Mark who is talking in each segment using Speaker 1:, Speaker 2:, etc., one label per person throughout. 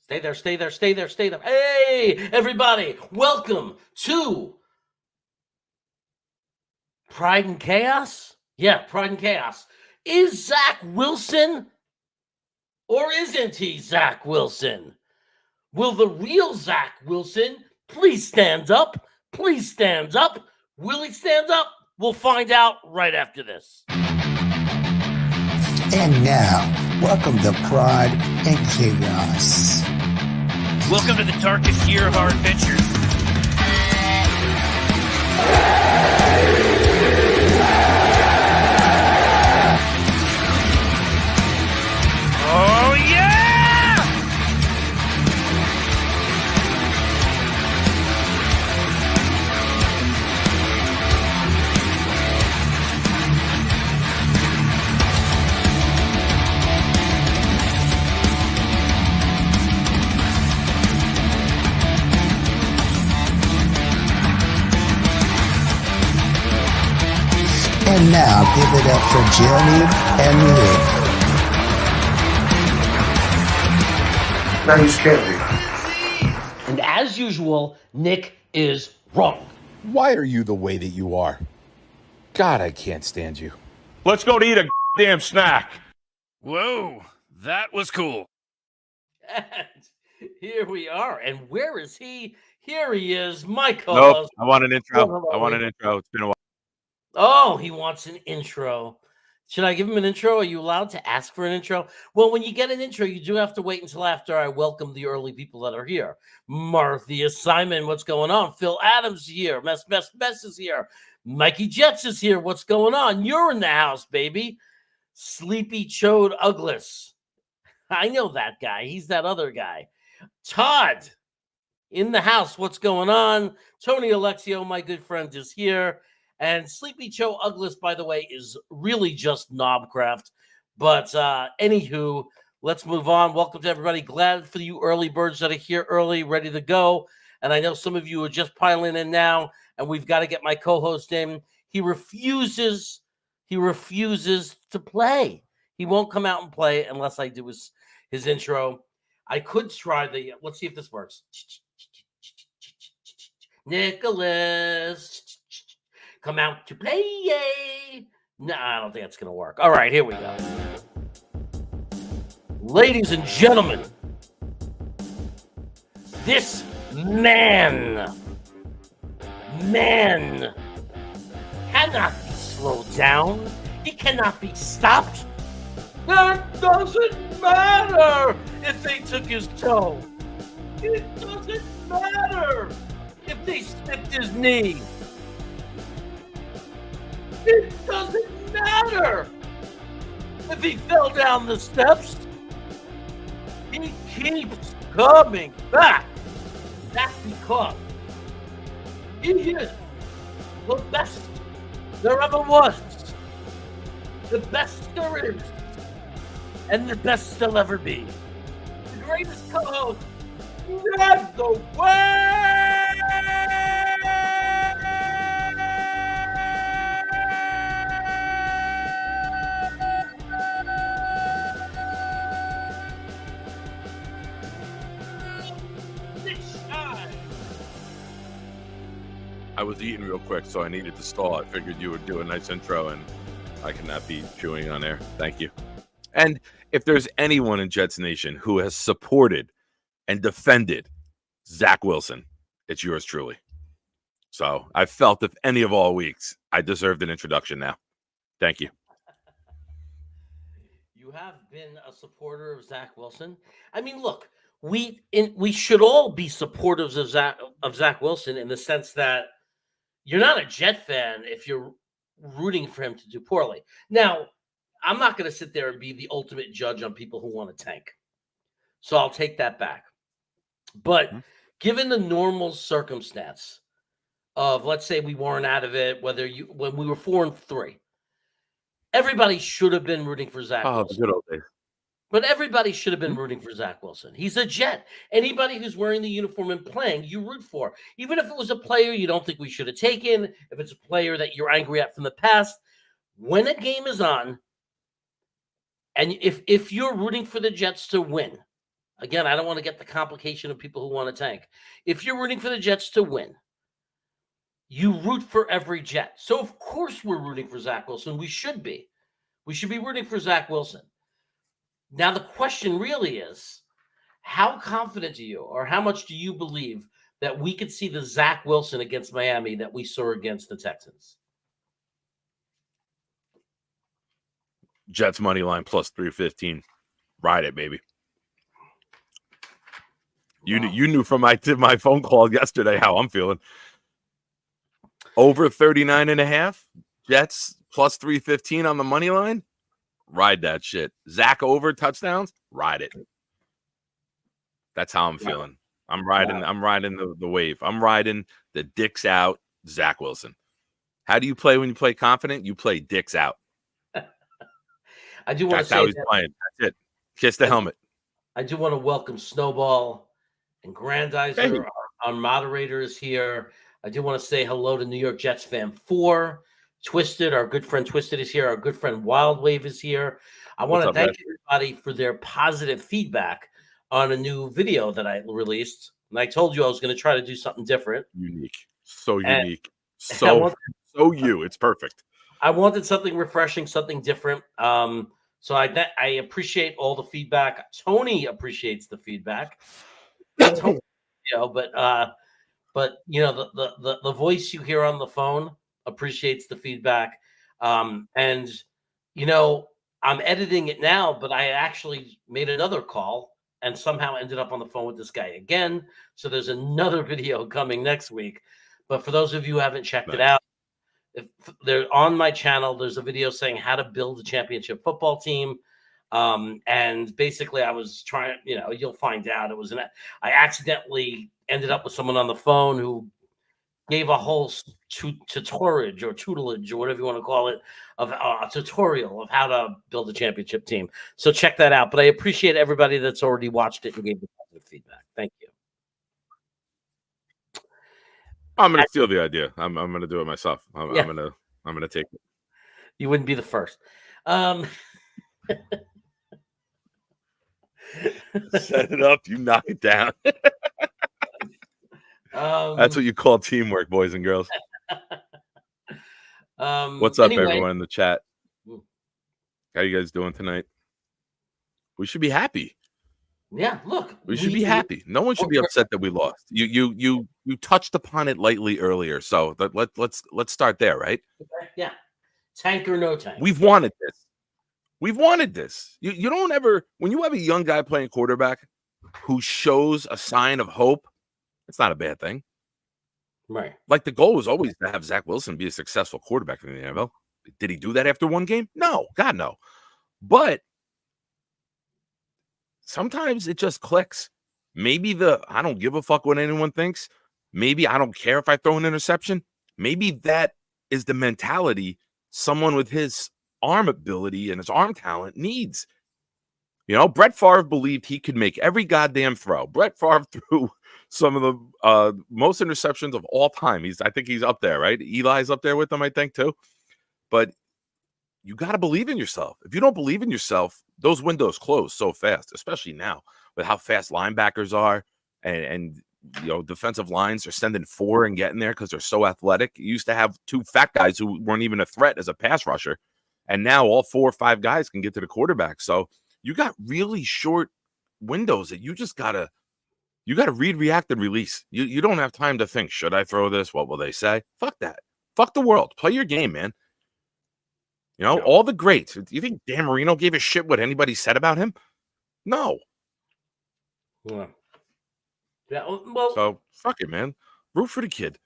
Speaker 1: Stay there, stay there, stay there, stay there. Hey, everybody, welcome to Pride and Chaos? Yeah, Pride and Chaos. Is Zach Wilson or isn't he Zach Wilson? Will the real Zach Wilson please stand up? Please stand up. Will he stand up? We'll find out right after this.
Speaker 2: And now, welcome to Pride and Chaos.
Speaker 3: Welcome to the darkest year of our adventures. Oh, yeah!
Speaker 2: And now, give it up for Jeremy and Nick.
Speaker 4: Now you scared me.
Speaker 1: And as usual, Nick is wrong.
Speaker 5: Why are you the way that you are? God, I can't stand you.
Speaker 6: Let's go to eat a damn snack.
Speaker 3: Whoa, that was cool.
Speaker 1: And here we are. And where is he? Here he is, my
Speaker 6: Nope.
Speaker 1: co-host.
Speaker 6: I want an intro.
Speaker 1: Hello.
Speaker 6: I want an intro. It's been a while.
Speaker 1: Oh, he wants an intro. Should I give him an intro? Are you allowed to ask for an intro? Well, when you get an intro, you do have to wait until after I welcome the early people that are here. Martha Simon, what's going on? Phil Adams here. Mess is here. Mikey Jets is here. What's going on? You're in the house, baby. Sleepy Chode Uglis. I know that guy. He's that other guy. Todd in the house. What's going on? Tony Alexio, my good friend, is here. And Sleepy Joe Uglis, by the way, is really just Knobcraft. But anywho, let's move on. Welcome to everybody. Glad for you early birds that are here early, ready to go. And I know some of you are just piling in now, and we've got to get my co-host in. He refuses to play. He won't come out and play unless I do his intro. I could try let's see if this works. Nicholas. Come out to play, yay! No, I don't think that's going to work. All right, here we go. Ladies and gentlemen, this man cannot be slowed down. He cannot be stopped. It doesn't matter if they took his toe. It doesn't matter if they snipped his knee. It doesn't matter if he fell down the steps. He keeps coming back. That's because he is the best there ever was, the best there is, and the best there'll ever be. The greatest co-host in the world.
Speaker 6: I was eating real quick, so I needed to stall. I figured you would do a nice intro, and I cannot be chewing on air. Thank you. And if there's anyone in Jets Nation who has supported and defended Zach Wilson, it's yours truly. So I felt if any of all weeks, I deserved an introduction now. Thank you.
Speaker 1: You have been a supporter of Zach Wilson. I mean, look, we should all be supporters of Zach Wilson in the sense that you're not a Jet fan if you're rooting for him to do poorly. Now, I'm not going to sit there and be the ultimate judge on people who want to tank. So I'll take that back. But given the normal circumstance of, let's say we weren't out of it, when we were 4-3, everybody should have been rooting for Zach Wilson.
Speaker 6: Good old days.
Speaker 1: But everybody should have been rooting for Zach Wilson. He's a Jet. Anybody who's wearing the uniform and playing, you root for. Even if it was a player you don't think we should have taken, if it's a player that you're angry at from the past, when a game is on, and if you're rooting for the Jets to win, Again, I don't want to get the complication of people who want to tank. If you're rooting for the Jets to win, you root for every Jet. So, of course, we're rooting for Zach Wilson. We should be. We should be rooting for Zach Wilson. Now, the question really is, how confident are you, or how much do you believe that we could see the Zach Wilson against Miami that we saw against the Texans?
Speaker 6: Jets money line plus 315. Ride it, baby. You knew from my phone call yesterday how I'm feeling. Over 39.5. Jets plus 315 on the money line. Ride that shit. Zach over touchdowns. Ride it. That's how I'm feeling. I'm riding the wave. I'm riding the dicks out Zach Wilson. How do you play when you play confident? You play dicks out.
Speaker 1: I do want
Speaker 6: That's
Speaker 1: to say
Speaker 6: how he's playing. That's it. Kiss the helmet.
Speaker 1: I do want to welcome Snowball and Grandizer.
Speaker 6: Hey.
Speaker 1: Our moderator is here. I do want to say hello to New York Jets fan 4. Twisted, our good friend Twisted is here. Our good friend Wild Wave is here. I want to thank everybody for their positive feedback on a new video that I released. And I told you I was going to try to do something different.
Speaker 6: Unique. So unique. So you. It's perfect.
Speaker 1: I wanted something refreshing, something different. So I appreciate all the feedback. Tony appreciates the feedback. Tony, but you know, the voice you hear on the phone appreciates the feedback. And you know, I'm editing it now, but I actually made another call and somehow ended up on the phone with this guy again. So there's another video coming next week. But for those of you who haven't checked it out, if they're on my channel, there's a video saying how to build a championship football team. And basically I was trying, you know, you'll find out I accidentally ended up with someone on the phone who gave a whole tutorage or whatever you want to call it, of a tutorial of how to build a championship team. So check that out. But I appreciate everybody that's already watched it and gave me positive feedback. Thank you.
Speaker 6: I'm gonna steal the idea. I'm gonna do it myself. I'm gonna take it.
Speaker 1: You wouldn't be the first.
Speaker 6: Set it up, you knock it down. That's what you call teamwork, boys and girls. What's up, everyone in the chat? How you guys doing tonight? We should be happy.
Speaker 1: Yeah, look,
Speaker 6: we should be happy. No one should be upset that we lost. You touched upon it lightly earlier, so let's start there, right?
Speaker 1: Yeah, tank or no tank.
Speaker 6: We've wanted this. We've wanted this. You don't ever, when you have a young guy playing quarterback who shows a sign of hope, it's not a bad thing.
Speaker 1: Right.
Speaker 6: Like the goal was always to have Zach Wilson be a successful quarterback in the NFL. Did he do that after one game? No, God, no. But sometimes it just clicks. Maybe I don't give a fuck what anyone thinks. Maybe I don't care if I throw an interception. Maybe that is the mentality someone with his arm ability and his arm talent needs. You know, Brett Favre believed he could make every goddamn throw. Brett Favre threw some of the most interceptions of all time. I think he's up there, right? Eli's up there with him, I think, too. But you got to believe in yourself. If you don't believe in yourself, those windows close so fast, especially now with how fast linebackers are and you know, defensive lines are sending 4 and getting there because they're so athletic. You used to have 2 fat guys who weren't even a threat as a pass rusher. And now all 4 or 5 guys can get to the quarterback. So you got really short windows that you just got to read, react, and release. You don't have time to think, should I throw this? What will they say? Fuck that. Fuck the world. Play your game, man. You know, all the greats. Do you think Dan Marino gave a shit what anybody said about him? No.
Speaker 1: Yeah. Well,
Speaker 6: so fuck it, man. Root for the kid.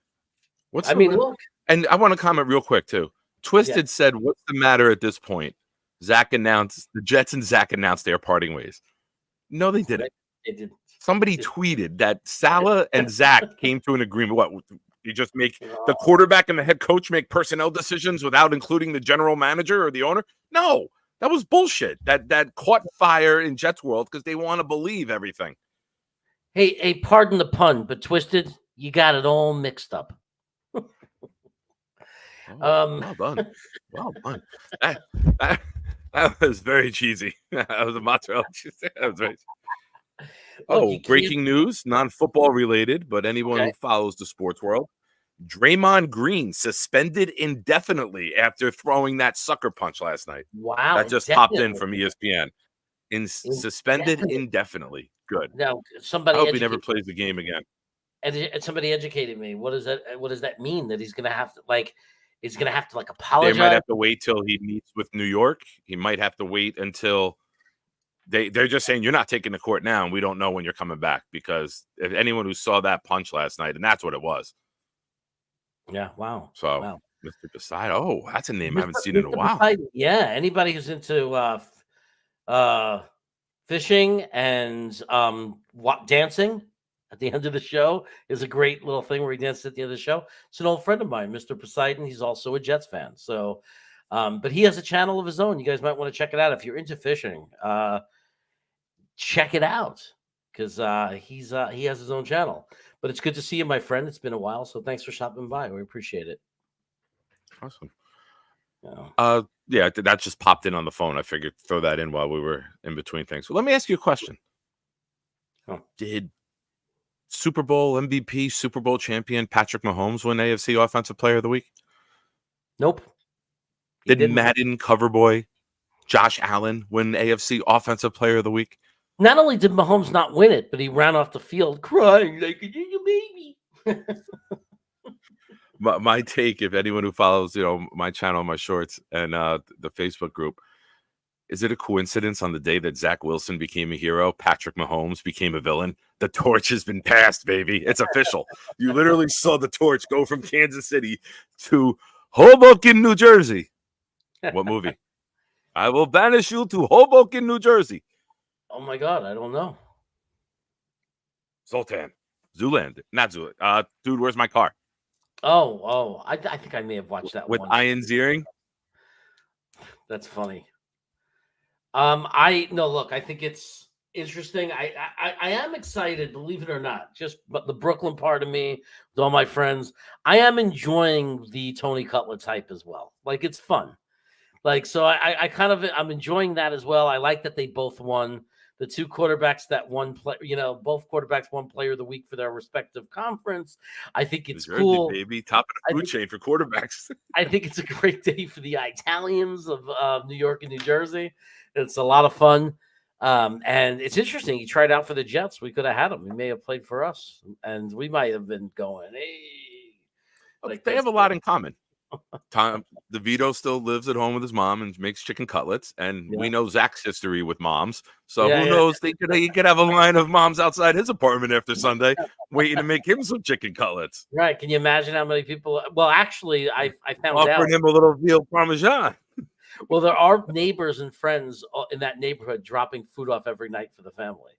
Speaker 1: Look.
Speaker 6: And I want to comment real quick too. Twisted said, "What's the matter at this point?" The Jets and Zach announced their parting ways. No, they didn't.
Speaker 1: They didn't.
Speaker 6: Somebody tweeted that Salah and Zach came to an agreement. What? You just make the quarterback and the head coach make personnel decisions without including the general manager or the owner? No, that was bullshit. That caught fire in Jets world because they want to believe everything.
Speaker 1: Hey, pardon the pun, but Twisted, you got it all mixed up.
Speaker 6: Well done. Well done. That was very cheesy. That was a mozzarella cheese. That was very Oh,
Speaker 1: you can't.
Speaker 6: breaking news, non-football related, but anyone
Speaker 1: Okay.
Speaker 6: who follows the sports world. Draymond Green suspended indefinitely after throwing that sucker punch last night.
Speaker 1: Wow,
Speaker 6: That just popped in
Speaker 1: indefinitely.
Speaker 6: from ESPN. Suspended
Speaker 1: Indefinitely.
Speaker 6: indefinitely. Good.
Speaker 1: Now,
Speaker 6: I hope he never plays the game again.
Speaker 1: somebody educated me. What does that mean? That he's gonna have to like
Speaker 6: They
Speaker 1: apologize?
Speaker 6: might have to wait till he meets with New York. He might have to wait until they're just saying you're not taking the court now, and we don't know when you're coming back, because if anyone who saw that punch last night, and that's what it was.
Speaker 1: Yeah. Wow.
Speaker 6: So,
Speaker 1: Wow.
Speaker 6: Mr. Poseidon, that's a name I haven't seen in a
Speaker 1: Mr.
Speaker 6: while.
Speaker 1: Poseidon, yeah. Anybody who's into fishing and dancing at the end of the show is a great little thing where he dances at the end of the show. It's an old friend of mine, Mr. Poseidon. He's also a Jets fan. So, but he has a channel of his own. You guys might want to check it out if you're into fishing. Check it out because he has his own channel. But it's good to see you, my friend. It's been a while, so thanks for stopping by. We appreciate it.
Speaker 6: Awesome.
Speaker 1: Yeah.
Speaker 6: Yeah, that just popped in on the phone. I figured throw that in while we were in between things. So let me ask you a question.
Speaker 1: Oh.
Speaker 6: Did Super Bowl MVP, Super Bowl champion Patrick Mahomes win AFC Offensive Player of the Week?
Speaker 1: Nope.
Speaker 6: Did Madden cover boy Josh Allen win AFC Offensive Player of the Week?
Speaker 1: Not only did Mahomes not win it, but he ran off the field crying like a baby.
Speaker 6: My take, if anyone who follows, my channel, my shorts, and the Facebook group, is it a coincidence on the day that Zach Wilson became a hero, Patrick Mahomes became a villain? The torch has been passed, baby. It's official. You literally saw the torch go from Kansas City to Hoboken, New Jersey. What movie? I will banish you to Hoboken, New Jersey.
Speaker 1: Oh my God, I don't know.
Speaker 6: Zoltan. Zoolander. Not Zoolander. Dude, where's my car?
Speaker 1: Oh, I think I may have watched that
Speaker 6: With
Speaker 1: one.
Speaker 6: Ian Ziering?
Speaker 1: That's funny. I think it's interesting. I am excited, believe it or not. But the Brooklyn part of me, with all my friends, I am enjoying the Tony Cutler type as well. Like it's fun. Like so, I'm enjoying that as well. I like that they both won. The two quarterbacks that won play, both quarterbacks won Player of the Week for their respective conference. I think it's
Speaker 6: Jersey,
Speaker 1: cool,
Speaker 6: baby. Top of the food chain for quarterbacks.
Speaker 1: I think it's a great day for the Italians of New York and New Jersey. It's a lot of fun. And it's interesting. He tried out for the Jets. We could have had him. He may have played for us. And we might have been going, hey.
Speaker 6: They have a lot in common. Tom DeVito still lives at home with his mom and makes chicken cutlets. And we know Zach's history with moms. So who knows? He could have a line of moms outside his apartment after Sunday waiting to make him some chicken cutlets.
Speaker 1: Right. Can you imagine how many people? Well, actually, I found out.
Speaker 6: Offering him a little veal parmesan.
Speaker 1: Well, there are neighbors and friends in that neighborhood dropping food off every night for the family.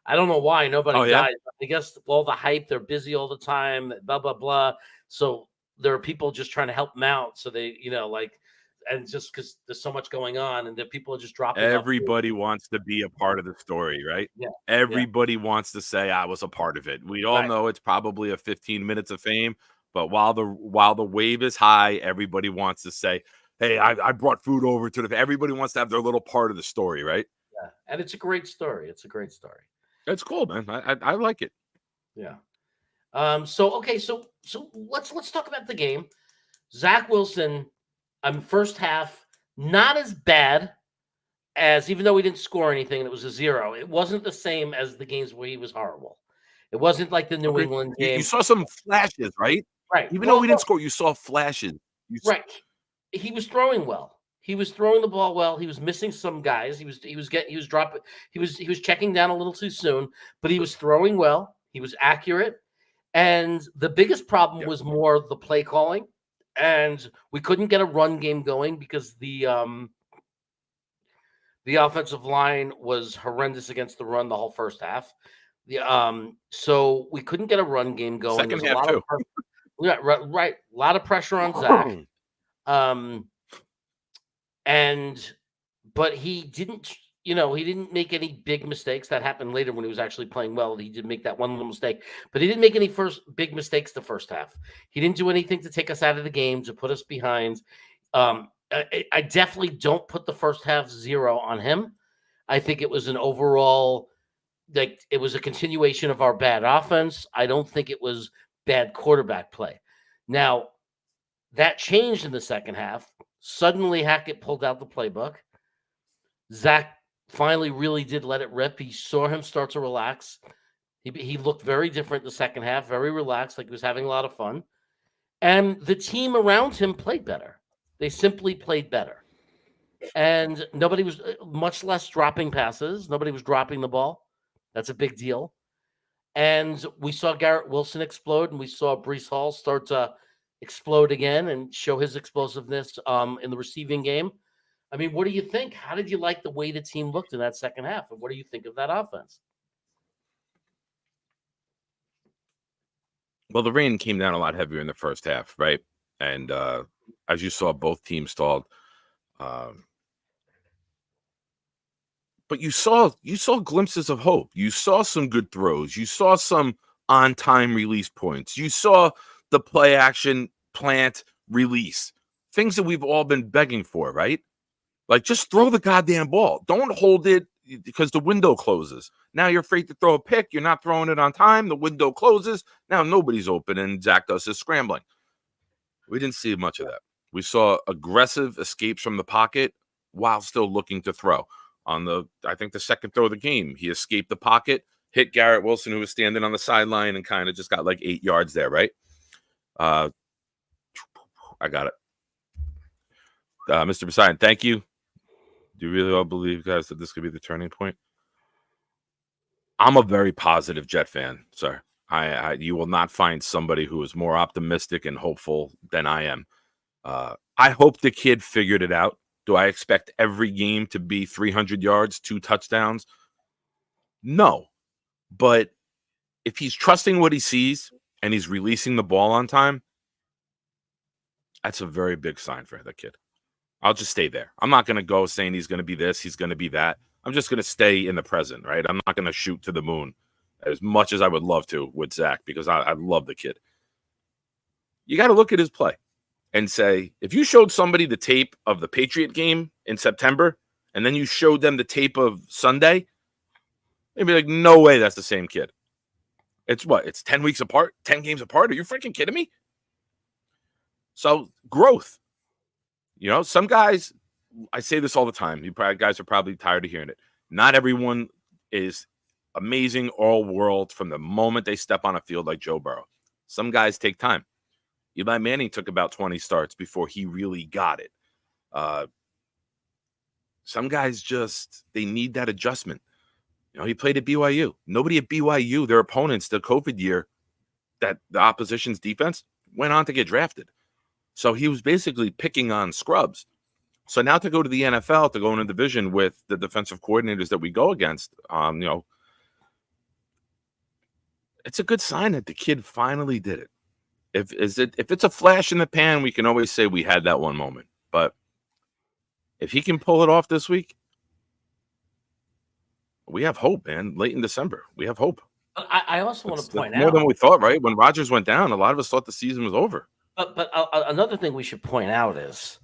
Speaker 1: I don't know why nobody died. I guess all the hype, they're busy all the time, blah, blah, blah. So there are people just trying to help them out. So they, and just because there's so much going on and the people are just dropping
Speaker 6: Everybody wants to be a part of the story, right?
Speaker 1: Yeah.
Speaker 6: Everybody wants to say I was a part of it. We all know it's probably a 15 minutes of fame, but while the wave is high, everybody wants to say, hey, I brought food over to everybody wants to have their little part of the story, right?
Speaker 1: Yeah. And it's a great story. It's
Speaker 6: It's cool, man. I like it.
Speaker 1: Yeah. So let's talk about the game. Zach Wilson, first half, not as bad as, even though we didn't score anything, and it was a 0. It wasn't the same as the games where he was horrible. It wasn't like the New England game.
Speaker 6: You saw some flashes, right?
Speaker 1: Right.
Speaker 6: Even though we didn't score, you saw flashes.
Speaker 1: Right. He was throwing well. He was throwing the ball well. He was missing some guys. He was dropping. He was checking down a little too soon, but he was throwing well. He was accurate. And the biggest problem was more the play calling. And we couldn't get a run game going because the offensive line was horrendous against the run the whole first half. So we couldn't get a run game going.
Speaker 6: Second half too.
Speaker 1: Right. A lot of pressure on Zach. But he didn't, he didn't make any big mistakes. That happened later when he was actually playing well. He did make that one little mistake, but he didn't make any big mistakes the first half. He didn't do anything to take us out of the game, to put us behind. I definitely don't put the first half 0 on him. I think it was an overall like it was a continuation of our bad offense. I don't think it was bad quarterback play. Now, that changed in the second half. Suddenly, Hackett pulled out the playbook. Zach finally really did let it rip. He saw him start to relax. He looked very different the second half, very relaxed, like he was having a lot of fun. And the team around him played better. They simply played better. And nobody was much less dropping passes. Nobody was dropping the ball. That's a big deal. And we saw Garrett Wilson explode, and we saw Breece Hall start to explode again and show his explosiveness in the receiving game. I mean, what do you think? How did you like the way the team looked in that second half? And what do you think of that offense?
Speaker 6: Well, the rain came down a lot heavier in the first half, right? And as you saw, both teams stalled. But you saw glimpses of hope. You saw some good throws. You saw some on-time release points. You saw the play action plant release. Things that we've all been begging for, right? Like, just throw the goddamn ball. Don't hold it because the window closes. Now you're afraid to throw a pick. You're not throwing it on time. The window closes. Now nobody's open, and Zach does his scrambling. We didn't see much of that. We saw aggressive escapes from the pocket while still looking to throw. I think the second throw of the game, he escaped the pocket, hit Garrett Wilson, who was standing on the sideline, and kind of just got like 8 yards there, right? I got it. Mr. Poseidon, thank you. Do you really all believe, guys, that this could be the turning point? I'm a very positive Jet fan, sir. You will not find somebody who is more optimistic and hopeful than I am. I hope the kid figured it out. Do I expect every game to be 300 yards, 2 touchdowns? No. But if he's trusting what he sees and he's releasing the ball on time, that's a very big sign for the kid. I'll just stay there. I'm not going to go saying he's going to be this, he's going to be that. I'm just going to stay in the present, right? I'm not going to shoot to the moon as much as I would love to with Zach because I love the kid. You got to look at his play and say, if you showed somebody the tape of the Patriot game in September and then you showed them the tape of Sunday, they'd be like, no way that's the same kid. It's what? It's 10 weeks apart? 10 games apart? Are you freaking kidding me? So growth. You know, some guys, I say this all the time. Guys are probably tired of hearing it. Not everyone is amazing all world from the moment they step on a field like Joe Burrow. Some guys take time. Eli Manning took about 20 starts before he really got it. Some guys they need that adjustment. You know, he played at BYU. Nobody at BYU, their opponents, the COVID year, that the opposition's defense went on to get drafted. So he was basically picking on scrubs. So now to go to the NFL, to go in a division with the defensive coordinators that we go against, you know, it's a good sign that the kid finally did it. If it's a flash in the pan, we can always say we had that one moment. But if he can pull it off this week, we have hope, man. Late in December, we have hope.
Speaker 1: I also want to point out
Speaker 6: more than we thought, right? When Rodgers went down, a lot of us thought the season was over.
Speaker 1: But another thing we should point out is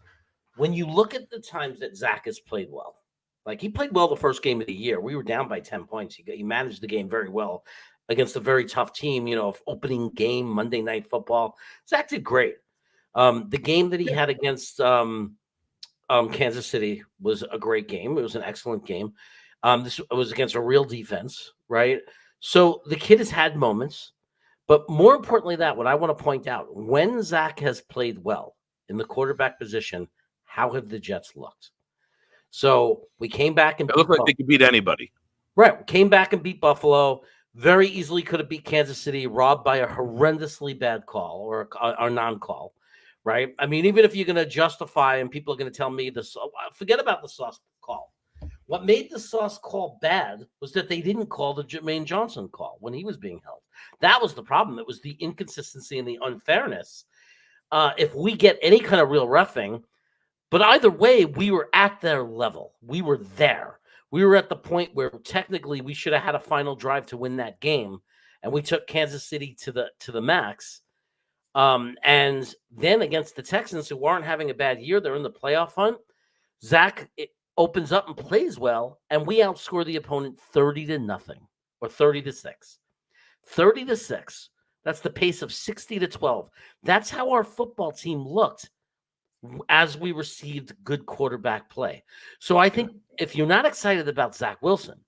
Speaker 1: when you look at the times that Zach has played well, like he played well the first game of the year. We were down by 10 points. He managed the game very well against a very tough team, you know, opening game, Monday Night Football. Zach did great. The game that he had against Kansas City was a great game. It was an excellent game. This was against a real defense, right? So the kid has had moments. But more importantly, what I want to point out, when Zach has played well in the quarterback position, how have the Jets looked? So we came back and
Speaker 6: it looked like they could beat anybody.
Speaker 1: Right. We came back and beat Buffalo. Very easily could have beat Kansas City, robbed by a horrendously bad call or non-call. Right. I mean, even if you're going to justify and people are going to tell me this, forget about the Sauce call. What made the Sauce call bad was that they didn't call the Jermaine Johnson call when he was being held. That was the problem. It was the inconsistency and the unfairness. If we get any kind of real reffing, but either way, we were at their level. We were there. We were at the point where technically we should have had a final drive to win that game, and we took Kansas City to the max. And then against the Texans, who aren't having a bad year, they're in the playoff hunt. Zach opens up and plays well, and we outscore the opponent 30-0. or 30-6. 30-6. That's the pace of 60-12. That's how our football team looked as we received good quarterback play. So I think if you're not excited about Zach Wilson,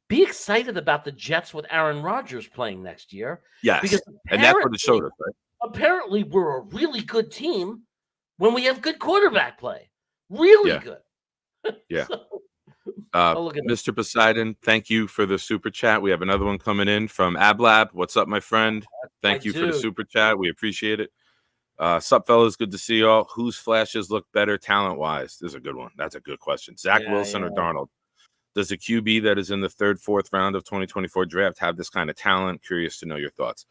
Speaker 1: be excited about the Jets with Aaron Rodgers playing next year.
Speaker 6: Yes,
Speaker 1: because
Speaker 6: and that's what it showed us, right?
Speaker 1: Apparently, we're a really good team when we have good quarterback play. Really good.
Speaker 6: Yeah.
Speaker 1: Look at
Speaker 6: Mr. Poseidon, thank you for the super chat. We have another one coming in from Ablab. What's up, my friend? Thank you for the super chat. We appreciate it. Sup, fellas? Good to see y'all. Whose flashes look better talent-wise? This is a good one. That's a good question. Zach Wilson or Darnold? Does the QB that is in the 3rd, 4th round of 2024 draft have this kind of talent? Curious to know your thoughts.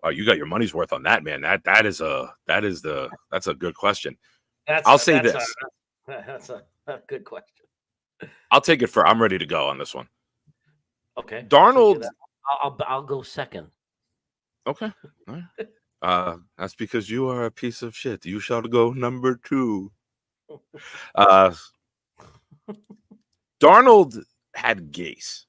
Speaker 6: Oh, you got your money's worth on that, man. That's a good question. I'll say this.
Speaker 1: That's a good question.
Speaker 6: I'll take it I'm ready to go on this one.
Speaker 1: Okay.
Speaker 6: Darnold.
Speaker 1: I'll go second.
Speaker 6: Okay. All right. That's because you are a piece of shit. You shall go number 2. Darnold had Gase.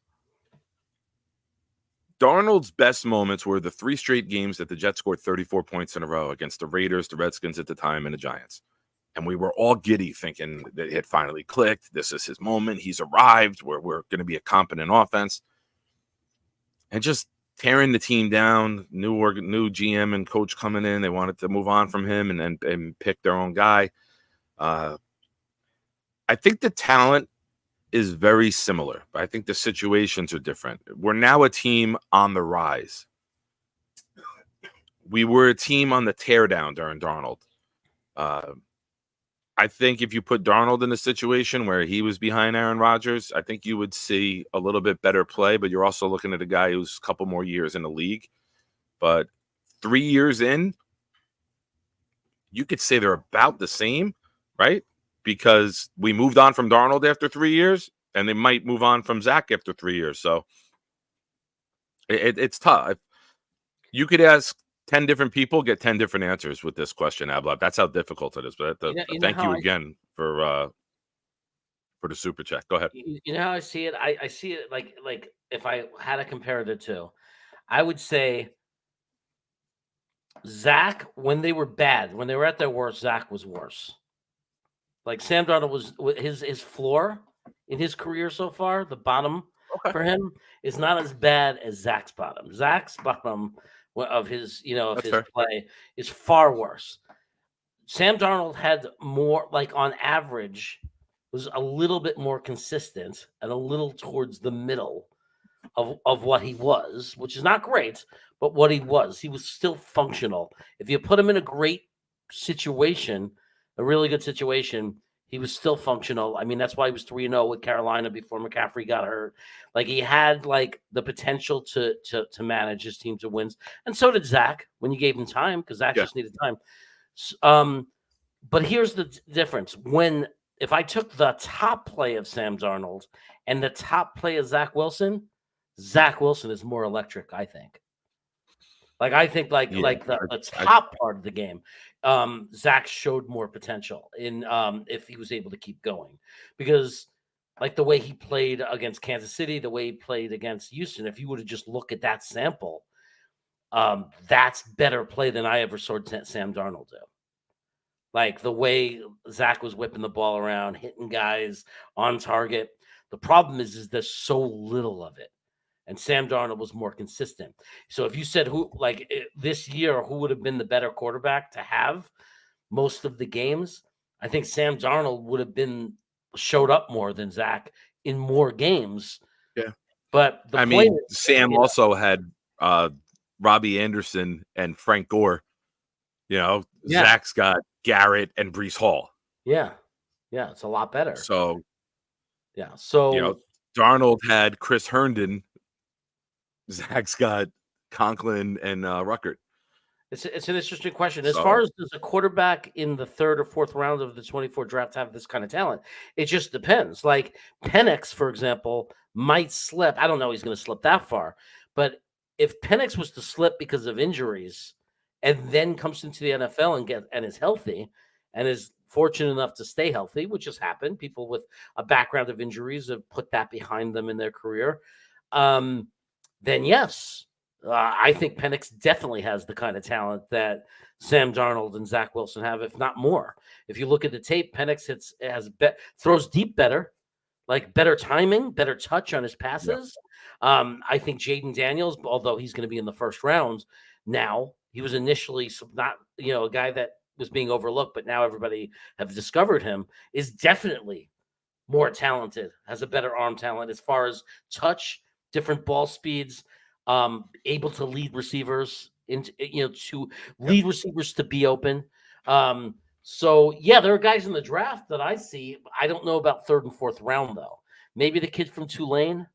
Speaker 6: Darnold's best moments were the 3 straight games that the Jets scored 34 points in a row against the Raiders, the Redskins at the time, and the Giants. And we were all giddy thinking that it had finally clicked. This is his moment. He's arrived. We're going to be a competent offense. And just tearing the team down, new GM and coach coming in. They wanted to move on from him and pick their own guy. I think the talent is very similar, but I think the situations are different. We're now a team on the rise. We were a team on the teardown during Darnold. I think if you put Darnold in a situation where he was behind Aaron Rodgers, I think you would see a little bit better play, but you're also looking at a guy who's a couple more years in the league. But 3 years in, you could say they're about the same, right? Because we moved on from Darnold after 3 years, and they might move on from Zach after 3 years. So it's tough. You could ask 10 different people, get 10 different answers with this question, Ablab. That's how difficult it is. But thank you again for the super chat. Go ahead.
Speaker 1: You know how I see it? I see it like if I had to compare the two, I would say Zach, when they were bad, when they were at their worst, Zach was worse. Like Sam Darnold was his floor in his career so far, the bottom for him is not as bad as Zach's bottom. Zach's bottom of his, play is far worse. Sam Darnold had more, like on average, was a little bit more consistent and a little towards the middle of what he was, which is not great, but what he was still functional. If you put him in a great situation, a really good situation, he was still functional. I mean, that's why he was 3-0 with Carolina before McCaffrey got hurt. Like he had like the potential to manage his team to wins, and so did Zach when you gave him time, because Zach just needed time. But here's the difference: if I took the top play of Sam Darnold and the top play of Zach Wilson is more electric, I think. Like I think the top part of the game, Zach showed more potential in if he was able to keep going, because like the way he played against Kansas City, the way he played against Houston, if you would have just looked at that sample, that's better play than I ever saw Sam Darnold do. Like the way Zach was whipping the ball around, hitting guys on target. The problem is there's so little of it. And Sam Darnold was more consistent. So if you said this year, who would have been the better quarterback to have most of the games, I think Sam Darnold would have showed up more than Zach in more games.
Speaker 6: Yeah.
Speaker 1: But
Speaker 6: Sam also had Robbie Anderson and Frank Gore. Zach's got Garrett and Breece Hall.
Speaker 1: Yeah. Yeah. It's a lot better.
Speaker 6: So,
Speaker 1: So,
Speaker 6: Darnold had Chris Herndon. Zach's got Conklin and Ruckert.
Speaker 1: It's an interesting question. As far as does a quarterback in the 3rd or 4th round of the 24 draft have this kind of talent, it just depends. Like Penix, for example, might slip. I don't know he's going to slip that far. But if Penix was to slip because of injuries and then comes into the NFL and is healthy and is fortunate enough to stay healthy, which has happened, people with a background of injuries have put that behind them in their career. then yes, I think Penix definitely has the kind of talent that Sam Darnold and Zach Wilson have, if not more. If you look at the tape, Penix throws deep better, like better timing, better touch on his passes. I think Jaden Daniels, although he's going to be in the first round now, he was initially not, a guy that was being overlooked, but now everybody have discovered him, is definitely more talented, has a better arm talent as far as touch, different ball speeds, able to lead receivers receivers to be open. So yeah, there are guys in the draft that I see. I don't know about third and fourth round though. Maybe the kid from Tulane,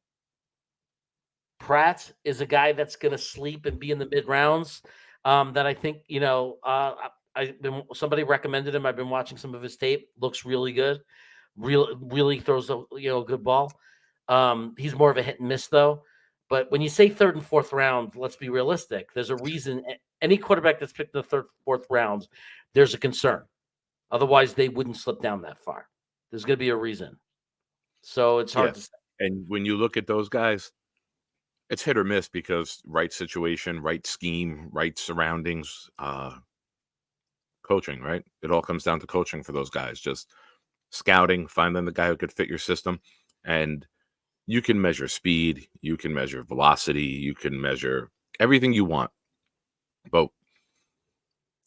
Speaker 1: Pratt, is a guy that's going to sleep and be in the mid rounds. That I think somebody recommended him. I've been watching some of his tape. Looks really good. Really throws a good ball. He's more of a hit and miss though. But when you say third and fourth round, let's be realistic. There's a reason any quarterback that's picked in the third, fourth rounds, there's a concern. Otherwise, they wouldn't slip down that far. There's going to be a reason. So it's hard to say.
Speaker 6: And when you look at those guys, it's hit or miss because right situation, right scheme, right surroundings, coaching, right? It all comes down to coaching for those guys. Just scouting, finding the guy who could fit your system. And you can measure speed, you can measure velocity, you can measure everything you want. But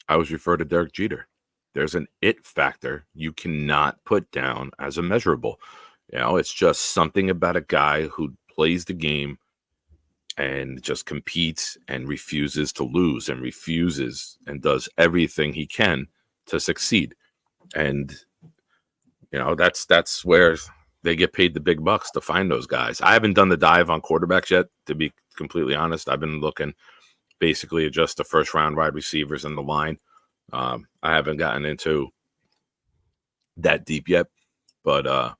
Speaker 6: I always refer to Derek Jeter. There's an it factor you cannot put down as a measurable. It's just something about a guy who plays the game and just competes and refuses to lose and refuses and does everything he can to succeed. And, that's where they get paid the big bucks to find those guys. I haven't done the dive on quarterbacks yet, to be completely honest. I've been looking basically at just the first round wide receivers and the line. I haven't gotten into that deep yet, but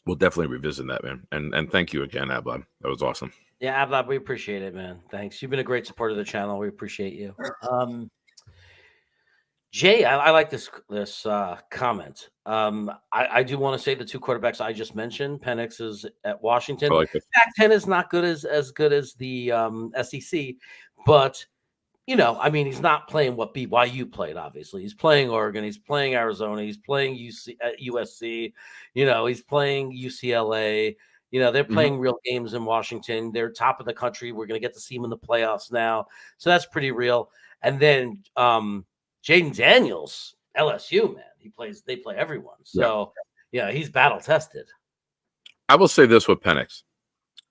Speaker 6: we'll definitely revisit that, man. And thank you again, Ablab. That was awesome.
Speaker 1: Yeah, Ablab, we appreciate it, man. Thanks. You've been a great supporter of the channel. We appreciate you. Jay, I like this comment. I do want to say the two quarterbacks I just mentioned. Penix is at Washington.
Speaker 6: I like it.
Speaker 1: Pac-10 is not as good as the SEC, but he's not playing what BYU played. Obviously, he's playing Oregon, he's playing Arizona, he's playing USC. He's playing UCLA. They're playing real games in Washington. They're top of the country. We're going to get to see them in the playoffs now, so that's pretty real. And then Jaden Daniels, LSU, man, they play everyone. So he's battle tested.
Speaker 6: I will say this with Penix.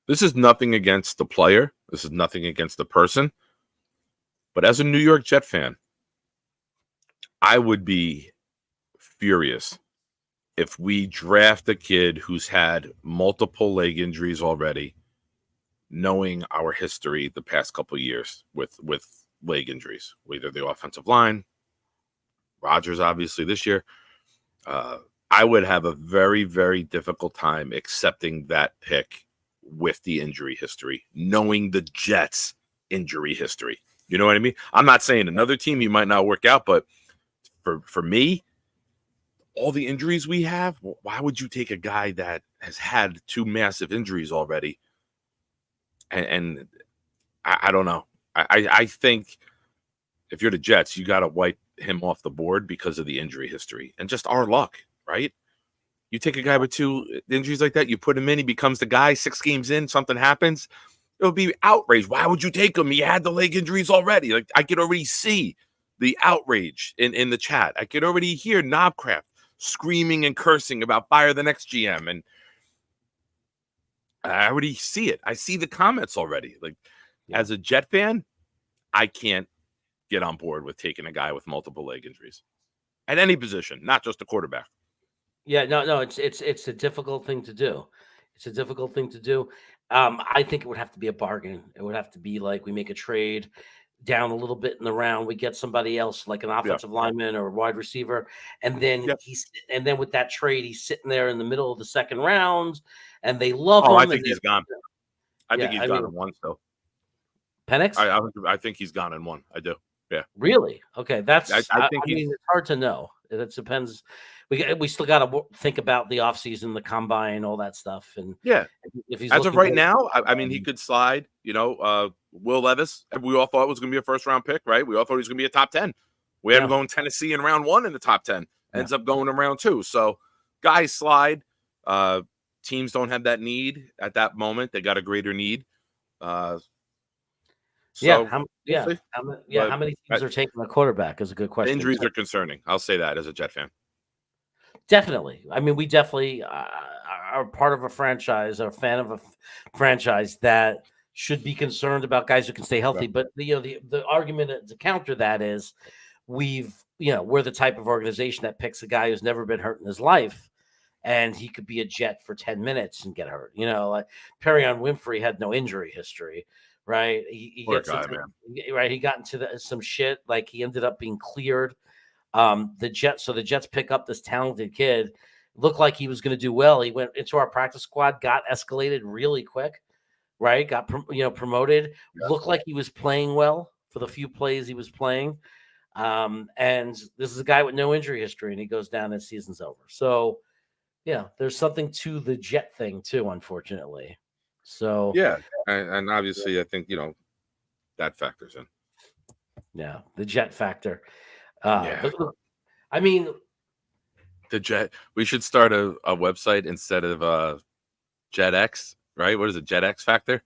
Speaker 6: This is nothing against the player. This is nothing against the person. But as a New York Jet fan, I would be furious if we draft a kid who's had multiple leg injuries already, knowing our history the past couple of years with leg injuries, either the offensive line, Rodgers, obviously this year. I would have a very, very difficult time accepting that pick with the injury history, knowing the Jets' injury history. You know what I mean? I'm not saying another team you might not work out, but for me, all the injuries we have, why would you take a guy that has had two massive injuries already? And I don't know. I think if you're the Jets, you got to wipe him off the board because of the injury history and just our luck, right? You take a guy with two injuries like that, you put him in, he becomes the guy. 6 games in, something happens. It'll be outrage. Why would you take him? He had the leg injuries already. Like, I could already see the outrage in the chat. I could already hear Knobcraft screaming and cursing about fire the next GM. And I already see it. I see the comments already. Like, as a Jet fan, I can't get on board with taking a guy with multiple leg injuries at any position, not just a quarterback.
Speaker 1: Yeah, no, it's a difficult thing to do. It's a difficult thing to do. I think it would have to be a bargain. It would have to be like we make a trade down a little bit in the round. We get somebody else like an offensive lineman or a wide receiver. And then with that trade, he's sitting there in the middle of the second round and they love him.
Speaker 6: I think he's gone. I think he's gone in one still.
Speaker 1: Penix?
Speaker 6: I think he's gone in one. I do. Yeah.
Speaker 1: Really? Okay.
Speaker 6: I think
Speaker 1: it's hard to know. It depends. we still got to think about the offseason, the combine, all that stuff. And
Speaker 6: Yeah.
Speaker 1: if he's
Speaker 6: As of
Speaker 1: looking
Speaker 6: right
Speaker 1: good,
Speaker 6: now, I mean, he could slide. Will Levis. We all thought was going to be a first round pick, right? We all thought he was going to be a top 10. We had him going Tennessee in round 1 in the top 10. Ends up going in round 2. So guys slide. Teams don't have that need at that moment. They got a greater need.
Speaker 1: How
Speaker 6: But
Speaker 1: many teams are taking a quarterback is a good question.
Speaker 6: Injuries are concerning. I'll say that as a Jet fan.
Speaker 1: Definitely. I mean, we definitely are part of a franchise, are a fan of a franchise that should be concerned about guys who can stay healthy. But the argument to counter that is we're the type of organization that picks a guy who's never been hurt in his life, and he could be a Jet for 10 minutes and get hurt. Like Perion Winfrey had no injury history, right? He got into some shit. Like he ended up being cleared. The Jets pick up this talented kid. Looked like he was going to do well. He went into our practice squad, got escalated really quick, right? Got promoted. Yeah. Looked like he was playing well for the few plays he was playing. And this is a guy with no injury history, and he goes down and season's over. So, there's something to the Jet thing too, unfortunately. So
Speaker 6: and obviously, I think that factors in.
Speaker 1: Yeah, the Jet factor. I mean,
Speaker 6: the Jet. We should start a website instead of Jet X, right? What is it? Jet X factor.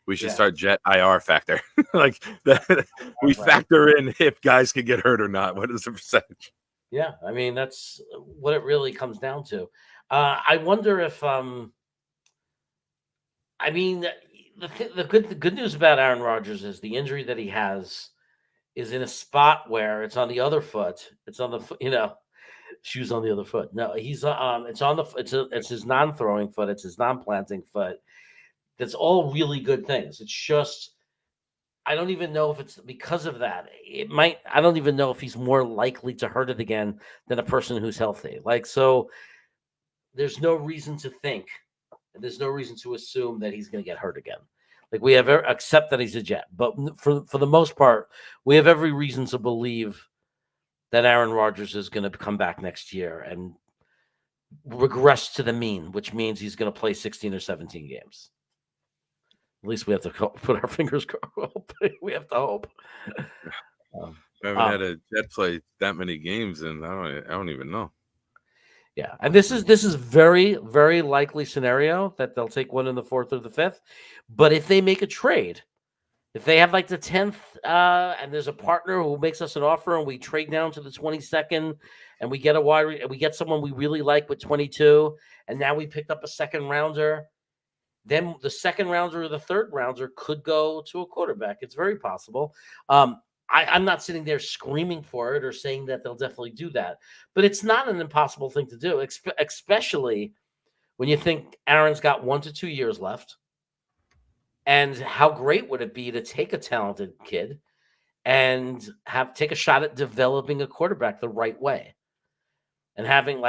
Speaker 6: We should start Jet IR factor. Like that, we factor in if guys can get hurt or not. What is the percentage?
Speaker 1: Yeah, I mean that's what it really comes down to. I wonder if the good news about Aaron Rodgers is the injury that he has is in a spot where it's on the other foot. It's on the shoes on the other foot. No, he's it's his non-throwing foot. It's his non-planting foot. That's all really good things. It's just I don't even know if it's because of that. I don't even know if he's more likely to hurt it again than a person who's healthy. Like so, there's no reason to think, and there's no reason to assume that he's going to get hurt again. Like we have accept that he's a Jet, but for the most part, we have every reason to believe that Aaron Rodgers is going to come back next year and regress to the mean, which means he's going to play 16 or 17 games. At least we have to put our fingers crossed. We have to hope.
Speaker 6: I haven't had a Jet play that many games, and I don't even know.
Speaker 1: Yeah, and this is very, very likely scenario that they'll take one in the 4th or the 5th. But if they make a trade, if they have like the 10th, and there's a partner who makes us an offer, and we trade down to the 22nd, and we get someone we really like with 22, and now we picked up a second rounder, then the second rounder or the third rounder could go to a quarterback. It's very possible. I'm not sitting there screaming for it or saying that they'll definitely do that, but it's not an impossible thing to do, especially when you think Aaron's got 1 to 2 years left. And how great would it be to take a talented kid and take a shot at developing a quarterback the right way, and having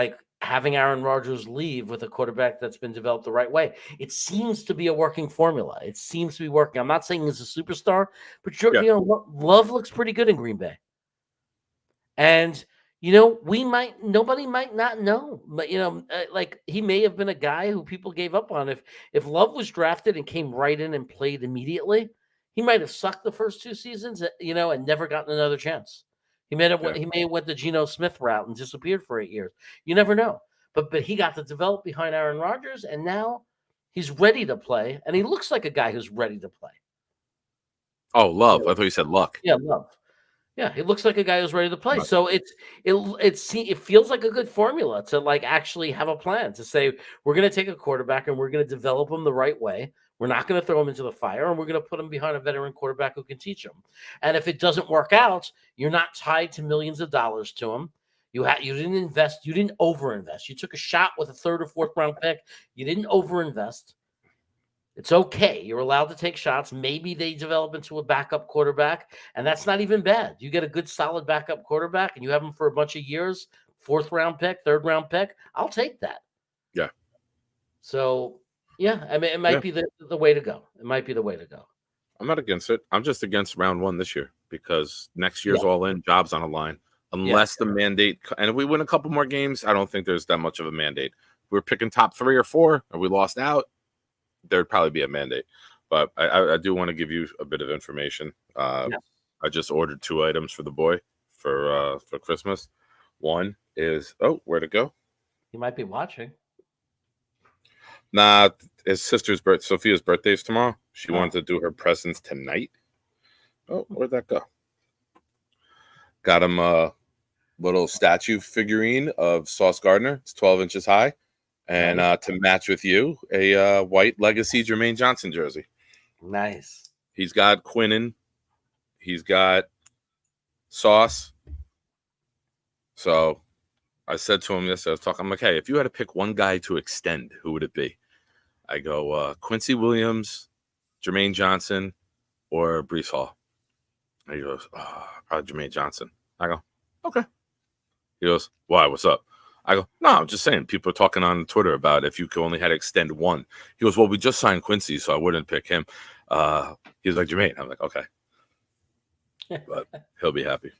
Speaker 1: Aaron Rodgers leave with a quarterback that's been developed the right way. It seems to be a working formula. It seems to be working. I'm not saying he's a superstar, but Love looks pretty good in Green Bay. And nobody might not know, but like he may have been a guy who people gave up on. If Love was drafted and came right in and played immediately, he might have sucked the first 2 seasons, and never gotten another chance. He may have went the Geno Smith route and disappeared for 8 years. You never know. But he got to develop behind Aaron Rodgers, and now he's ready to play, and he looks like a guy who's ready to play.
Speaker 6: Oh, Love. I thought you said Luck.
Speaker 1: Yeah, Love. Yeah, he looks like a guy who's ready to play. Right. So it feels like a good formula to like actually have a plan to say we're going to take a quarterback and we're going to develop him the right way. We're not going to throw him into the fire, and we're going to put him behind a veteran quarterback who can teach him. And if it doesn't work out, you're not tied to millions of dollars to him. You didn't invest. You didn't overinvest. You took a shot with a 3rd or 4th round pick. You didn't overinvest. It's okay. You're allowed to take shots. Maybe they develop into a backup quarterback, and that's not even bad. You get a good, solid backup quarterback, and you have him for a bunch of years, 4th round pick, 3rd round pick. I'll take that.
Speaker 6: Yeah.
Speaker 1: So, yeah, I mean, it might be the way to go. It might be the way to go.
Speaker 6: I'm not against it. I'm just against round 1 this year because next year's all in, jobs on the line. unless the mandate. And if we win a couple more games, I don't think there's that much of a mandate. If we're picking top 3 or 4, and we lost out, there'd probably be a mandate. But I do want to give you a bit of information. I just ordered 2 items for the boy for Christmas. One is where'd it go?
Speaker 1: You might be watching.
Speaker 6: Nah, his sister's Sophia's birthday is tomorrow. She wanted to do her presents tonight. Oh, where'd that go? Got him a little statue figurine of Sauce Gardner. It's 12 inches high. And to match with you, a white Legacy Jermaine Johnson jersey.
Speaker 1: Nice.
Speaker 6: He's got Quinnen. He's got Sauce. So I said to him yesterday, I was talking, I'm like, hey, if you had to pick one guy to extend, who would it be? I go, Quincy Williams, Jermaine Johnson, or Brees Hall. And he goes, probably Jermaine Johnson. I go, okay. He goes, why? What's up? I go, no, I'm just saying. People are talking on Twitter about if you could only had to extend one. He goes, well, we just signed Quincy, so I wouldn't pick him. He was like, Jermaine. I'm like, okay. But he'll be happy.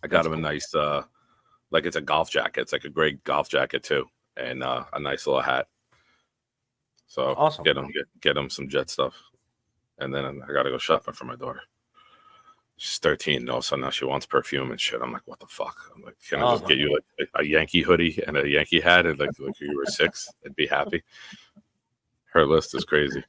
Speaker 6: I got him a nice, like it's a golf jacket. It's like a great golf jacket, too. And a nice little hat. So
Speaker 1: awesome.
Speaker 6: Get him some Jet stuff. And then I got to go shopping for my daughter. She's 13, and all of a sudden now she wants perfume and shit. I'm like, what the fuck? I'm like, can I just get you like a Yankee hoodie and a Yankee hat and like you were 6? I'd be happy. Her list is crazy.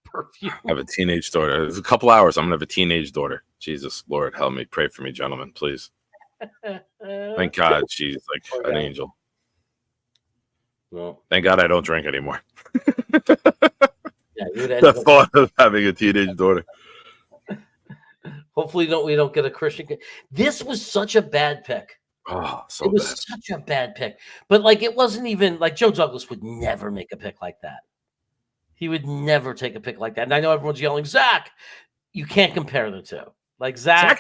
Speaker 1: Perfume.
Speaker 6: I have a teenage daughter. There's a couple hours. I'm gonna have a teenage daughter. Jesus, Lord, help me. Pray for me, gentlemen, please. Thank God she's like an angel.
Speaker 1: Well,
Speaker 6: thank God I don't drink anymore.
Speaker 1: Yeah,
Speaker 6: the thought of having a teenage daughter.
Speaker 1: Hopefully, we don't get a Christian. This was such a bad pick.
Speaker 6: Oh, so
Speaker 1: it was
Speaker 6: bad.
Speaker 1: Such a bad pick. But like, it wasn't even like Joe Douglas would never make a pick like that. He would never take a pick like that. And I know everyone's yelling, Zach, you can't compare the two. Like Zach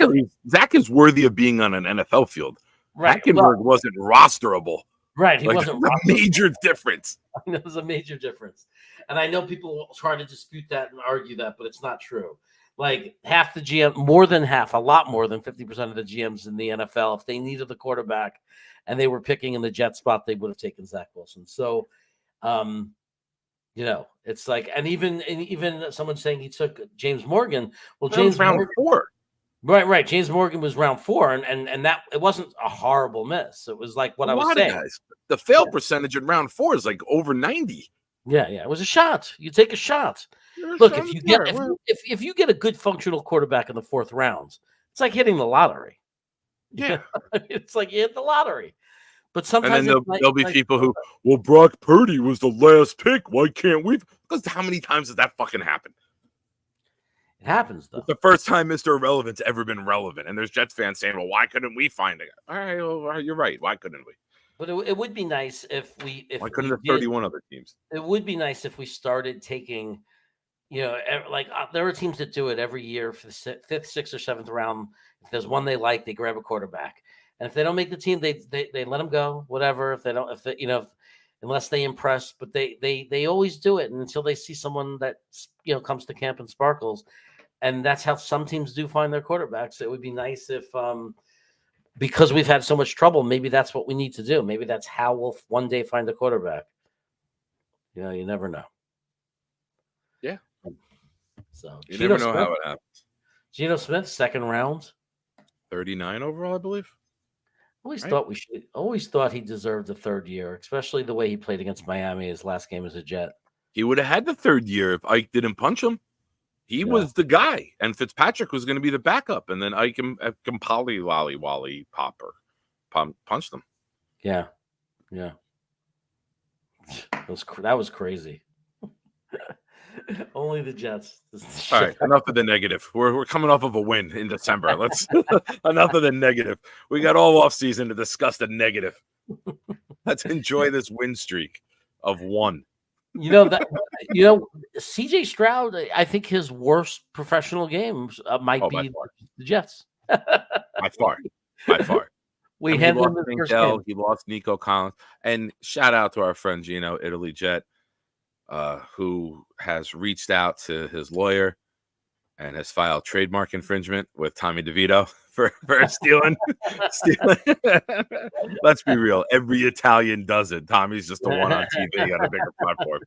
Speaker 6: is worthy of being on an NFL field.
Speaker 1: Right.
Speaker 6: Hackenberg wasn't rosterable.
Speaker 1: Right. He wasn't
Speaker 6: a major difference.
Speaker 1: It was a major difference. And I know people will try to dispute that and argue that, but it's not true. Like half the GM, more than half, a lot more than 50% of the GMs in the NFL, if they needed the quarterback and they were picking in the Jet spot, they would have taken Zach Wilson. So, it's like, and even someone saying he took James Morgan. Well, James
Speaker 6: round 4.
Speaker 1: Right. James Morgan was round 4, and that it wasn't a horrible miss. It was like what I was saying.
Speaker 6: Guys, the fail percentage in round 4 is like over 90.
Speaker 1: Yeah. It was a shot. You take a shot. Look, if you get a good functional quarterback in the 4th round, it's like hitting the lottery.
Speaker 6: Yeah,
Speaker 1: it's like you hit the lottery. But sometimes
Speaker 6: there'll be people who, well, Brock Purdy was the last pick. Why can't we? Because how many times has that fucking happened?
Speaker 1: It happens though.
Speaker 6: It's the first time Mr. Irrelevant's ever been relevant, and there's Jets fans saying, "Well, why couldn't we find it?" All right, well, you're right. Why couldn't we?
Speaker 1: But it would be nice if
Speaker 6: why couldn't the 31 other teams?
Speaker 1: It would be nice if we started taking, there are teams that do it every year for the 5th, 6th, or 7th round. If there's one they like, they grab a quarterback, and if they don't make the team, they let them go. Whatever. Unless they impress, but they always do it until they see someone that comes to camp and sparkles, and that's how some teams do find their quarterbacks. It would be nice if. Because we've had so much trouble, maybe that's what we need to do. Maybe that's how we'll one day find a quarterback. You never know.
Speaker 6: Yeah.
Speaker 1: So
Speaker 6: you never know how it happens.
Speaker 1: Geno Smith, 2nd round.
Speaker 6: 39 overall, I believe.
Speaker 1: Always thought he deserved the 3rd year, especially the way he played against Miami his last game as a Jet.
Speaker 6: He would have had the 3rd year if Ike didn't punch him. He was the guy, and Fitzpatrick was going to be the backup, and then Ike and Wally Popper punched him.
Speaker 1: Yeah. That was crazy. Only the Jets.
Speaker 6: All right, enough of the negative. We're coming off of a win in December. Let's enough of the negative. We got all off season to discuss the negative. Let's enjoy this win streak of 1.
Speaker 1: CJ Stroud, I think his worst professional games might be the Jets.
Speaker 6: By far.
Speaker 1: We had him in the first game.
Speaker 6: He lost Nico Collins. And shout out to our friend Gino, Italy Jet, who has reached out to his lawyer and has filed trademark infringement with Tommy DeVito for stealing. Let's be real. Every Italian does it. Tommy's just the one on TV on a bigger platform.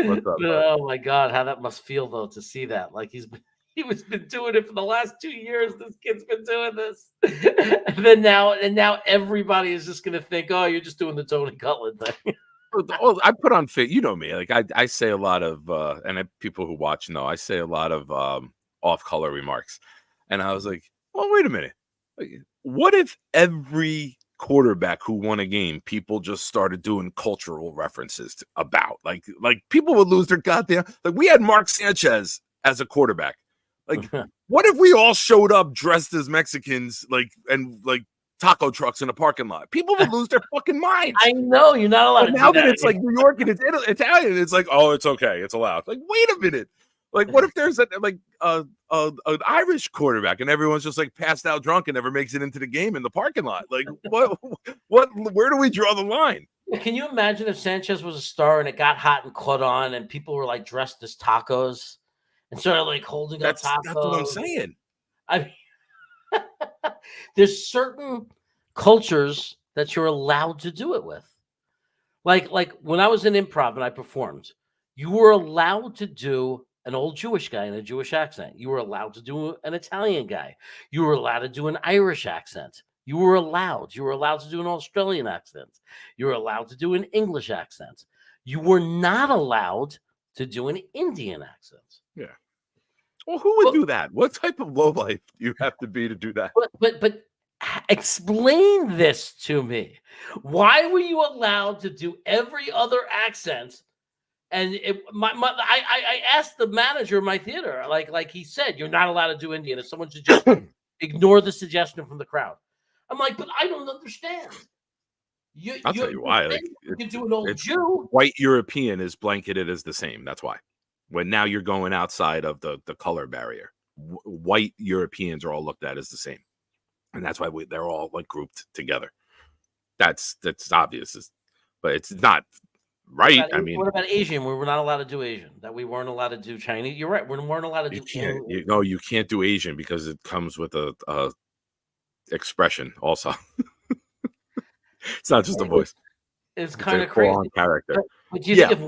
Speaker 6: What's up, bud?
Speaker 1: Oh my God, how that must feel though to see that. Like he's been doing it for the last 2 years. This kid's been doing this, and now everybody is just gonna think, oh, you're just doing the Tony Cutlet thing.
Speaker 6: Well, I put on fit. You know me. Like I say a lot of, people who watch know I say a lot of off-color remarks, and I was like, well, wait a minute. Like, what if every quarterback who won a game, people just started doing cultural references about? Like people would lose their goddamn. Like we had Mark Sanchez as a quarterback. Like, what if we all showed up dressed as Mexicans, and taco trucks in a parking lot? People would lose their fucking minds.
Speaker 1: I know you're not allowed.
Speaker 6: But now that it's like New York and it's Italian, it's like, oh, it's okay, it's allowed. Like, wait a minute. Like, what if there's an Irish quarterback and everyone's just like passed out drunk and never makes it into the game in the parking lot? Like, what? Where do we draw the line?
Speaker 1: Can you imagine if Sanchez was a star and it got hot and caught on and people were like dressed as tacos and started like holding up tacos?
Speaker 6: That's what I'm saying.
Speaker 1: I mean, there's certain cultures that you're allowed to do it with. Like when I was in improv and I performed, you were allowed to do an old Jewish guy in a Jewish accent. You were allowed to do an Italian guy. You were allowed to do an Irish accent. You were allowed to do an Australian accent. You were allowed to do an English accent. You were not allowed to do an Indian accent.
Speaker 6: Yeah. Well, who would do that? What type of lowlife do you have to be to do that?
Speaker 1: But explain this to me. Why were you allowed to do every other accent? And I asked the manager of my theater, like he said, you're not allowed to do Indian. If someone should just ignore the suggestion from the crowd. I'm like, but I don't understand.
Speaker 6: I'll tell you why. Like,
Speaker 1: you can do an old Jew.
Speaker 6: White European is blanketed as the same. That's why. When now you're going outside of the color barrier, white Europeans are all looked at as the same, and that's why they're all like grouped together. That's obvious, but it's not right. I mean,
Speaker 1: what about Asian? We were not allowed to do Asian. That we weren't allowed to do Chinese. You're right. We weren't allowed to do.
Speaker 6: You can't do Asian because it comes with a expression also. It's not just a voice.
Speaker 1: It's kind of crazy.
Speaker 6: Character.
Speaker 1: But do you think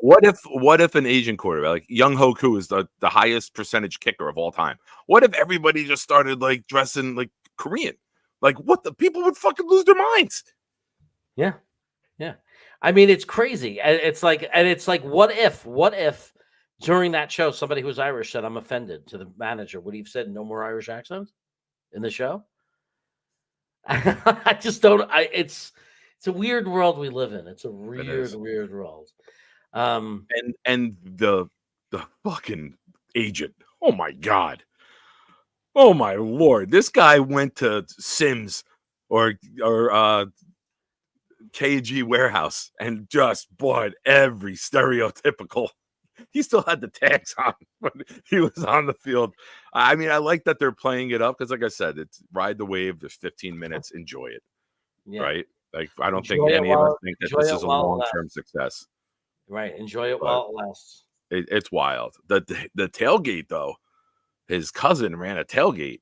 Speaker 6: what if an Asian quarterback, like Young Hoku is the highest percentage kicker of all time? What if everybody just started like dressing like Korean? Like what the people would fucking lose their minds.
Speaker 1: Yeah. I mean, it's crazy. It's like what if during that show somebody who's Irish said, I'm offended to the manager? Would he have said no more Irish accents in the show? I just don't. It's a weird world we live in. It's a weird world.
Speaker 6: And the fucking agent. Oh my God. Oh my Lord. This guy went to Sims or KG Warehouse and just bought every stereotypical. He still had the tags on when he was on the field. I mean, I like that they're playing it up because, like I said, it's ride the wave. There's 15 minutes. Enjoy it. Yeah. Right? Like, I don't think any of us think that this is a long-term success.
Speaker 1: Right. Enjoy it while it lasts.
Speaker 6: It's wild. The tailgate, though, his cousin ran a tailgate.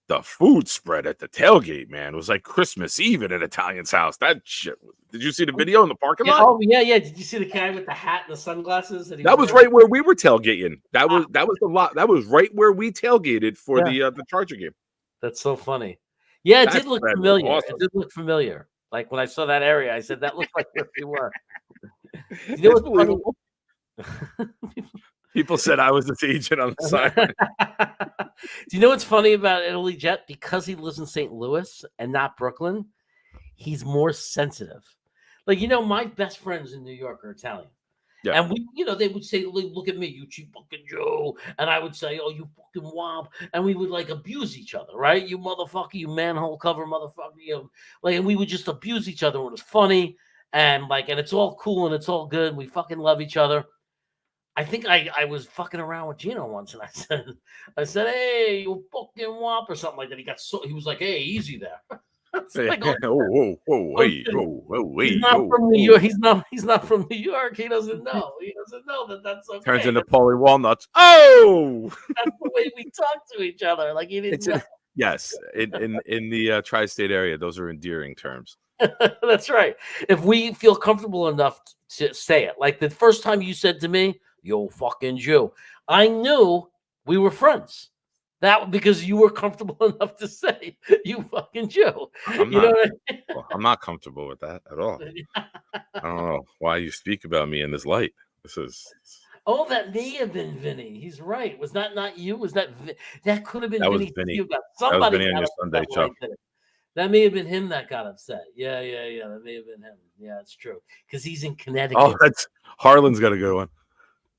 Speaker 6: The food spread at the tailgate, man, was like Christmas Eve at an Italian's house. That shit. Did you see the video in the parking lot?
Speaker 1: Oh yeah. Did you see the guy with the hat and the sunglasses?
Speaker 6: That was right where we were tailgating. That was the lot. That was right where we tailgated for the Charger game.
Speaker 1: That's so funny. Yeah, it did look familiar. Awesome. It did look familiar. Like when I saw that area, I said that looked like where we were. You know what's funny?
Speaker 6: People said I was the agent on the sideline.
Speaker 1: Do you know what's funny about Italy Jet? Because he lives in St. Louis and not Brooklyn, he's more sensitive. Like, my best friends in New York are Italian. Yeah. And they would say, look at me, you cheap fucking Joe. And I would say, oh, you fucking womp. And we would like abuse each other, right? You motherfucker, you manhole cover motherfucker. And we would just abuse each other. It was funny. And it's all cool and it's all good. We fucking love each other. I think I was fucking around with Gino once, and I said, hey, you fucking womp or something like that. He was like, hey, easy there. It's like, oh,
Speaker 6: Whoa, hey,
Speaker 1: shit,
Speaker 6: whoa,
Speaker 1: he's
Speaker 6: hey,
Speaker 1: not
Speaker 6: whoa,
Speaker 1: from New
Speaker 6: whoa.
Speaker 1: York. He's not from New York. He doesn't know. He doesn't know that that's
Speaker 6: Turns
Speaker 1: okay.
Speaker 6: into Paulie Walnuts. Oh,
Speaker 1: That's the way we talk to each other. Like he didn't
Speaker 6: it's
Speaker 1: know.
Speaker 6: yes. In the tri-state area, those are endearing terms.
Speaker 1: That's right. If we feel comfortable enough to say it, like the first time you said to me, "Yo, fucking Jew," I knew we were friends. That because you were comfortable enough to say, "You fucking Jew."
Speaker 6: I'm
Speaker 1: You know
Speaker 6: not.
Speaker 1: what I mean?
Speaker 6: Well, I'm not comfortable with that at all. I don't know why you speak about me in this light. This is
Speaker 1: Oh, that may have been Vinny. He's right. Was that not you? Was that that could have been
Speaker 6: that was
Speaker 1: Vinny?
Speaker 6: Vinny.
Speaker 1: You got
Speaker 6: That was
Speaker 1: somebody
Speaker 6: Vinny on
Speaker 1: got
Speaker 6: your Sunday
Speaker 1: upset when
Speaker 6: show.
Speaker 1: I did it. That may have been him that got upset. Yeah. That may have been him. Yeah, it's true. Because he's in
Speaker 6: Oh,
Speaker 1: Connecticut.
Speaker 6: that's Harlan's got a good one.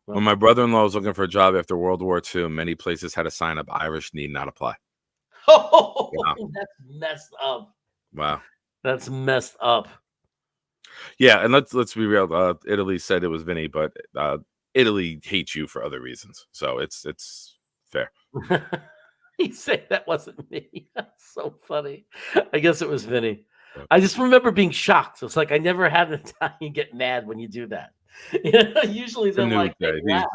Speaker 1: Well,
Speaker 6: When my brother-in-law was looking for a job after World War II, many places had a sign up: "Irish need not apply."
Speaker 1: oh,
Speaker 6: Wow.
Speaker 1: that's messed up.
Speaker 6: Wow.
Speaker 1: That's messed up.
Speaker 6: Yeah, and let's be real. Italy said it was Vinny, but Italy hates you for other reasons, so it's fair.
Speaker 1: He said that wasn't me. That's so funny. I guess it was Vinny. I just remember being shocked. It's like I never had an Italian get mad when you do that. Usually
Speaker 6: It's a
Speaker 1: they're
Speaker 6: new
Speaker 1: like they
Speaker 6: day.
Speaker 1: laugh.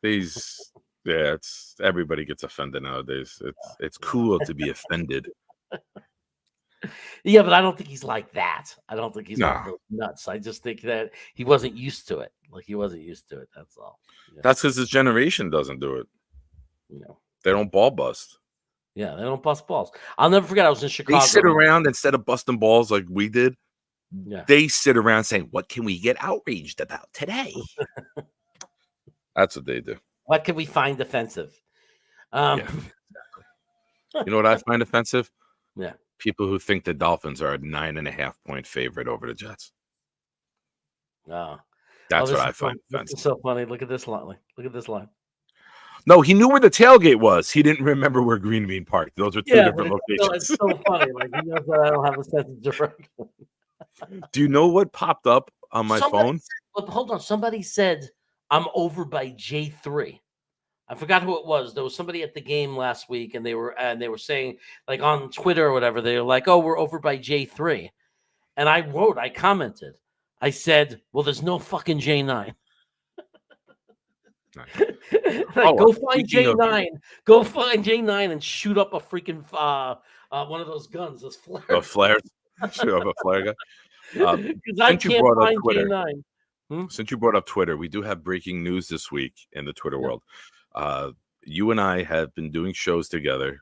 Speaker 6: These yeah, it's everybody gets offended nowadays. It's cool to be offended.
Speaker 1: Yeah, but I don't think he's like that. I don't think he's one of
Speaker 6: No,
Speaker 1: those nuts. I just think that he wasn't used to it. Like he wasn't used to it. That's all. Yeah,
Speaker 6: that's because his generation doesn't do it.
Speaker 1: you know.
Speaker 6: They don't ball bust.
Speaker 1: Yeah, they don't bust balls. I'll never forget. I was in
Speaker 6: They
Speaker 1: Chicago.
Speaker 6: sit around instead of busting balls like we did.
Speaker 1: Yeah.
Speaker 6: They sit around saying, "What can we get outraged about today?" That's what they do.
Speaker 1: What can we find offensive?
Speaker 6: Yeah, exactly. You know what I find offensive?
Speaker 1: Yeah.
Speaker 6: People who think the Dolphins are a 9.5-point favorite over the Jets.
Speaker 1: Oh,
Speaker 6: That's what
Speaker 1: this
Speaker 6: I
Speaker 1: is
Speaker 6: find
Speaker 1: this
Speaker 6: offensive.
Speaker 1: is so funny. Look at this line. Look at this line.
Speaker 6: No, he knew where the tailgate was. He didn't remember where Green Bean Park. Those are two
Speaker 1: Yeah, but
Speaker 6: different
Speaker 1: it's
Speaker 6: locations.
Speaker 1: so funny. Like he knows that I don't have a sense of direction.
Speaker 6: Do you know what popped up on my
Speaker 1: Somebody
Speaker 6: phone?
Speaker 1: said, but hold on. Somebody said I'm over by J3. I forgot who it was. There was somebody at the game last week, and they were saying like on Twitter or whatever. They were like, "Oh, we're over by J3," and I commented. I said, "Well, there's no fucking J9." Like, go find J9. Go find J9 and shoot up a freaking one of those guns, those flares.
Speaker 6: The flares. Should have a flare gun.
Speaker 1: Because I
Speaker 6: Since you
Speaker 1: can't
Speaker 6: brought up
Speaker 1: find
Speaker 6: Twitter,
Speaker 1: J9.
Speaker 6: since you brought up Twitter, we do have breaking news this week in the Twitter
Speaker 1: Yeah.
Speaker 6: world. You and I have been doing shows together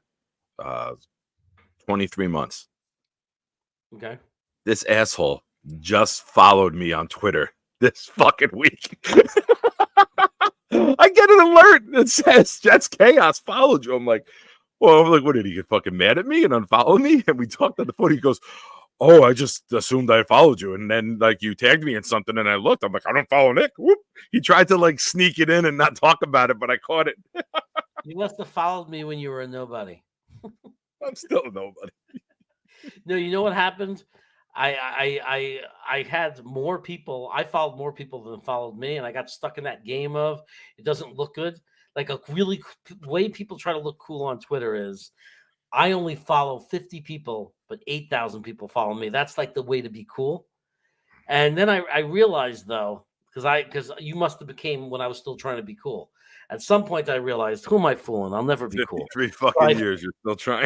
Speaker 6: 23 months.
Speaker 1: Okay.
Speaker 6: This asshole just followed me on Twitter this fucking week. I get an alert that says Jets Chaos followed you. I'm like, well, I'm like, what did he get fucking mad at me and unfollow me? And we talked on the phone. He goes, "Oh, I just assumed I followed you." And then like you tagged me in something and I looked. I'm like, I don't follow Nick. Whoop. He tried to like sneak it in and not talk about it, but I caught it.
Speaker 1: You must have followed me when you were a nobody.
Speaker 6: I'm still nobody.
Speaker 1: No, you know what happened? I had more people. I followed more people than followed me, and I got stuck in that game of it doesn't look good. Like a really way people try to look cool on Twitter is I only follow 50 people, but 8,000 people follow me. That's like the way to be cool. And then I realized though, because you must have became when I was still trying to be cool. At some point, I realized who am I fooling? I'll never be cool.
Speaker 6: 53 fucking years. You're still trying.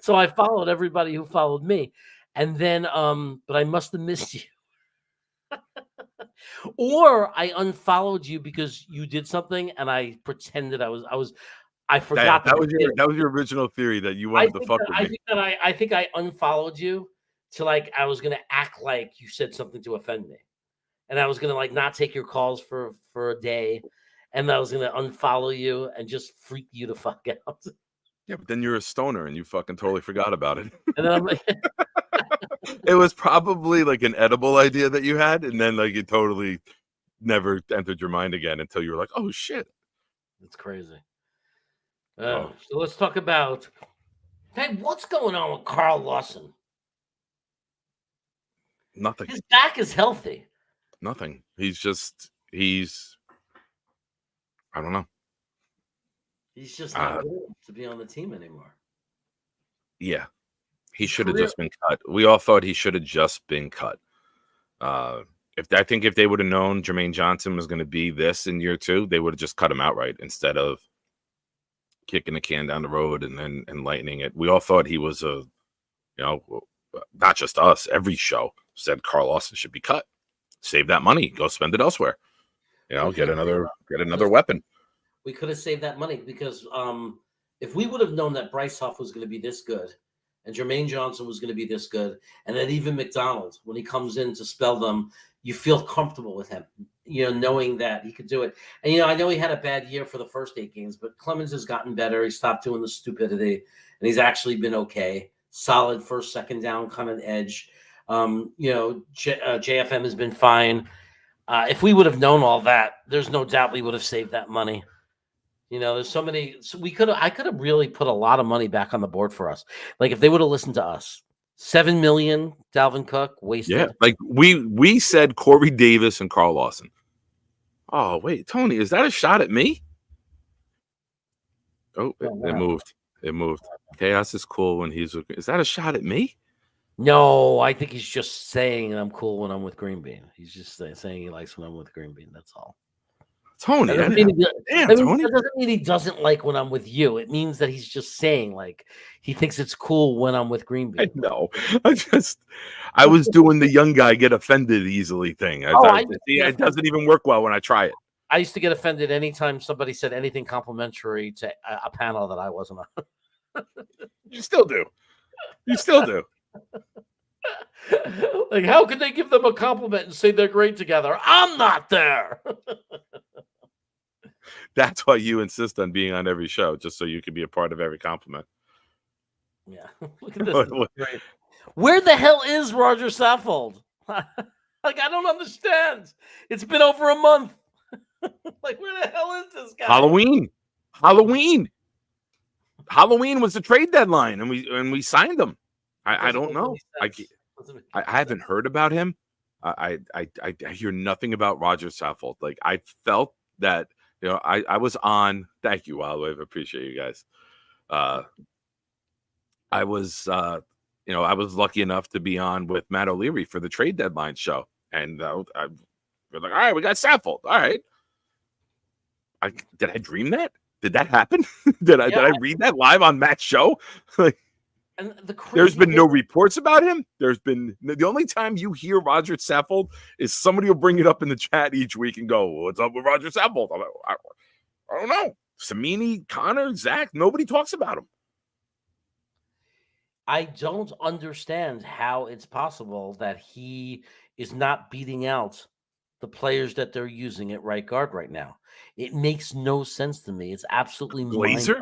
Speaker 1: So I followed everybody who followed me. And then but I must have missed you. Or I unfollowed you because you did something and I pretended I forgot
Speaker 6: that was your original theory that you wanted to fuck with me.
Speaker 1: I think I unfollowed you to like I was gonna act like you said something to offend me. And I was gonna like not take your calls for a day, and I was gonna unfollow you and just freak you the fuck out.
Speaker 6: Yeah, but then you're a stoner and you fucking totally forgot about it.
Speaker 1: And then I'm like,
Speaker 6: It was probably like an edible idea that you had, and then like it totally never entered your mind again until you were like, "Oh shit."
Speaker 1: it's crazy.
Speaker 6: Oh.
Speaker 1: So let's talk about hey, what's going on with Carl Lawson?
Speaker 6: Nothing.
Speaker 1: His back is healthy.
Speaker 6: Nothing. He's I don't know.
Speaker 1: He's just not good to be on the team anymore.
Speaker 6: Yeah. He should have just been cut. We all thought he should have just been cut. I think if they would have known Jermaine Johnson was going to be this in year 2, they would have just cut him outright instead of kicking the can down the road and lightening it. We all thought he was not just us. Every show said Carl Lawson should be cut. Save that money. Go spend it elsewhere. Get another weapon.
Speaker 1: We could have saved that money because if we would have known that Bryce Huff was going to be this good and Jermaine Johnson was going to be this good, and then even McDonald, when he comes in to spell them, you feel comfortable with him, knowing that he could do it. And, I know he had a bad year for the first 8 games, but Clemens has gotten better. He stopped doing the stupidity, and he's actually been okay. Solid first, second down kind of edge. JFM has been fine. If we would have known all that, there's no doubt we would have saved that money. There's so many. So I could have really put a lot of money back on the board for us. Like if they would have listened to us. $7 million, Dalvin Cook wasted.
Speaker 6: Yeah, like we said Corey Davis and Carl Lawson. Oh wait, Tony, is that a shot at me? Oh, it moved. It moved. Chaos is cool when he's. Is that a shot at me?
Speaker 1: No, I think he's just saying I'm cool when I'm with Green Bean. He's just saying he likes when I'm with Green Bean. That's all.
Speaker 6: Tony,
Speaker 1: Tony.
Speaker 6: Tony.
Speaker 1: That doesn't mean he doesn't like when I'm with you. It means that he's just saying like he thinks it's cool when I'm with Green Bean.
Speaker 6: I know. I was doing the young guy get offended easily thing. It doesn't even work well when I try it.
Speaker 1: I used to get offended anytime somebody said anything complimentary to a panel that I wasn't on.
Speaker 6: You still do. You still do.
Speaker 1: Like, how could they give them a compliment and say they're great together? I'm not there.
Speaker 6: That's why you insist on being on every show, just so you can be a part of every compliment.
Speaker 1: Yeah. Look at this. Where the hell is Roger Saffold? Like, I don't understand. It's been over a month. Like, where the hell is this guy?
Speaker 6: Halloween was the trade deadline, and we signed him. I don't know. I haven't heard about him. I hear nothing about Roger Saffold. Like I felt that I was on. Thank you, Wildwave. I appreciate you guys. I was lucky enough to be on with Matt O'Leary for the trade deadline show, and we're like, all right, we got Saffold. All right. Did I dream that? Did that happen? Did I read that live on Matt's show? Like.
Speaker 1: And
Speaker 6: there's been no reports about him. There's been the only time you hear Roger Saffold is somebody will bring it up in the chat each week and go, "What's up with Roger Saffold?" I'm like, I don't know. Samini, Connor, Zach, nobody talks about him.
Speaker 1: I don't understand how it's possible that he is not beating out the players that they're using at right guard right now. It makes no sense to me. It's absolutely
Speaker 6: Glazer.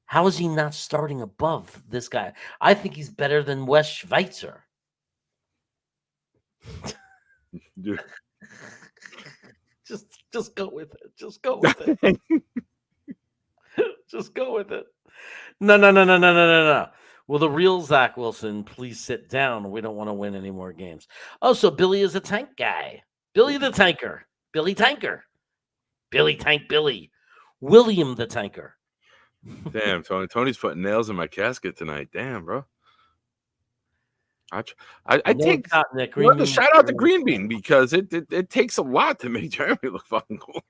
Speaker 1: How is he not starting above this guy? I think he's better than Wes Schweitzer. Just go with it. Just go with it. Just go with it. No. Will the real Zach Wilson please sit down? We don't want to win any more games. Oh, so Billy is a tank guy. Billy the Tanker. Billy Tanker. Billy Tank Billy. William the Tanker.
Speaker 6: Damn, Tony. Tony's putting nails in my casket tonight. Damn, bro. I take the shout out to Green Bean because it takes a lot to make Jeremy look fucking cool.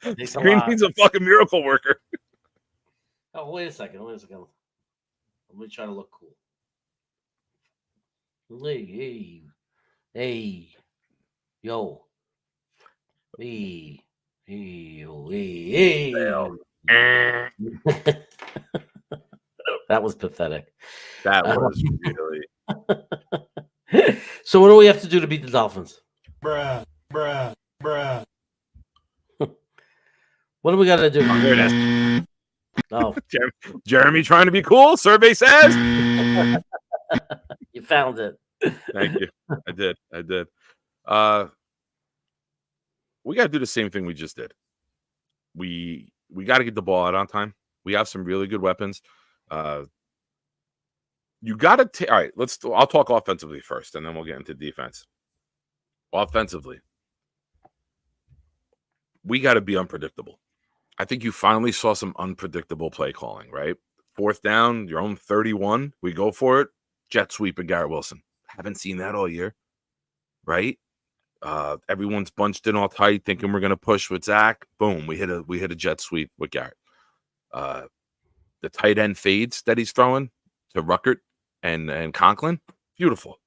Speaker 6: Green Bean's a fucking miracle worker.
Speaker 1: Oh, wait a second. Let me try to look cool. Hey, yo. Hey. That was pathetic.
Speaker 6: That was really.
Speaker 1: So what do we have to do to beat the Dolphins?
Speaker 2: Bruh.
Speaker 1: What do we got to do?
Speaker 6: Oh, here it is.
Speaker 1: Oh,
Speaker 6: Jeremy trying to be cool. Survey says.
Speaker 1: You found it.
Speaker 6: Thank you. I did. We got to do the same thing we just did. We got to get the ball out on time. We have some really good weapons. You got to all right. I'll talk offensively first, and then we'll get into defense. Offensively, we got to be unpredictable. I think you finally saw some unpredictable play calling, right? 4th down, your own 31. We go for it. Jet sweep of Garrett Wilson. Haven't seen that all year, right? Everyone's bunched in all tight, thinking we're going to push with Zach. Boom, we hit a jet sweep with Garrett. The tight end fades that he's throwing to Ruckert and Conklin, beautiful.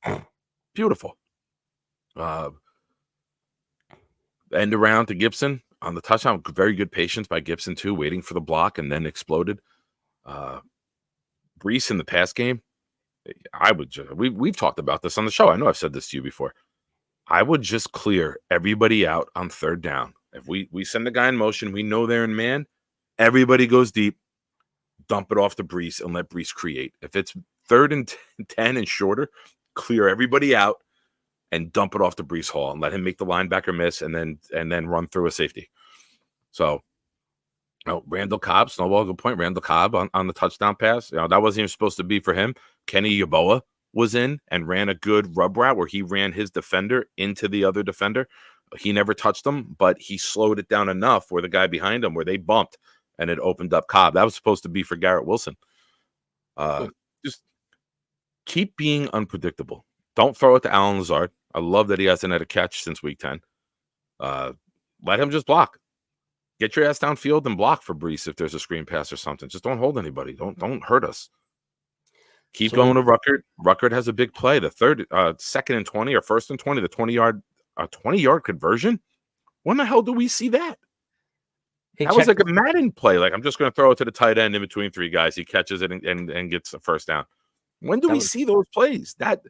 Speaker 6: End around to Gibson on the touchdown. Very good patience by Gibson too, waiting for the block and then exploded. Brees in the pass game. We've talked about this on the show. I know I've said this to you before. I would just clear everybody out on 3rd down. If we send the guy in motion, we know they're in man. Everybody goes deep. Dump it off to Brees and let Brees create. If it's 3rd and 10 and shorter, clear everybody out and dump it off to Brees Hall and let him make the linebacker miss and then run through a safety. So, Randall Cobb, snowball, good point. Randall Cobb on the touchdown pass. That wasn't even supposed to be for him. Kenny Yeboah was in and ran a good rub route where he ran his defender into the other defender. He never touched him, but he slowed it down enough where the guy behind him, where they bumped, and it opened up Cobb. That was supposed to be for Garrett Wilson. Just keep being unpredictable. Don't throw it to Alan Lazard. I love that he hasn't had a catch since week 10. Let him just block. Get your ass downfield and block for Brees if there's a screen pass or something. Just don't hold anybody. Don't hurt us. Keep going to Ruckert. Ruckert has a big play. The 2nd and 20 or 1st and 20, the 20-yard conversion. When the hell do we see that? That was like a Madden play. Like, I'm just going to throw it to the tight end in between 3 guys. He catches it and gets a 1st down. When do we see those plays? That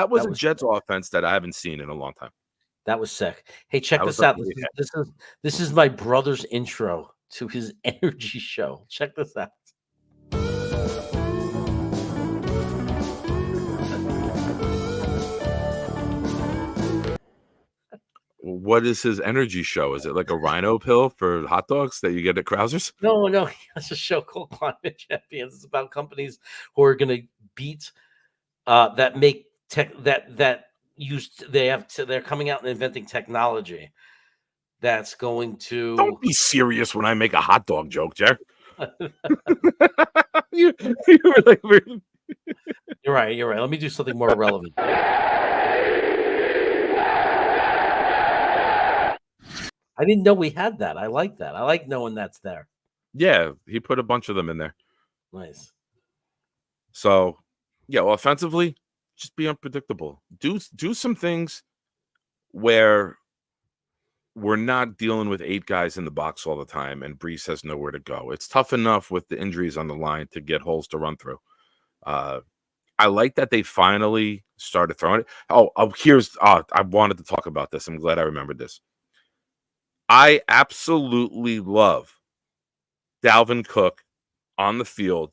Speaker 6: was a Jets offense that I haven't seen in a long time.
Speaker 1: That was sick. Hey, check this out. This is my brother's intro to his energy show. Check this out.
Speaker 6: What is his energy show? Is it like a rhino pill for hot dogs that you get at Krauser's?
Speaker 1: No. He has a show called Climate Champions. It's about companies who are going to beat that make tech that they're coming out and inventing technology that's going to.
Speaker 6: Don't be serious when I make a hot dog joke, Jared. you were like,
Speaker 1: You're right. Let me do something more relevant. I didn't know we had that. I like that. I like knowing that's there.
Speaker 6: Yeah, he put a bunch of them in there.
Speaker 1: Nice.
Speaker 6: So, yeah, offensively, just be unpredictable. Do some things where we're not dealing with 8 guys in the box all the time and Brees has nowhere to go. It's tough enough with the injuries on the line to get holes to run through. I like that they finally started throwing it. I wanted to talk about this. I'm glad I remembered this. I absolutely love Dalvin Cook on the field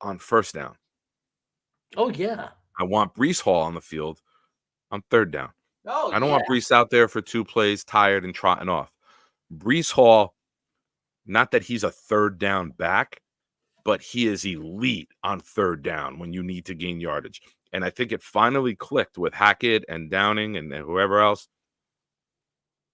Speaker 6: on 1st down.
Speaker 1: Oh, yeah.
Speaker 6: I want Brees Hall on the field on 3rd down.
Speaker 1: Oh,
Speaker 6: I don't want Brees out there for 2 plays, tired and trotting off. Brees Hall, not that he's a 3rd down back, but he is elite on 3rd down when you need to gain yardage. And I think it finally clicked with Hackett and Downing and whoever else.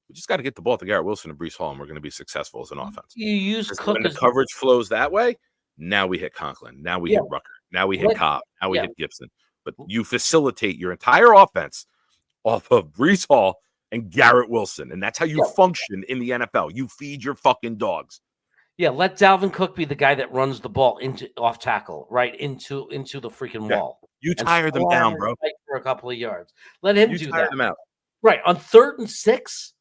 Speaker 6: We just got to get the ball to Garrett Wilson and Brees Hall, and we're going to be successful as an offense.
Speaker 1: You use Cook
Speaker 6: when the coverage flows that way. Now we hit Conklin. Now we hit Rucker. Now we hit Cobb. Now we hit Gibson. But you facilitate your entire offense off of Brees Hall and Garrett Wilson, and that's how you function in the NFL. You feed your fucking dogs.
Speaker 1: Yeah, let Dalvin Cook be the guy that runs the ball into off tackle, right into the freaking wall.
Speaker 6: You tire them down, bro.
Speaker 1: For a couple of yards. Let him do that.
Speaker 6: Them out.
Speaker 1: Right, on 3rd and 6,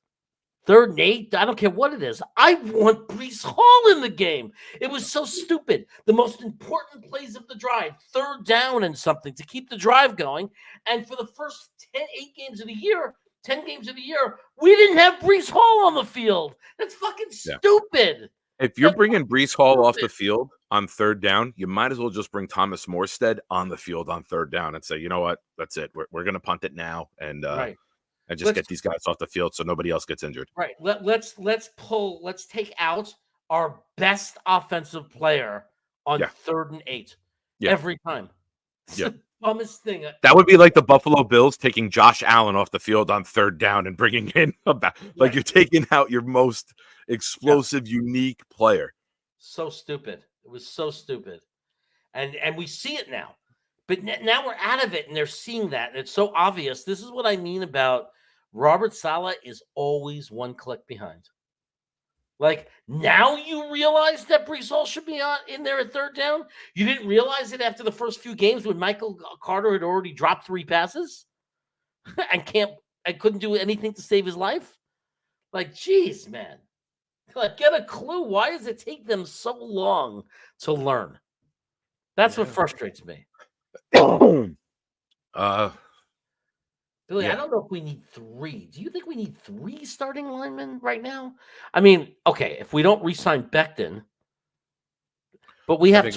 Speaker 1: 3rd and 8, I don't care what it is. I want Brees Hall in the game. It was so stupid. The most important plays of the drive, 3rd down and something to keep the drive going. And for the first 10 games of the year, we didn't have Brees Hall on the field. That's fucking stupid.
Speaker 6: If you're bringing Brees Hall off the field on 3rd down, you might as well just bring Thomas Morstead on the field on 3rd down and say, you know what, that's it. We're going to punt it now and just get these guys off the field so nobody else gets injured.
Speaker 1: Right. Let's take out our best offensive player on 3rd and 8 every time. It's the dumbest thing.
Speaker 6: That would be like the Buffalo Bills taking Josh Allen off the field on 3rd down and bringing in like you're taking out your most explosive, unique player.
Speaker 1: So stupid. It was so stupid. And we see it now. But now we're out of it, and they're seeing that, and it's so obvious. This is what I mean about Robert Saleh is always one click behind. Like, now you realize that Brees Hall should be in there at third down? You didn't realize it after the first few games when Michael Carter had already dropped 3 passes and couldn't do anything to save his life? Like, geez, man. Like, get a clue. Why does it take them so long to learn? That's what frustrates me.
Speaker 6: Billy,
Speaker 1: I don't know if we need 3. Do you think we need 3 starting linemen right now? I mean, okay, if we don't re-sign Becton, but we have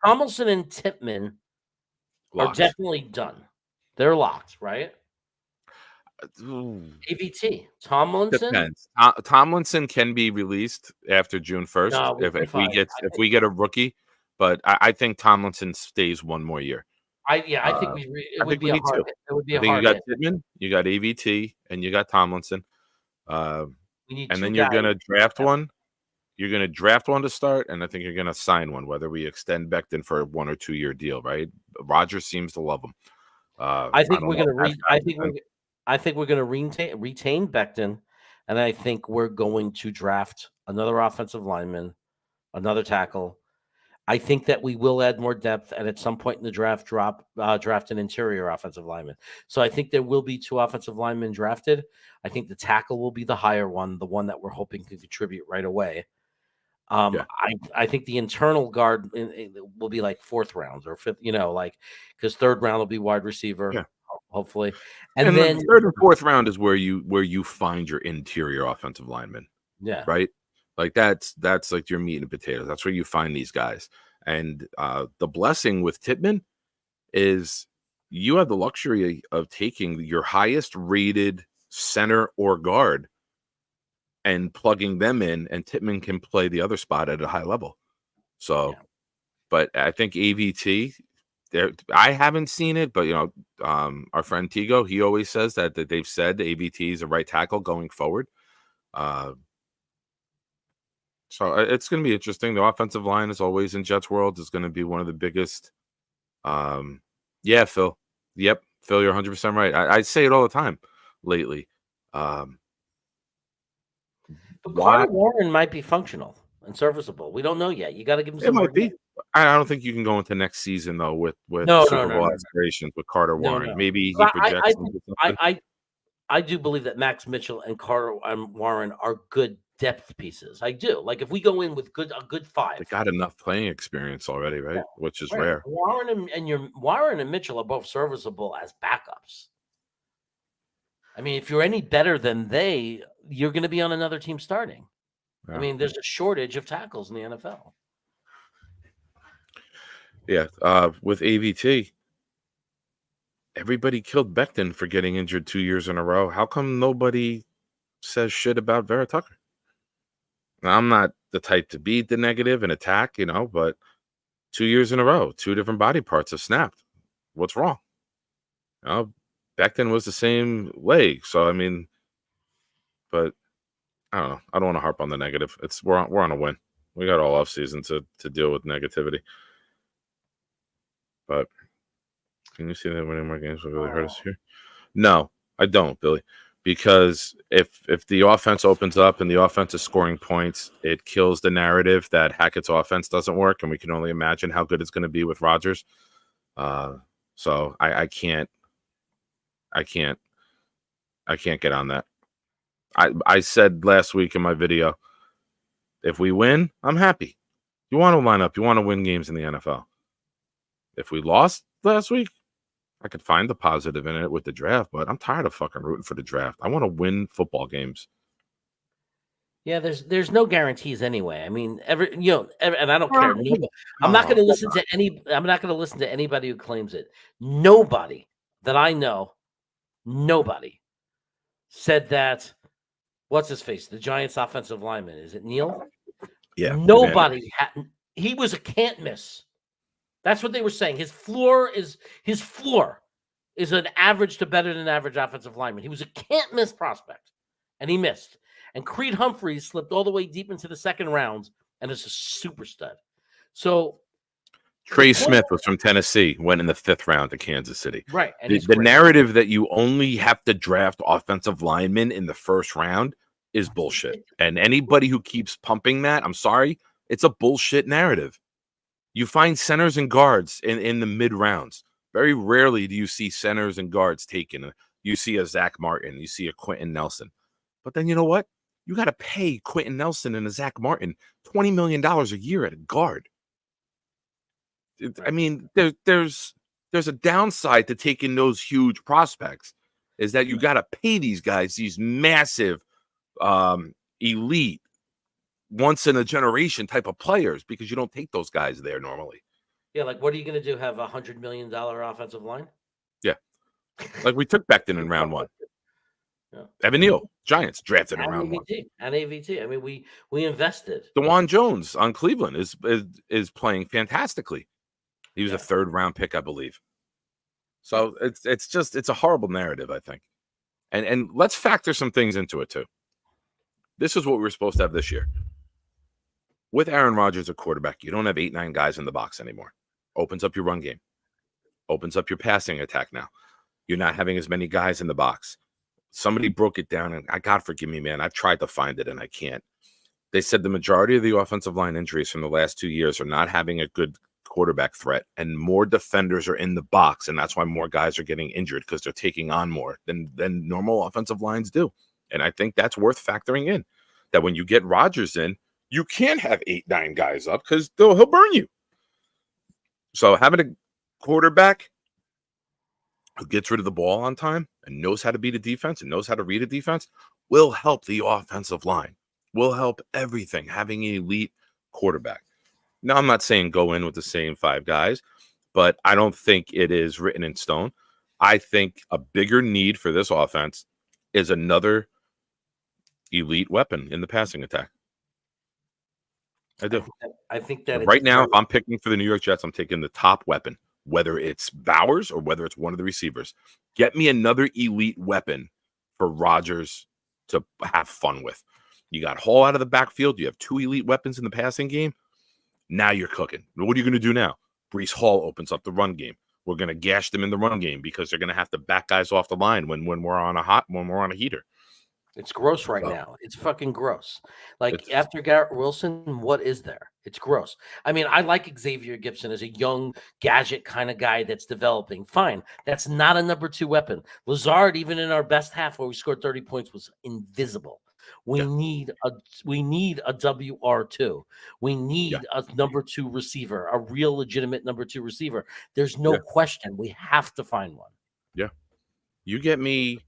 Speaker 1: Tomlinson and Tippmann are definitely done. They're locked, right? AVT. Tomlinson?
Speaker 6: Depends. Tomlinson can be released after June 1st if we get a rookie, but I think Tomlinson stays one more year.
Speaker 1: I think it would be a hard hit. It would be a hard
Speaker 6: hit.
Speaker 1: hit.
Speaker 6: Tippmann, you got AVT, and you got Tomlinson.
Speaker 1: We need
Speaker 6: and then
Speaker 1: you're
Speaker 6: going to draft one. You're going to draft one to start, and I think you're going to sign one, whether we extend Becton for a 1 or 2 year deal, right? Rodgers seems to love him.
Speaker 1: I think we're going to retain Becton, and I think we're going to draft another offensive lineman, another tackle. I think that we will add more depth, and at some point in the draft, draft an interior offensive lineman. So I think there will be 2 offensive linemen drafted. I think the tackle will be the higher one, the one that we're hoping to contribute right away. I think the internal guard will be like 4th rounds or 5th, because 3rd round will be wide receiver, hopefully, and then
Speaker 6: the 3rd and 4th round is where you find your interior offensive lineman.
Speaker 1: Yeah,
Speaker 6: right. Like that's like your meat and potatoes. That's where you find these guys. And the blessing with Tippmann is you have the luxury of taking your highest rated center or guard and plugging them in, and Tippmann can play the other spot at a high level. So, but I think AVT, I haven't seen it, but our friend Tigo, he always says that they've said AVT is a right tackle going forward. So it's going to be interesting. The offensive line, as always in Jets world, is going to be one of the biggest. Yeah, Phil. Yep, Phil, you're 100% right. I say it all the time lately.
Speaker 1: But Carter Warren might be functional and serviceable. We don't know yet. You got to give him some.
Speaker 6: It might be. I don't think you can go into next season though with Super Bowl aspirations with Carter Warren. No. Maybe he projects.
Speaker 1: I do believe that Max Mitchell and Carter Warren are good depth pieces. I do. Like, if we go in with a good 5,
Speaker 6: they got enough playing experience already, right? Yeah, which is rare.
Speaker 1: Warren and Mitchell are both serviceable as backups. I mean, if you're any better than you're going to be on another team starting. Yeah. I mean, there's a shortage of tackles in the NFL.
Speaker 6: Yeah, with AVT, everybody killed Becton for getting injured 2 years in a row. How come nobody says shit about Vera Tucker? Now, I'm not the type to be the negative and attack, but 2 years in a row, 2 different body parts have snapped. What's wrong? Becton was the same leg. So, I mean, but I don't know. I don't want to harp on the negative. We're on a win. We got all off season to deal with negativity. But can you see that winning more games will really hurt us here? No, I don't, Billy. Because if the offense opens up and the offense is scoring points, it kills the narrative that Hackett's offense doesn't work, and we can only imagine how good it's going to be with Rodgers. So I can't get on that. I said last week in my video, if we win, I'm happy. You want to line up. You want to win games in the NFL. If we lost last week, I could find the positive in it with the draft, but I'm tired of fucking rooting for the draft. I want to win football games.
Speaker 1: Yeah, there's no guarantees anyway. I mean, and I don't care. I'm not going to listen to I'm not going to listen to anybody who claims it. Nobody that I know, nobody said that. What's his face? The Giants' offensive lineman, is it Neal?
Speaker 6: Yeah.
Speaker 1: Nobody had. He was a can't miss. That's what they were saying. His floor is an average to better than average offensive lineman. He was a can't miss prospect, and he missed. And Creed Humphreys slipped all the way deep into the 2nd round and is a super stud. So
Speaker 6: Trey
Speaker 1: the
Speaker 6: Smith was from Tennessee, went in the 5th round to Kansas City.
Speaker 1: right, and
Speaker 6: The narrative that you only have to draft offensive linemen in the 1st round is bullshit. And anybody who keeps pumping that, I'm sorry, it's a bullshit narrative. You find centers and guards in the mid rounds. Very rarely do you see centers and guards taken. You see a Zach Martin, you see a Quentin Nelson. But then you know what? You got to pay Quentin Nelson and a Zach Martin $20 million a year at a guard. I mean, there's a downside to taking those huge prospects, is that you got to pay these guys these massive, elite, once in a generation type of players, because you don't take those guys there normally.
Speaker 1: Yeah, like what are you going to do? Have $100 million offensive line?
Speaker 6: Yeah, like we took Becton in round 1.
Speaker 1: Yeah.
Speaker 6: Evan Neal, Giants, drafted in
Speaker 1: And
Speaker 6: round 1.
Speaker 1: And AVT. I mean, we invested.
Speaker 6: DeJuan Jones on Cleveland is playing fantastically. He was a 3rd round pick, I believe. So it's a horrible narrative, I think. And let's factor some things into it too. This is what we were supposed to have this year. With Aaron Rodgers at quarterback, you don't have 8-9 guys in the box anymore. Opens up your run game. Opens up your passing attack now. You're not having as many guys in the box. Somebody broke it down, and God forgive me, man, I've tried to find it and I can't. They said the majority of the offensive line injuries from the last 2 years are not having a good quarterback threat, and more defenders are in the box, and that's why more guys are getting injured, because they're taking on more than normal offensive lines do. And I think that's worth factoring in, that when you get Rodgers in, you can't have 8-9 guys up, because he'll burn you. So having a quarterback who gets rid of the ball on time and knows how to beat a defense and knows how to read a defense will help the offensive line, will help everything, having an elite quarterback. Now, I'm not saying go in with the same 5 guys, but I don't think it is written in stone. I think a bigger need for this offense is another elite weapon in the passing attack. I do.
Speaker 1: I think that
Speaker 6: right now, if I'm picking for the New York Jets, I'm taking the top weapon, whether it's Bowers or whether it's one of the receivers. Get me another elite weapon for Rodgers to have fun with. You got Hall out of the backfield. You have 2 elite weapons in the passing game. Now you're cooking. What are you going to do now? Breece Hall opens up the run game. We're going to gash them in the run game because they're going to have to back guys off the line when we're on a heater.
Speaker 1: It's gross right now. It's fucking gross. Like after Garrett Wilson, what is there? It's gross. I mean, I like Xavier Gibson as a young gadget kind of guy that's developing. Fine. That's not a number 2 weapon. Lazard, even in our best half where we scored 30 points, was invisible. We need a WR2. We need a number 2 receiver, a real legitimate number 2 receiver. There's no question. We have to find one.
Speaker 6: Yeah. You get me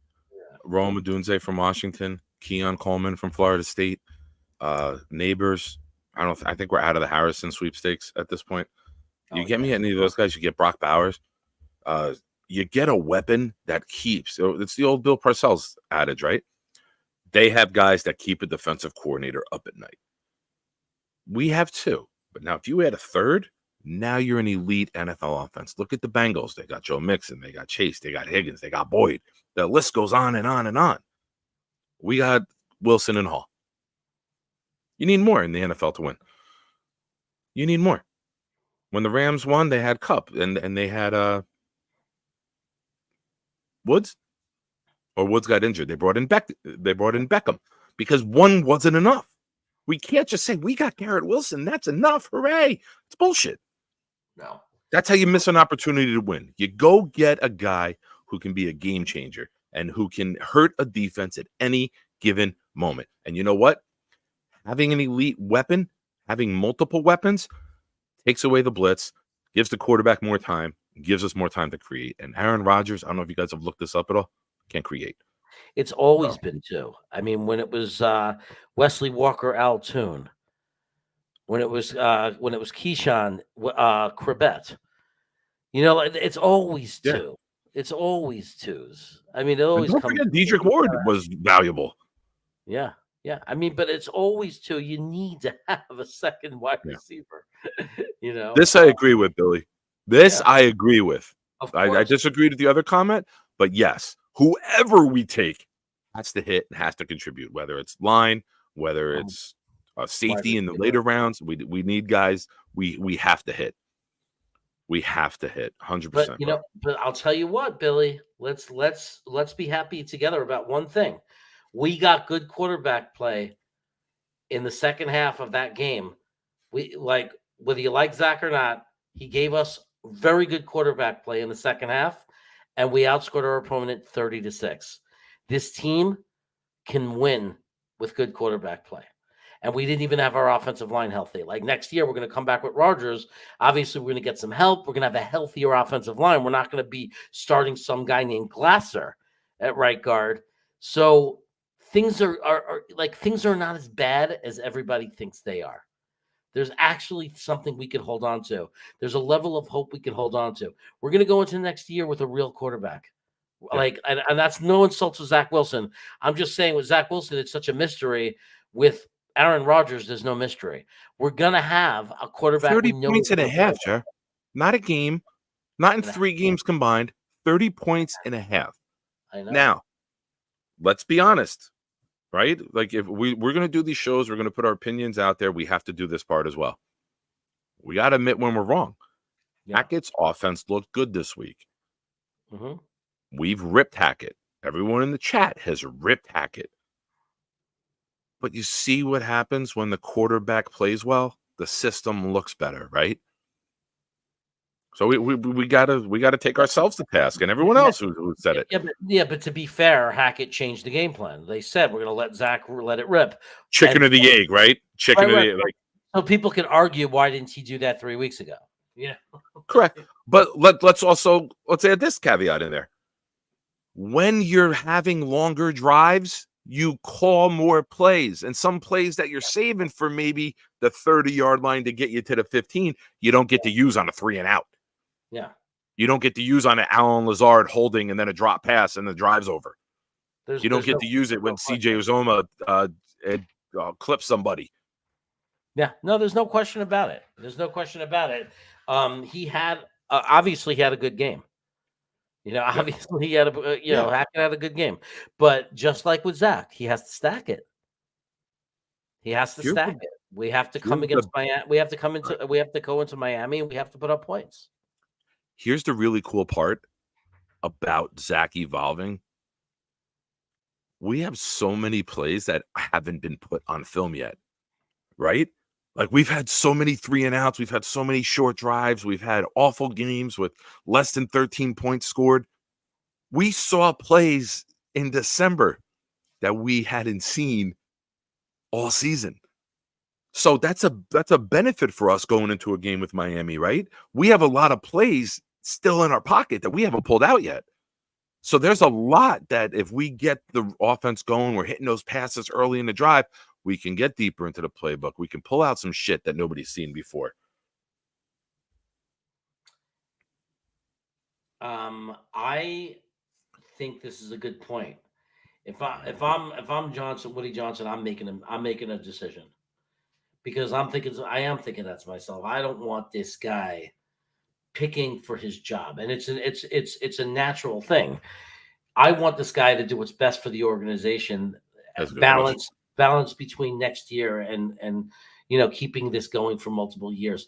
Speaker 6: Rome Odunze from Washington, Keon Coleman from Florida State, Neighbors. I think we're out of the Harrison sweepstakes at this point. You get me any of those guys, you get Brock Bowers. You get a weapon that keeps. It's the old Bill Parcells adage, right? They have guys that keep a defensive coordinator up at night. We have 2. But now if you add a 3rd, now you're an elite NFL offense. Look at the Bengals. They got Joe Mixon. They got Chase. They got Higgins. They got Boyd. The list goes on and on and on. We got Wilson and Hall. You need more in the NFL to win. You need more. When the Rams won, they had Kupp and they had Woods. Or Woods got injured. They brought in Beckham because one wasn't enough. We can't just say we got Garrett Wilson. That's enough. Hooray. It's bullshit.
Speaker 1: No.
Speaker 6: That's how you miss an opportunity to win. You go get a guy who can be a game changer and who can hurt a defense at any given moment. And you know what? Having an elite weapon, having multiple weapons, takes away the blitz, gives the quarterback more time, gives us more time to create. And Aaron Rodgers, I don't know if you guys have looked this up at all, can't create.
Speaker 1: It's always been 2. I mean, when it was Wesley Walker Altoon, when it was Keyshawn Corbett, it's always 2.
Speaker 6: Yeah.
Speaker 1: It's always 2s. I mean, it always
Speaker 6: don't
Speaker 1: comes.
Speaker 6: forget Dedrick Ward was valuable.
Speaker 1: Yeah. I mean, but it's always 2. You need to have a second wide receiver.
Speaker 6: This I agree with, Billy. I agree with.
Speaker 1: I
Speaker 6: disagreed with the other comment, but yes, whoever we take has to hit and has to contribute, whether it's line, whether it's safety in the later rounds. We need guys. We have to hit. We have to hit 100%.
Speaker 1: But but I'll tell you what, Billy. Let's be happy together about one thing. We got good quarterback play in the second half of that game. We whether you like Zach or not, he gave us very good quarterback play in the second half, and we outscored our opponent 30-6. This team can win with good quarterback play. And we didn't even have our offensive line healthy. Like next year, we're going to come back with Rodgers. Obviously, we're going to get some help. We're going to have a healthier offensive line. We're not going to be starting some guy named Glasser at right guard. So things are not as bad as everybody thinks they are. There's actually something we can hold on to. There's a level of hope we can hold on to. We're going to go into next year with a real quarterback. Yeah. And that's no insult to Zach Wilson. I'm just saying with Zach Wilson, it's such a mystery. With Aaron Rodgers, there's no mystery. We're going to have a quarterback.
Speaker 6: 30 points and a half, Jer. Not a game. Not in 3 games combined. 30 points and a half.
Speaker 1: I know.
Speaker 6: Now, let's be honest, right? Like if we're going to do these shows, we're going to put our opinions out there. We have to do this part as well. We got to admit when we're wrong. Yeah. Hackett's offense looked good this week.
Speaker 1: Mm-hmm.
Speaker 6: We've ripped Hackett. Everyone in the chat has ripped Hackett. But you see what happens when the quarterback plays well? The system looks better, right? So we gotta take ourselves to task, and everyone else who said it.
Speaker 1: But to be fair, Hackett changed the game plan. They said we're gonna let Zach let it rip.
Speaker 6: Chicken or the egg, right? Chicken or the egg. Like,
Speaker 1: so people can argue, why didn't he do that 3 weeks ago?
Speaker 6: Correct. But let's add this caveat in there. When you're having longer drives, you call more plays, and some plays that you're saving for maybe the 30-yard line to get you to the 15, you don't get to use on a 3 and out.
Speaker 1: Yeah.
Speaker 6: You don't get to use on an Alan Lazard holding and then a drop pass and the drive's over. You don't get to use it when CJ Uzoma clips somebody.
Speaker 1: Yeah. No, there's no question about it. He had obviously he had a good game. Obviously he had Hackett had a good game, but just like with Zach, he has to stack it. We have to come against Miami. We have to go into Miami, and we have to put up points.
Speaker 6: Here's the really cool part about Zach evolving. We have so many plays that haven't been put on film yet, right? Like we've had so many 3 and outs. We've had so many short drives. We've had awful games with less than 13 points scored. We saw plays in December that we hadn't seen all season. So that's a benefit for us going into a game with Miami, right? We have a lot of plays still in our pocket that we haven't pulled out yet. So there's a lot that if we get the offense going, we're hitting those passes early in the drive, we can get deeper into the playbook. We can pull out some shit that nobody's seen before.
Speaker 1: I think this is a good point. If I'm Woody Johnson, I'm making a decision because I am thinking that's myself. I don't want this guy picking for his job, and it's a natural thing. I want this guy to do what's best for the organization. Balance between next year and keeping this going for multiple years.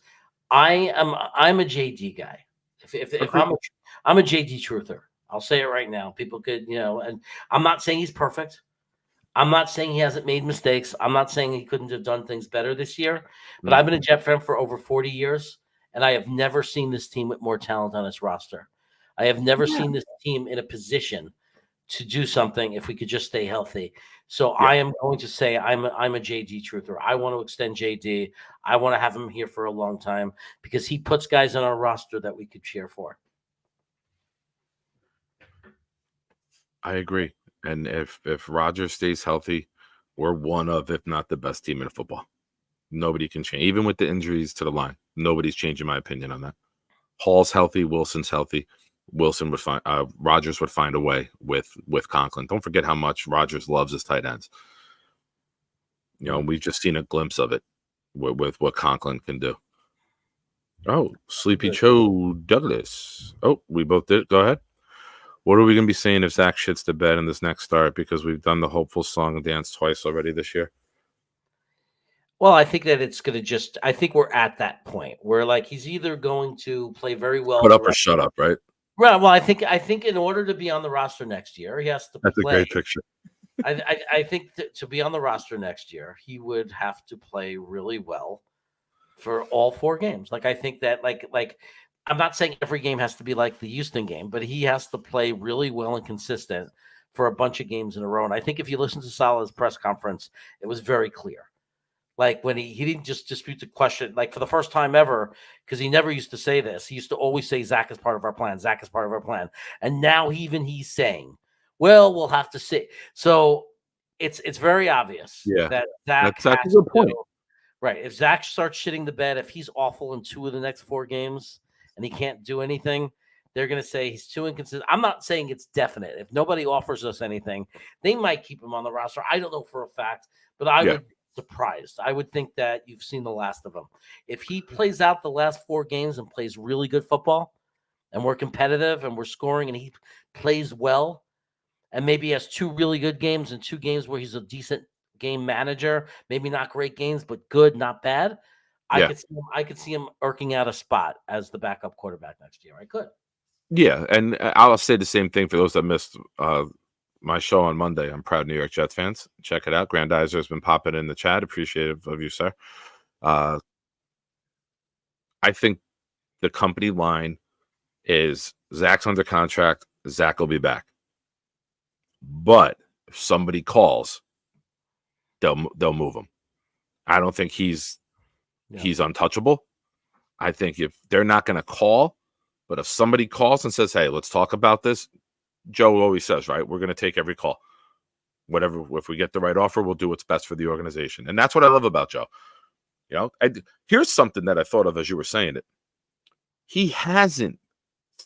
Speaker 1: I'm a JD guy. If I'm a JD truther, I'll say it right now. People could, and I'm not saying he's perfect. I'm not saying he hasn't made mistakes. I'm not saying he couldn't have done things better this year, but I've been a Jet fan for over 40 years, and I have never seen this team with more talent on its roster. I have never seen this team in a position to do something if we could just stay healthy. So I am going to say I'm a JD truther. I want to extend JD. I want to have him here for a long time because he puts guys on our roster that we could cheer for.
Speaker 6: I agree. And if Rodgers stays healthy, we're one of, if not the best team in football. Nobody can change. Even with the injuries to the line, nobody's changing my opinion on that. Hall's healthy. Wilson's healthy. Wilson would find Rodgers would find a way with Conklin. Don't forget how much Rodgers loves his tight ends. We've just seen a glimpse of it with what Conklin can do. Oh, Sleepy Joe Douglas. Oh, we both did. Go ahead. What are we going to be saying if Zach shits the bed in this next start? Because we've done the hopeful song and dance twice already this year.
Speaker 1: Well, I think that it's going to I think we're at that point where like he's either going to play very well
Speaker 6: Put
Speaker 1: the
Speaker 6: up or
Speaker 1: rest.
Speaker 6: shut up, right?
Speaker 1: Right. Well, I think in order to be on the roster next year, he has to
Speaker 6: That's a
Speaker 1: play.
Speaker 6: great picture.
Speaker 1: I think that to be on the roster next year, he would have to play really well for all 4 games. Like I think that like I'm not saying every game has to be like the Houston game, but he has to play really well and consistent for a bunch of games in a row. And I think if you listen to Salah's press conference, it was very clear. Like when he didn't just dispute the question, like for the first time ever, because he never used to say this. He used to always say Zach is part of our plan. Zach is part of our plan. And now he's saying, well, we'll have to see. So it's very obvious
Speaker 6: Yeah,
Speaker 1: that Zach
Speaker 6: that's a
Speaker 1: has
Speaker 6: good point.
Speaker 1: to. Right. If Zach starts shitting the bed, if he's awful in 2 of the next 4 games and he can't do anything, they're going to say he's too inconsistent. I'm not saying it's definite. If nobody offers us anything, they might keep him on the roster. I don't know for a fact, but I would be surprised. I would think that you've seen the last of him. If he plays out the last 4 games and plays really good football and we're competitive and we're scoring and he plays well and maybe he has 2 really good games and 2 games where he's a decent game manager, maybe not great games, but good, not bad. I could see him irking out a spot as the backup quarterback next year. I could.
Speaker 6: Yeah, and I'll say the same thing for those that missed my show on Monday. I'm proud New York Jets fans. Check it out. Grandizer has been popping in the chat. Appreciative of you, sir. I think the company line is Zach's under contract. Zach will be back. But if somebody calls, they'll move him. I don't think he's untouchable. I think if they're not going to call, but if somebody calls and says, hey, let's talk about this, Joe always says, right, we're going to take every call. Whatever, if we get the right offer, we'll do what's best for the organization. And that's what I love about Joe. You know, here's something that I thought of as you were saying it. He hasn't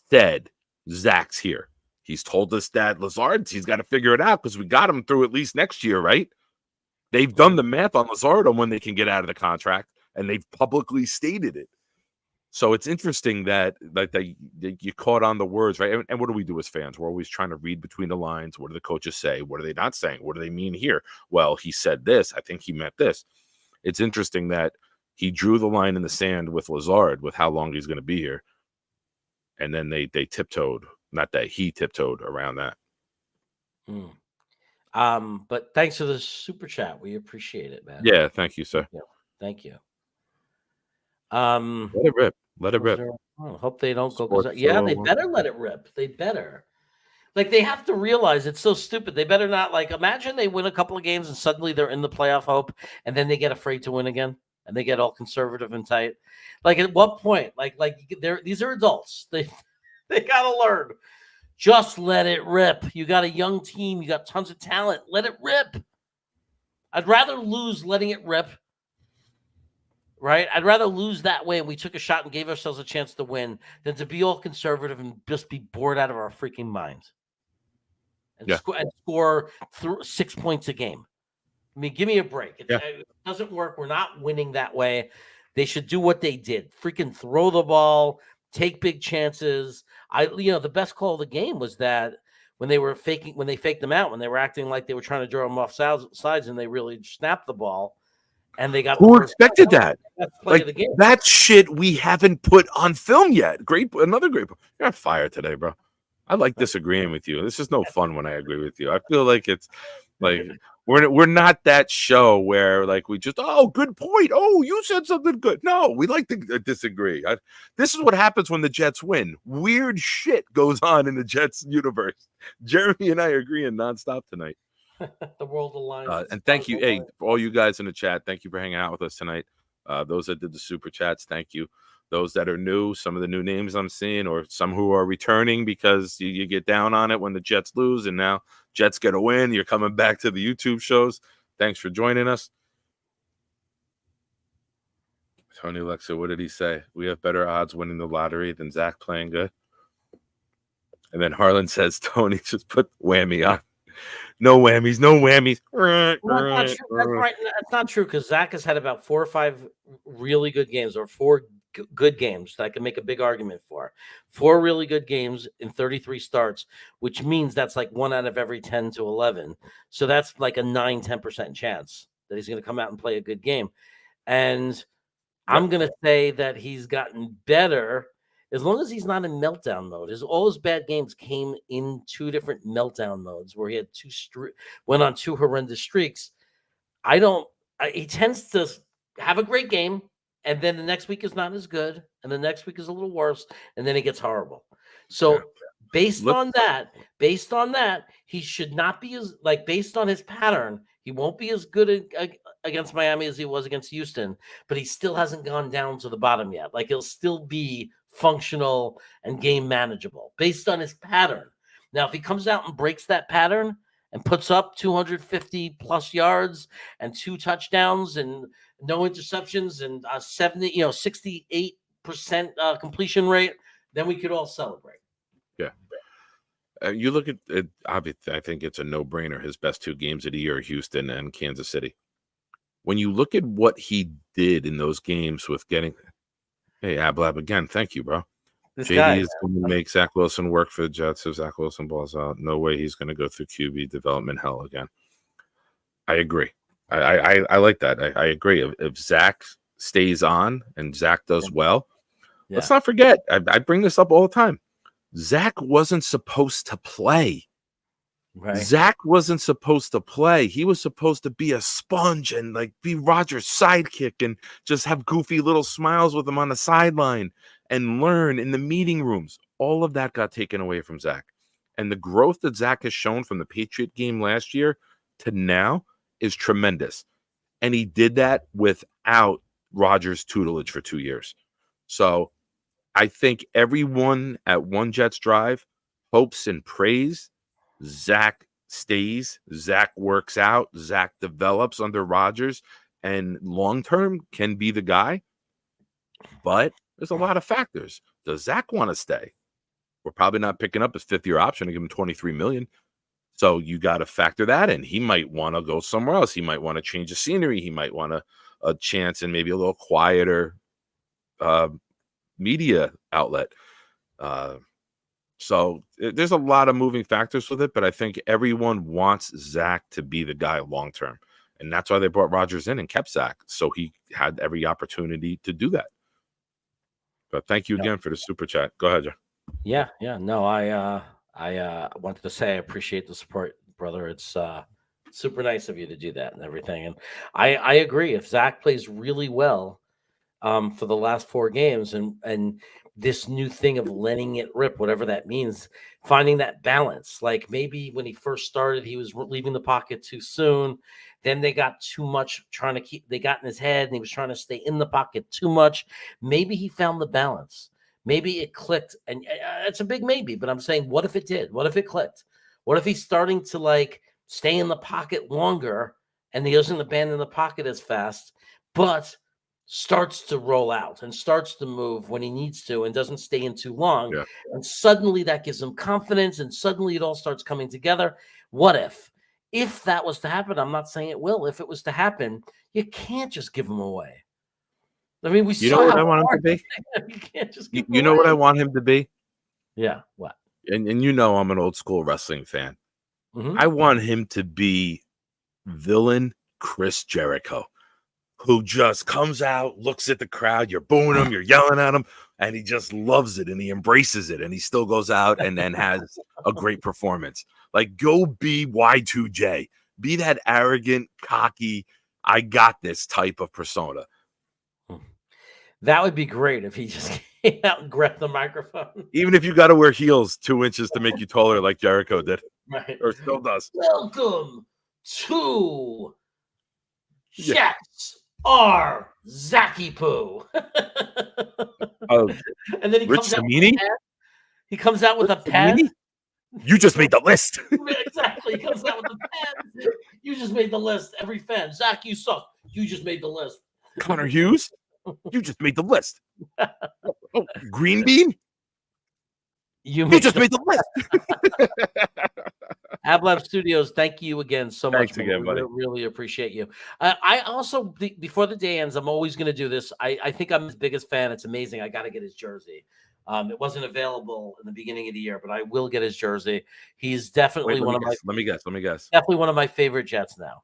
Speaker 6: said Zach's here. He's told us that Lazard, he's got to figure it out because we got him through at least next year, right? They've done the math on Lazard on when they can get out of the contract, and they've publicly stated it. So it's interesting that you caught on the words, right? And what do we do as fans? We're always trying to read between the lines. What do the coaches say? What are they not saying? What do they mean here? Well, he said this. I think he meant this. It's interesting that he drew the line in the sand with Lazard with how long he's going to be here. And then they tiptoed, not that he tiptoed around that.
Speaker 1: But thanks for the super chat. We appreciate it, man.
Speaker 6: Yeah, thank you, sir.
Speaker 1: Yeah, thank you.
Speaker 6: Let it rip. Let it rip.
Speaker 1: Hope they don't go.
Speaker 6: Yeah,
Speaker 1: they better let it rip. They better. Like they have to realize it's so stupid. They better not imagine they win a couple of games and suddenly they're in the playoff hope, and then they get afraid to win again, and they get all conservative and tight. Like at what point? These are adults. They gotta learn. Just let it rip. You got a young team. You got tons of talent. Let it rip. I'd rather lose letting it rip. Right? I'd rather lose that way. We took a shot and gave ourselves a chance to win than to be all conservative and just be bored out of our freaking minds and score 6 points a game. I mean, give me a break. It doesn't work. We're not winning that way. They should do what they did. Freaking throw the ball, take big chances. The best call of the game was that when they faked them out, when they were acting like they were trying to draw them off sides and they really snapped the ball. And they got
Speaker 6: who expected that?
Speaker 1: Like the game.
Speaker 6: That shit we haven't put on film yet. Another great. You're on fire today, bro. I like disagreeing with you. This is no fun when I agree with you. I feel like it's like we're not that show where we just good point. Oh, you said something good. No, we like to disagree. This is what happens when the Jets win. Weird shit goes on in the Jets universe. Jeremy and I are agreeing nonstop tonight.
Speaker 1: The world aligns.
Speaker 6: And thank you, hey, for all you guys in the chat. Thank you for hanging out with us tonight. Those that did the super chats, thank you. Those that are new, some of the new names I'm seeing, or some who are returning because you get down on it when the Jets lose, and now Jets get a win. You're coming back to the YouTube shows. Thanks for joining us. Tony Alexa, what did he say? We have better odds winning the lottery than Zach playing good. And then Harlan says, Tony, just put whammy on. No whammies, no whammies.
Speaker 1: That's not true. That's right. That's not true because Zach has had about 4 or 5 really good games, or 4 good games that I can make a big argument for. 4 really good games in 33 starts, which means that's like 1 out of every 10 to 11. So that's like a 9-10% chance that he's going to come out and play a good game. And I'm going to say that he's gotten better as long as he's not in meltdown mode. All his bad games came in 2 different meltdown modes where he had went on 2 horrendous streaks. He tends to have a great game, and then the next week is not as good, and the next week is a little worse, and then it gets horrible. So based on that, he should not be as based on his pattern, he won't be as good against Miami as he was against Houston, but he still hasn't gone down to the bottom yet. He'll still be functional and game manageable based on his pattern. Now, if he comes out and breaks that pattern and puts up 250 plus yards and 2 touchdowns and no interceptions and 68% completion rate, then we could all celebrate.
Speaker 6: Yeah. You look at it, obviously, I think it's a no-brainer. His best 2 games of the year are Houston and Kansas City. When you look at what he did in those games with getting – hey, Ablab, again, thank you, bro. JD is going to make Zach Wilson work for the Jets if Zach Wilson balls out. No way he's going to go through QB development hell again. I agree. I like that. I agree. If Zach stays on and Zach does well, let's not forget, I bring this up all the time. Zach wasn't supposed to play. Right. Zach wasn't supposed to play. He was supposed to be a sponge and be Rodgers' sidekick and just have goofy little smiles with him on the sideline and learn in the meeting rooms. All of that got taken away from Zach. And the growth that Zach has shown from the Patriot game last year to now is tremendous. And he did that without Rodgers' tutelage for 2 years. So I think everyone at One Jets Drive hopes and prays Zach stays, Zach works out, Zach develops under Rodgers, and long-term can be the guy. But there's a lot of factors. Does Zach want to stay? We're probably not picking up his 5th-year option to give him $23 million. So you got to factor that in. He might want to go somewhere else. He might want to change the scenery. He might want a chance in maybe a little quieter media outlet. So there's a lot of moving factors with it, but I think everyone wants Zach to be the guy long term. And that's why they brought Rodgers in and kept Zach. So he had every opportunity to do that. But thank you again for the super chat. Go ahead, Joe.
Speaker 1: Yeah. No, I wanted to say I appreciate the support, brother. It's super nice of you to do that and everything. And I agree. If Zach plays really well for the last 4 games and this new thing of letting it rip, whatever that means, finding that balance. Maybe when he first started, he was leaving the pocket too soon. Then they got too much they got in his head and he was trying to stay in the pocket too much. Maybe he found the balance. Maybe it clicked. And it's a big maybe, but I'm saying, what if it did? What if it clicked? What if he's starting to stay in the pocket longer and he doesn't abandon the pocket as fast, but starts to roll out and starts to move when he needs to and doesn't stay in too long. Yeah. And suddenly that gives him confidence and suddenly it all starts coming together. What if that was to happen? I'm not saying it will. If it was to happen, you can't just give him away. I mean,
Speaker 6: you know what I want him to be?
Speaker 1: You can't just give
Speaker 6: you know what I want him to be?
Speaker 1: Yeah. What?
Speaker 6: And I'm an old school wrestling fan. Mm-hmm. I want him to be villain Chris Jericho, who just comes out, looks at the crowd, you're booing him, you're yelling at him, and he just loves it and he embraces it and he still goes out and then has a great performance. Go be Y2J. Be that arrogant, cocky, I got this type of persona.
Speaker 1: That would be great if he just came out and grabbed the microphone.
Speaker 6: Even if you got to wear heels 2 inches to make you taller like Jericho did.
Speaker 1: Right.
Speaker 6: Or still does.
Speaker 1: Welcome to Jets are Zacky Poo. And then he
Speaker 6: Rich Samini?
Speaker 1: He comes out with a pen.
Speaker 6: You just made the list.
Speaker 1: Exactly. He comes out with a pen. You just made the list. Every fan. Zach, you suck. You just made the list.
Speaker 6: Connor Hughes? You just made the list. Oh, Green Bean? You just made the list.
Speaker 1: Ablab Studios, thank you again so much.
Speaker 6: Thanks again, buddy.
Speaker 1: Really appreciate you. I also, before the day ends, I'm always going to do this. I think I'm his biggest fan. It's amazing. I got to get his jersey. It wasn't available in the beginning of the year, but I will get his jersey. He's definitely one of my.
Speaker 6: Let me guess.
Speaker 1: Definitely one of my favorite Jets now.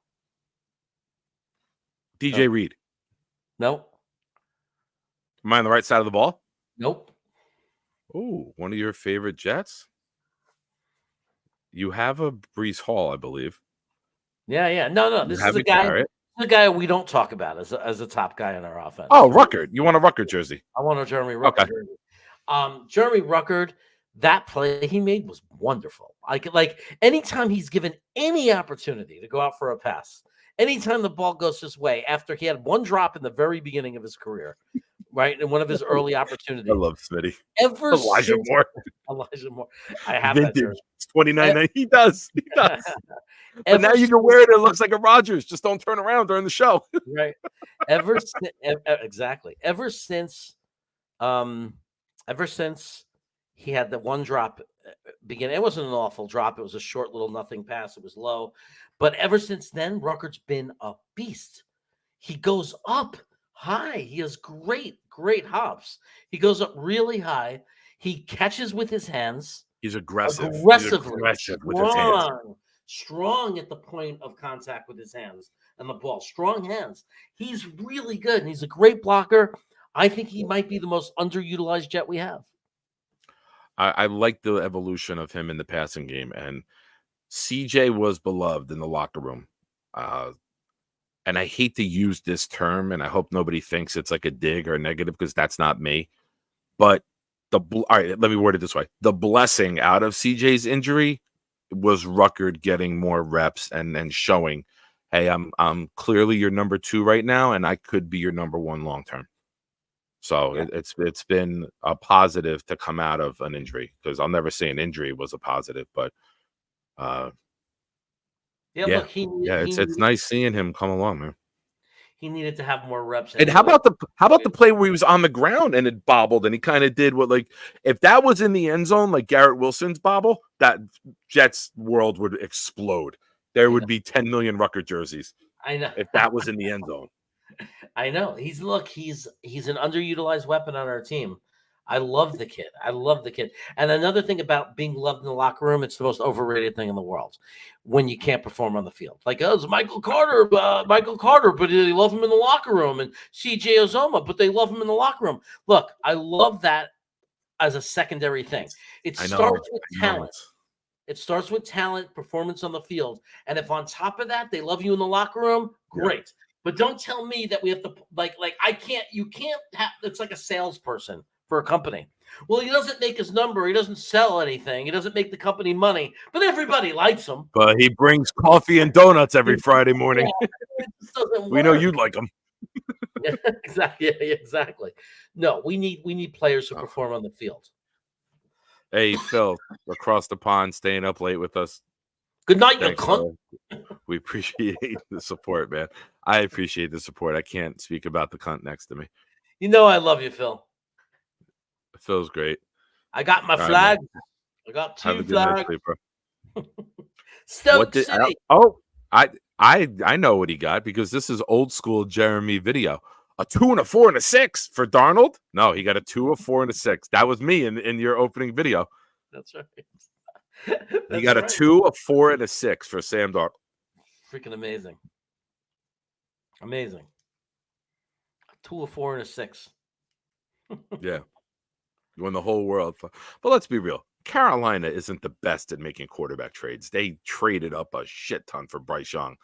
Speaker 6: DJ Reed.
Speaker 1: Nope.
Speaker 6: Am I on the right side of the ball?
Speaker 1: Nope.
Speaker 6: Oh, one of your favorite Jets? You have a Brees Hall, I believe.
Speaker 1: Yeah. No.
Speaker 6: You
Speaker 1: This is
Speaker 6: have
Speaker 1: a
Speaker 6: a
Speaker 1: guy.
Speaker 6: Garrett.
Speaker 1: This is a guy we don't talk about as a top guy in our offense.
Speaker 6: Oh, Ruckert. You want a Ruckert jersey?
Speaker 1: I want a Jeremy Ruckert
Speaker 6: Okay.
Speaker 1: jersey. Jeremy Ruckert, that play he made was wonderful. Like anytime he's given any opportunity to go out for a pass, anytime the ball goes his way, after he had one drop in the very beginning of his career, right, in one of his early opportunities.
Speaker 6: I love Smitty.
Speaker 1: Ever
Speaker 6: Elijah
Speaker 1: since
Speaker 6: Moore.
Speaker 1: Elijah Moore, I have that
Speaker 6: Vintage.
Speaker 1: jersey.
Speaker 6: It's 29. He does. He does. But
Speaker 1: Ever
Speaker 6: now you can wear it. It looks like a Rodgers. Just don't turn around during the show.
Speaker 1: right. Exactly. Ever since he had the one drop beginning, it wasn't an awful drop. It was a short little nothing pass. It was low. But ever since then, Ruckert's been a beast. He goes up high. He has great hops. He goes up really high. He catches with his hands.
Speaker 6: He's aggressive.
Speaker 1: Aggressively.
Speaker 6: He's aggressive with his hands.
Speaker 1: Strong at the point of contact with his hands and the ball. Strong hands. He's really good, and he's a great blocker. I think he might be the most underutilized Jet we have.
Speaker 6: I like the evolution of him in the passing game, and CJ was beloved in the locker room. And I hate to use this term, and I hope nobody thinks it's like a dig or a negative, because that's not me. But all right, let me word it this way. The blessing out of CJ's injury was Ruckert getting more reps and showing, hey, I'm clearly your number 2 right now, and I could be your number 1 long term. So yeah. It's been a positive to come out of an injury, because I'll never say an injury was a positive, but
Speaker 1: look,
Speaker 6: it's nice seeing him come along, man.
Speaker 1: He needed to have more reps.
Speaker 6: And how about the play where he was on the ground and it bobbled, and he kind of did what, like, if that was in the end zone, like Garrett Wilson's bobble, that Jets world would explode. There would be 10 million Ruckert jerseys.
Speaker 1: I know.
Speaker 6: If that was in the end zone.
Speaker 1: I know. He's an underutilized weapon on our team. I love the kid. And another thing about being loved in the locker room, it's the most overrated thing in the world when you can't perform on the field. Like, oh, it's Michael Carter, but they love him in the locker room, and CJ Uzomah, but they love him in the locker room. Look, I love that as a secondary thing. It starts with talent. It starts with talent, performance on the field. And if on top of that, they love you in the locker room, great. Yeah. But don't tell me that we have to, you can't have, it's like a salesperson for a company. Well, he doesn't make his number. He doesn't sell anything. He doesn't make the company money, but everybody likes him.
Speaker 6: But he brings coffee and donuts every Friday morning. We know you'd like them.
Speaker 1: Yeah, exactly. Yeah, exactly. No, we need players who perform on the field.
Speaker 6: Hey, Phil, across the pond, staying up late with us.
Speaker 1: Good night, you cunt.
Speaker 6: We appreciate the support, man. I appreciate the support. I can't speak about the cunt next to me.
Speaker 1: You know I love you, Phil.
Speaker 6: Phil's great.
Speaker 1: I got my flag. I got 2 flags. Stoke City.
Speaker 6: I know what he got, because this is old school Jeremy video. A 2 and a 4 and a 6 for Darnold. No, he got a 2, a 4 and a 6. That was me in your opening video.
Speaker 1: That's right.
Speaker 6: He got a 2, a 4 and a 6 for Sam Darnold.
Speaker 1: Freaking amazing. Amazing. A 2, a 4 and a 6.
Speaker 6: Yeah. You won the whole world. But let's be real. Carolina isn't the best at making quarterback trades. They traded up a shit ton for Bryce Young,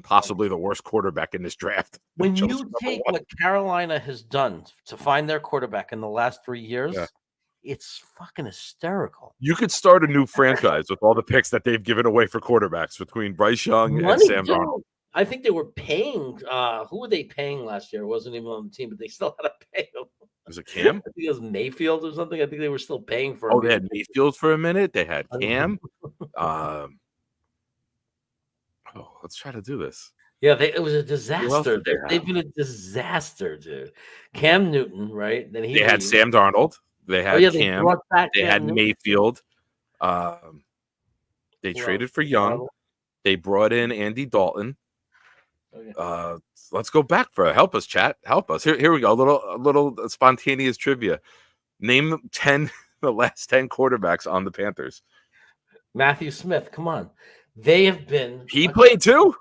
Speaker 6: possibly the worst quarterback in this draft.
Speaker 1: When you take what Carolina has done to find their quarterback in the last 3 years, it's fucking hysterical.
Speaker 6: You could start a new franchise with all the picks that they've given away for quarterbacks between Bryce Young and Sam Darnold.
Speaker 1: I think they were paying. Who were they paying last year? It wasn't even on the team, but they still had to pay them.
Speaker 6: Was it Cam?
Speaker 1: I think it was Mayfield or something. I think they were still paying for him.
Speaker 6: Oh, they had Mayfield for a minute. They had Cam. Let's try to do this.
Speaker 1: Yeah, it was a disaster. They've been a disaster, dude. Cam Newton, right? Then
Speaker 6: they had Sam Darnold. They had Cam. They had Mayfield. They traded for Young. They brought in Andy Dalton. Okay. Let's go back for help us, chat. Help us. Here we go. A little spontaneous trivia. Name the last 10 quarterbacks on the Panthers.
Speaker 1: Matthew Smith. Come on. They have been.
Speaker 6: He played too.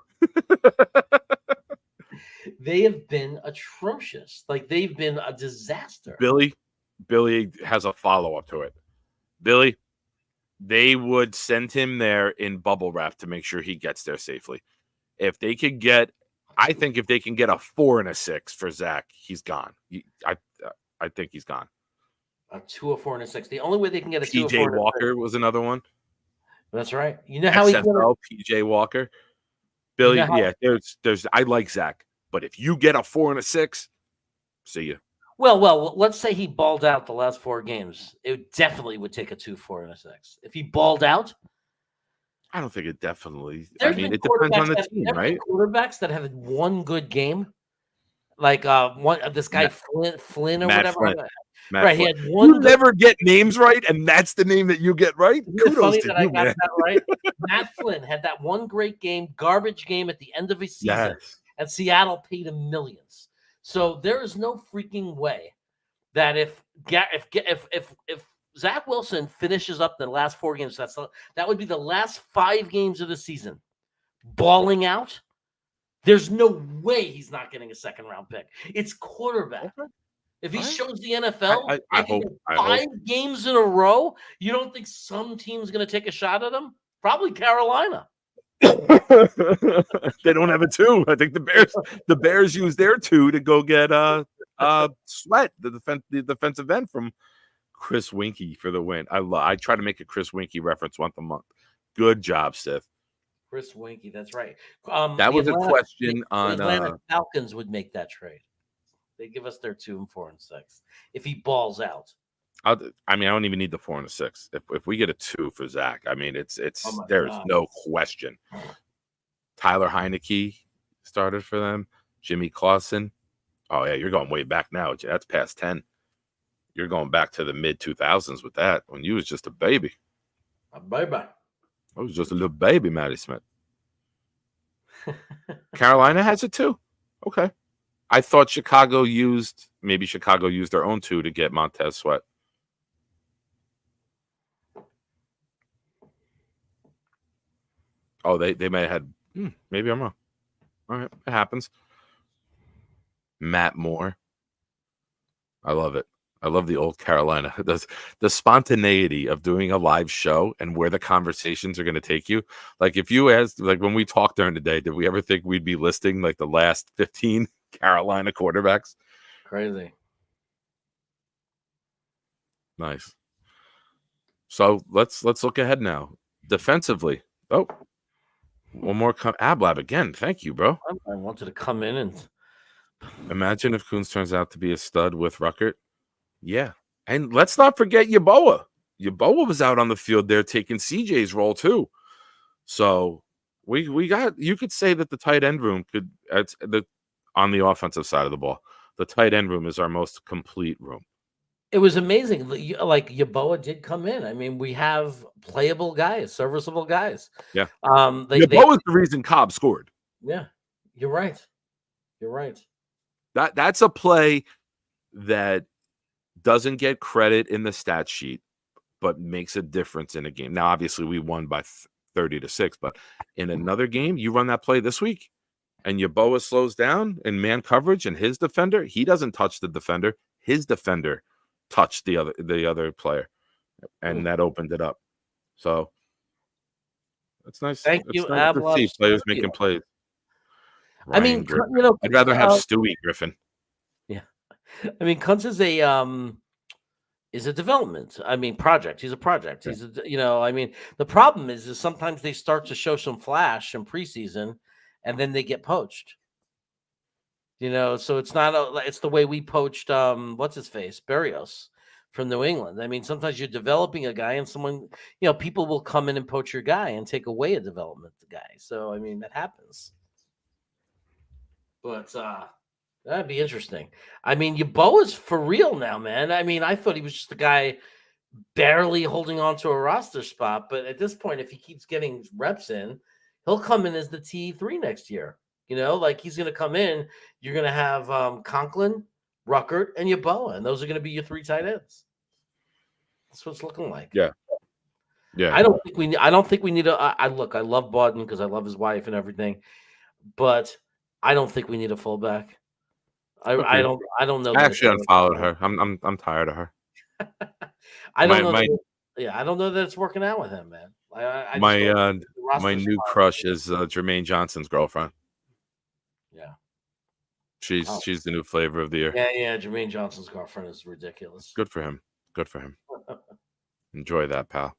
Speaker 1: They have been atrocious. Like they've been a disaster.
Speaker 6: Billy has a follow-up to it. Billy, they would send him there in bubble wrap to make sure he gets there safely. If they could get, I think if they can get a 4 and a 6 for Zach, he's gone. I think he's gone.
Speaker 1: A 2, a 4, and a 6. The only way they can get a 2, a 4,
Speaker 6: PJ
Speaker 1: and a
Speaker 6: Walker was another one.
Speaker 1: That's right. You know how he
Speaker 6: XFL, PJ Walker. Billy, there's I like Zach, but if you get a 4 and a 6, see you.
Speaker 1: Well, let's say he balled out the last 4 games. It definitely would take a 2, 4, and a 6. If he balled out,
Speaker 6: I don't think it definitely.
Speaker 1: it
Speaker 6: depends on the team, right?
Speaker 1: Quarterbacks that have had one good game, like this guy Flynn or
Speaker 6: Matt
Speaker 1: whatever.
Speaker 6: Flynn. Matt
Speaker 1: Right,
Speaker 6: Flynn.
Speaker 1: he had one.
Speaker 6: You never get names right, and that's the name that you get right. Kudos to you, man.
Speaker 1: That right. Matt Flynn had that one great game, garbage game at the end of his season, and Seattle paid him millions. So there is no freaking way that if Zach Wilson finishes up the last 4 games, that would be the last 5 games of the season, balling out. There's no way he's not getting a 2nd-round pick. It's quarterback. Okay. If he shows the NFL, I hope 5 games in a row, you don't think some team's going to take a shot at him? Probably Carolina.
Speaker 6: They don't have a 2. I think the Bears use their 2 to go get Sweat, the defensive end from Chris Winkie for the win. I try to make a Chris Winkie reference once a month. Good job, Seth.
Speaker 1: Chris Winkie, that's right.
Speaker 6: That was a question on
Speaker 1: Atlanta Falcons would make that trade. They give us their 2 and 4 and 6 if he balls out.
Speaker 6: I don't even need the 4 and a 6. If we get a 2 for Zach, there's no question. Tyler Heineke started for them. Jimmy Clausen. Oh yeah, you're going way back now. That's past 10. You're going back to the mid 2000s with that when you was just a baby.
Speaker 1: A baby.
Speaker 6: I was just a little baby, Matty Smith. Carolina has it too. Okay. I thought Chicago used their own 2 to get Montez Sweat. Oh, they may have had. Maybe I'm wrong. All right, it happens. Matt Moore. I love it. I love the old Carolina. The spontaneity of doing a live show and where the conversations are going to take you. Like if you asked, like when we talked during the day, did we ever think we'd be listing like the last 15 Carolina quarterbacks?
Speaker 1: Crazy.
Speaker 6: Nice. So let's look ahead now. Defensively. Oh, one more Ablab again. Thank you, bro.
Speaker 1: I wanted to come in and
Speaker 6: imagine if Kuntz turns out to be a stud with Ruckert. Yeah. And let's not forget Yeboah. Yeboah was out on the field there taking CJ's role too. So we got, you could say that the tight end room on the offensive side of the ball, the tight end room is our most complete room.
Speaker 1: It was amazing. Like Yeboah did come in. I mean, we have playable guys, serviceable guys.
Speaker 6: Yeah. Yeboah is the reason Cobb scored.
Speaker 1: Yeah. You're right. You're right.
Speaker 6: That's a play that doesn't get credit in the stat sheet, but makes a difference in a game. Now, obviously, we won by 30-6, but in another game, you run that play this week, and Yeboah slows down in man coverage, and his defender, he doesn't touch the defender. His defender touched the other player, and that opened it up. So that's nice.
Speaker 1: Thank you,
Speaker 6: nice to see players making plays.
Speaker 1: Ryan, I mean,
Speaker 6: Griffin. I'd rather have Stewie Griffin.
Speaker 1: Yeah, I mean, Kuntz is a development. I mean, project. He's a project. He's I mean, the problem is sometimes they start to show some flash in preseason, and then they get poached. So it's not it's the way we poached what's his face, Berrios from New England. I mean, sometimes you're developing a guy and someone, people will come in and poach your guy and take away a development guy. So I mean, that happens. But that'd be interesting. I mean, Yeboah's for real now, man. I mean, I thought he was just a guy barely holding on to a roster spot, but at this point, if he keeps getting reps in, he'll come in as the T3 next year. Like he's going to come in. You're going to have Conklin, Ruckert, and Yeboah, and those are going to be your 3 tight ends. That's what it's looking like.
Speaker 6: Yeah.
Speaker 1: I don't think we need. I love Barton because I love his wife and everything, but I don't think we need a fullback. I
Speaker 6: Okay.
Speaker 1: don't know
Speaker 6: I
Speaker 1: that
Speaker 6: actually
Speaker 1: it's
Speaker 6: unfollowed her. I'm tired of her.
Speaker 1: I don't
Speaker 6: My
Speaker 1: know
Speaker 6: my
Speaker 1: that I don't know that it's working out with him, man. I just
Speaker 6: my
Speaker 1: don't
Speaker 6: uh
Speaker 1: think the
Speaker 6: my
Speaker 1: roster's
Speaker 6: new
Speaker 1: fine.
Speaker 6: crush is Jermaine Johnson's girlfriend.
Speaker 1: Yeah.
Speaker 6: She's
Speaker 1: Oh.
Speaker 6: she's the new flavor of the year.
Speaker 1: Yeah. Jermaine Johnson's girlfriend is ridiculous.
Speaker 6: Good for him. Good for him. Enjoy that, pal.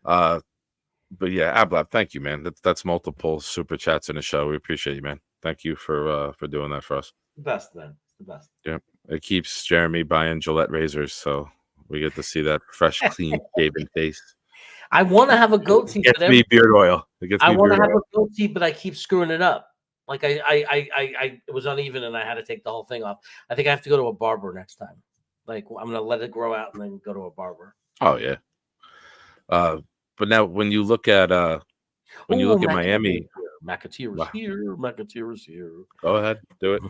Speaker 6: But yeah, Ablab, thank you, man. That's multiple super chats in the show. We appreciate you, man. Thank you for doing that for us.
Speaker 1: The best, man. It's the best.
Speaker 6: Yeah, it keeps Jeremy buying Gillette razors, so we get to see that fresh, clean shaven face.
Speaker 1: I want to have a goatee,
Speaker 6: It gets
Speaker 1: but
Speaker 6: me beard oil. It gets
Speaker 1: I
Speaker 6: me
Speaker 1: want to
Speaker 6: beard
Speaker 1: have
Speaker 6: oil.
Speaker 1: a goatee, but I keep screwing it up. Like I it was uneven and I had to take the whole thing off. I think I have to go to a barber next time. Like I'm gonna let it grow out and then go to a barber.
Speaker 6: Oh yeah. But now when you look at Miami,
Speaker 1: McAteer's
Speaker 6: wow,
Speaker 1: here. McAteer's here.
Speaker 6: go ahead, do it.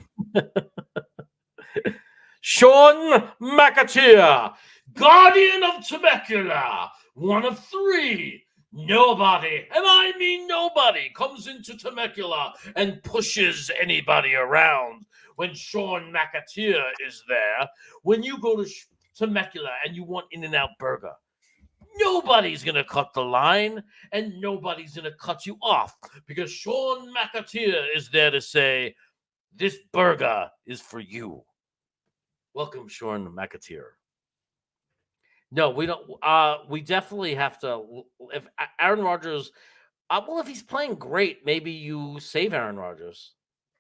Speaker 1: Sean McAteer, guardian of Temecula, one of three. Nobody, and I mean nobody, comes into Temecula and pushes anybody around when Sean McAteer is there. When you go to Temecula and you want In-N-Out Burger, nobody's going to cut the line and nobody's going to cut you off because Sean McAteer is there to say, this burger is for you. Welcome, Sean McAteer. No, we don't. We definitely have to. If Aaron Rodgers, well, if he's playing great, maybe you save Aaron Rodgers.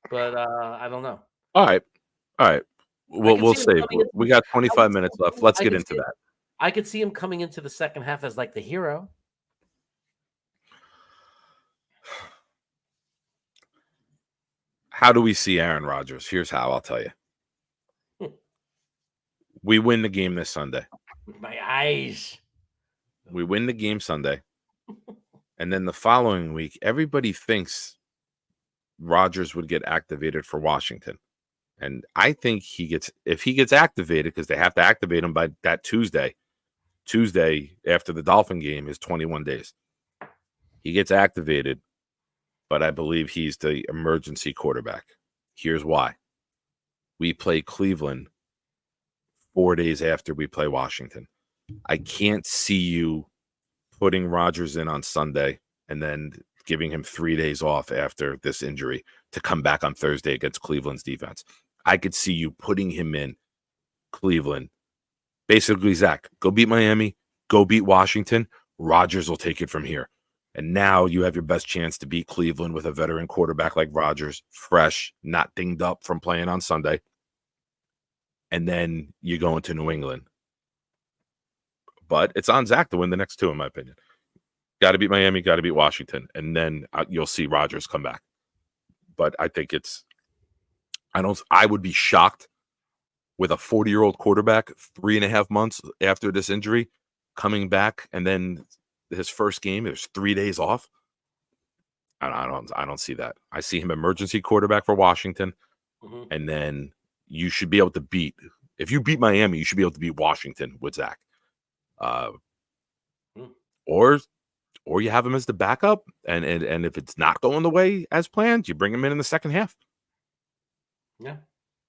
Speaker 1: But I don't know.
Speaker 6: All right. We'll save.
Speaker 1: coming
Speaker 6: We got 25 minutes left. Let's get into that.
Speaker 1: I could see him coming into the second half as like the hero.
Speaker 6: How do we see Aaron Rodgers? Here's how. I'll tell you. We win the game this Sunday.
Speaker 1: With my eyes.
Speaker 6: We win the game Sunday. And then the following week, everybody thinks Rodgers would get activated for Washington. And I think if he gets activated, because they have to activate him by that Tuesday after the Dolphin game is 21 days. He gets activated, but I believe he's the emergency quarterback. Here's why. We play Cleveland 4 days after we play Washington. I can't see you putting Rodgers in on Sunday and then giving him 3 days off after this injury to come back on Thursday against Cleveland's defense. I could see you putting him in Cleveland. Basically, Zach, go beat Miami, go beat Washington. Rodgers will take it from here. And now you have your best chance to beat Cleveland with a veteran quarterback like Rodgers, fresh, not dinged up from playing on Sunday. And then you go into New England. But it's on Zach to win the next two, in my opinion. Got to beat Miami, got to beat Washington. And then you'll see Rodgers come back. But I think I would be shocked with a 40-year-old quarterback 3.5 months after this injury coming back. And then his first game, there's 3 days off. I don't see that. I see him emergency quarterback for Washington. Mm-hmm. And then you should be able to if you beat Miami, you should be able to beat Washington with Zach. Or you have him as the backup, and if it's not going the way as planned, you bring him in the second half.
Speaker 1: Yeah,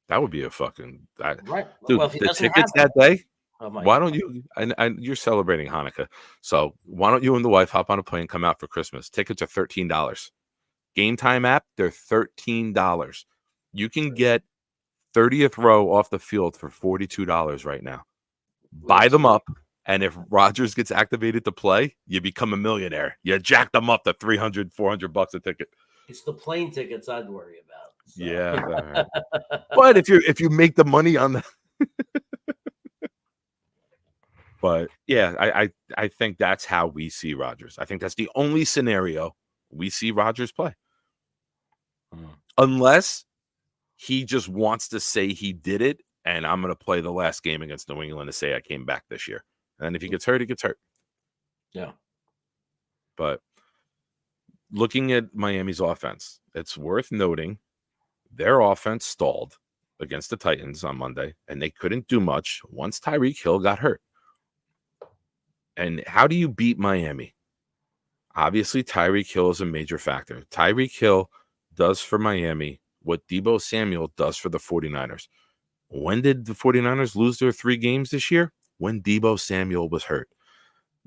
Speaker 6: that would be a fucking
Speaker 1: right,
Speaker 6: dude.
Speaker 1: Well,
Speaker 6: the tickets that day.
Speaker 1: Why
Speaker 6: don't you? And you're celebrating Hanukkah, so why don't you and the wife hop on a plane, come out for Christmas? Tickets are $13. Game Time app, they're $13. You can get 30th row off the field for $42 right now. Buy them up, and if Rodgers gets activated to play, you become a millionaire. You jack them up to $300, $400 a ticket.
Speaker 1: It's the plane tickets I'd worry about. So.
Speaker 6: Yeah, but if you make the money on the, but yeah, I think that's how we see Rodgers. I think that's the only scenario we see Rodgers play, unless he just wants to say he did it, and I'm going to play the last game against New England to say I came back this year. And if he gets hurt, he gets hurt.
Speaker 1: Yeah.
Speaker 6: But looking at Miami's offense, it's worth noting their offense stalled against the Titans on Monday, and they couldn't do much once Tyreek Hill got hurt. And how do you beat Miami? Obviously, Tyreek Hill is a major factor. Tyreek Hill does for Miami what Deebo Samuel does for the 49ers. When did the 49ers lose their 3 games this year? When Deebo Samuel was hurt.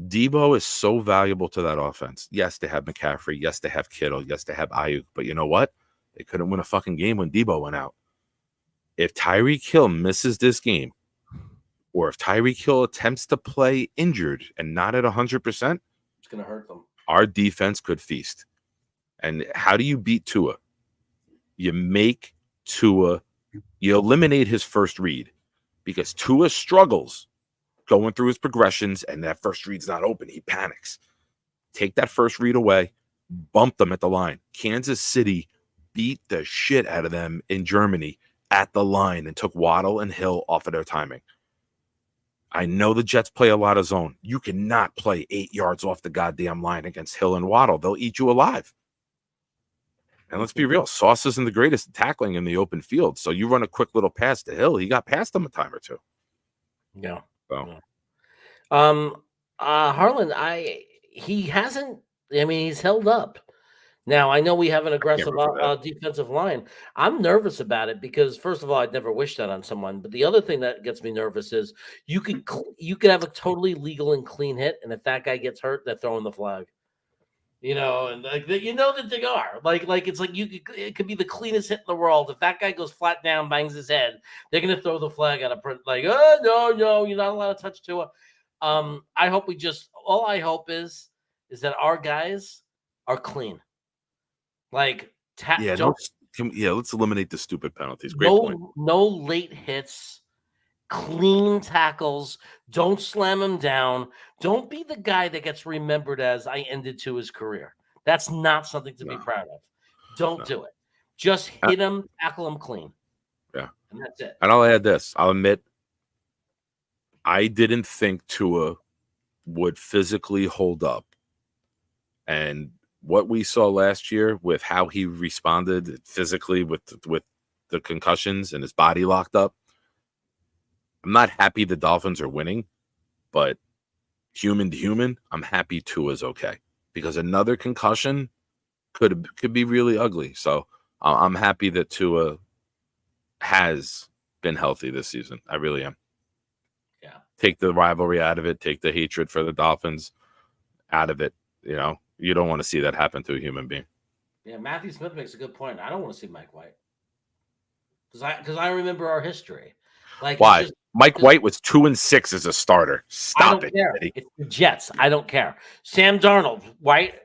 Speaker 6: Deebo is so valuable to that offense. Yes, they have McCaffrey. Yes, they have Kittle. Yes, they have Ayuk. But you know what? They couldn't win a fucking game when Deebo went out. If Tyreek Hill misses this game, or if Tyreek Hill attempts to play injured and not at 100%,
Speaker 1: it's going to hurt them.
Speaker 6: Our defense could feast. And how do you beat Tua? You make Tua, you eliminate his first read, because Tua struggles going through his progressions, and that first read's not open. He panics. Take that first read away, bump them at the line. Kansas City beat the shit out of them in Germany at the line and took Waddle and Hill off of their timing. I know the Jets play a lot of zone. You cannot play 8 yards off the goddamn line against Hill and Waddle. They'll eat you alive. And let's be real, Sauce isn't the greatest at tackling in the open field. So you run a quick little pass to Hill, he got past him a time or two.
Speaker 1: Yeah.
Speaker 6: So.
Speaker 1: Harlan, he's held up. Now, I know we have an aggressive defensive line. I'm nervous about it because, first of all, I'd never wish that on someone. But the other thing that gets me nervous is you could have a totally legal and clean hit, and if that guy gets hurt, they're throwing the flag. And that they are it's like it could be the cleanest hit in the world. If that guy goes flat down, bangs his head, they're gonna throw the flag at a print. Like, oh no, you're not allowed to touch Tua. I hope all I hope is that our guys are clean. Like,
Speaker 6: let's eliminate the stupid penalties. Great point.
Speaker 1: No late hits. Clean tackles. Don't slam him down. Don't be the guy that gets remembered as I ended to his career. That's not something to be proud of. Don't do it. Just hit him, tackle him clean.
Speaker 6: Yeah.
Speaker 1: And that's it.
Speaker 6: And I'll add this. I'll admit, I didn't think Tua would physically hold up. And what we saw last year with how he responded physically with the concussions and his body locked up, I'm not happy the Dolphins are winning, but human to human, I'm happy Tua's okay, because another concussion could be really ugly. So I'm happy that Tua has been healthy this season. I really am.
Speaker 1: Yeah.
Speaker 6: Take the rivalry out of it. Take the hatred for the Dolphins out of it. You don't want to see that happen to a human being.
Speaker 1: Yeah, Matthew Smith makes a good point. I don't want to see Mike White because I remember our history. Like,
Speaker 6: why? Mike White was 2-6 as a starter. Stop it.
Speaker 1: Care. It's the Jets. I don't care. Sam Darnold, White,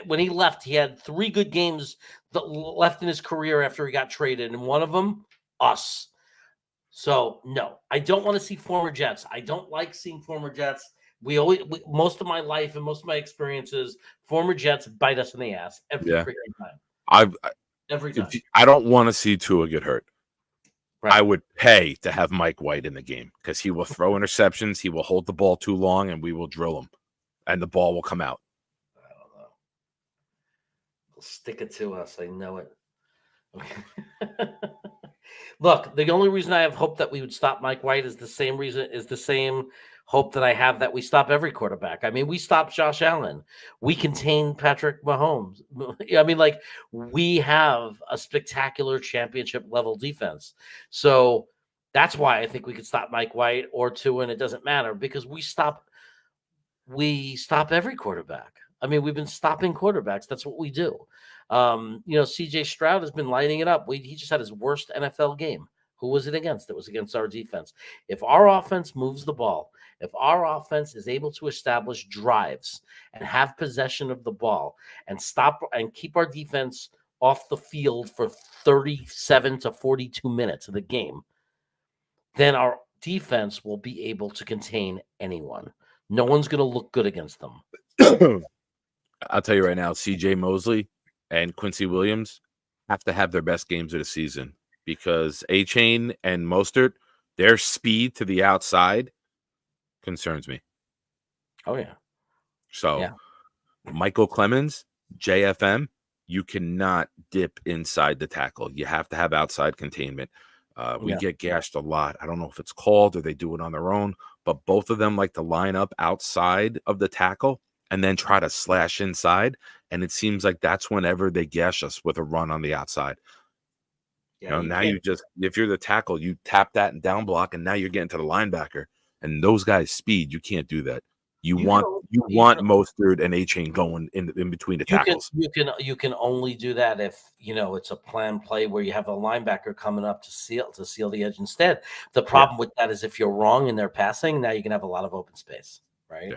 Speaker 1: when he left, he had 3 good games left in his career after he got traded, and one of them, us. So, no, I don't want to see former Jets. I don't like seeing former Jets. Most of my life and most of my experiences, former Jets bite us in the ass every freaking time. Every time.
Speaker 6: I don't want to see Tua get hurt.
Speaker 1: Right.
Speaker 6: I would pay to have Mike White in the game because he will throw interceptions, he will hold the ball too long, and we will drill him, and the ball will come out.
Speaker 1: I don't know. They'll stick it to us. I know it. Look, the only reason I have hope that we would stop Mike White is the same hope that I have that we stop every quarterback. I mean, we stopped Josh Allen. We contained Patrick Mahomes. I mean, we have a spectacular championship level defense. So that's why I think we could stop Mike White or Tua, and it doesn't matter because we stop every quarterback. I mean, we've been stopping quarterbacks. That's what we do. CJ Stroud has been lighting it up. He just had his worst NFL game. Who was it against? It was against our defense. If our offense moves the ball, if our offense is able to establish drives and have possession of the ball and stop and keep our defense off the field for 37 to 42 minutes of the game, then our defense will be able to contain anyone. No one's going to look good against them.
Speaker 6: I'll tell you right now, CJ Mosley and Quincy Williams have to have their best games of the season because A-Chain and Mostert, their speed to the outside concerns me.
Speaker 1: Oh, yeah.
Speaker 6: So, Michael Clemens, JFM, you cannot dip inside the tackle. You have to have outside containment. We get gashed a lot. I don't know if it's called or they do it on their own, but both of them like to line up outside of the tackle and then try to slash inside. And it seems like that's whenever they gash us with a run on the outside.
Speaker 1: Yeah,
Speaker 6: Now if you're the tackle, you tap that and down block, and now you're getting to the linebacker. And those guys' speed, you can't do that. You want Mostert and A-Chain going in between the tackles.
Speaker 1: You can only do that if it's a planned play where you have a linebacker coming up to seal the edge instead. The problem with that is if you're wrong in their passing, now you can have a lot of open space, right? Yeah.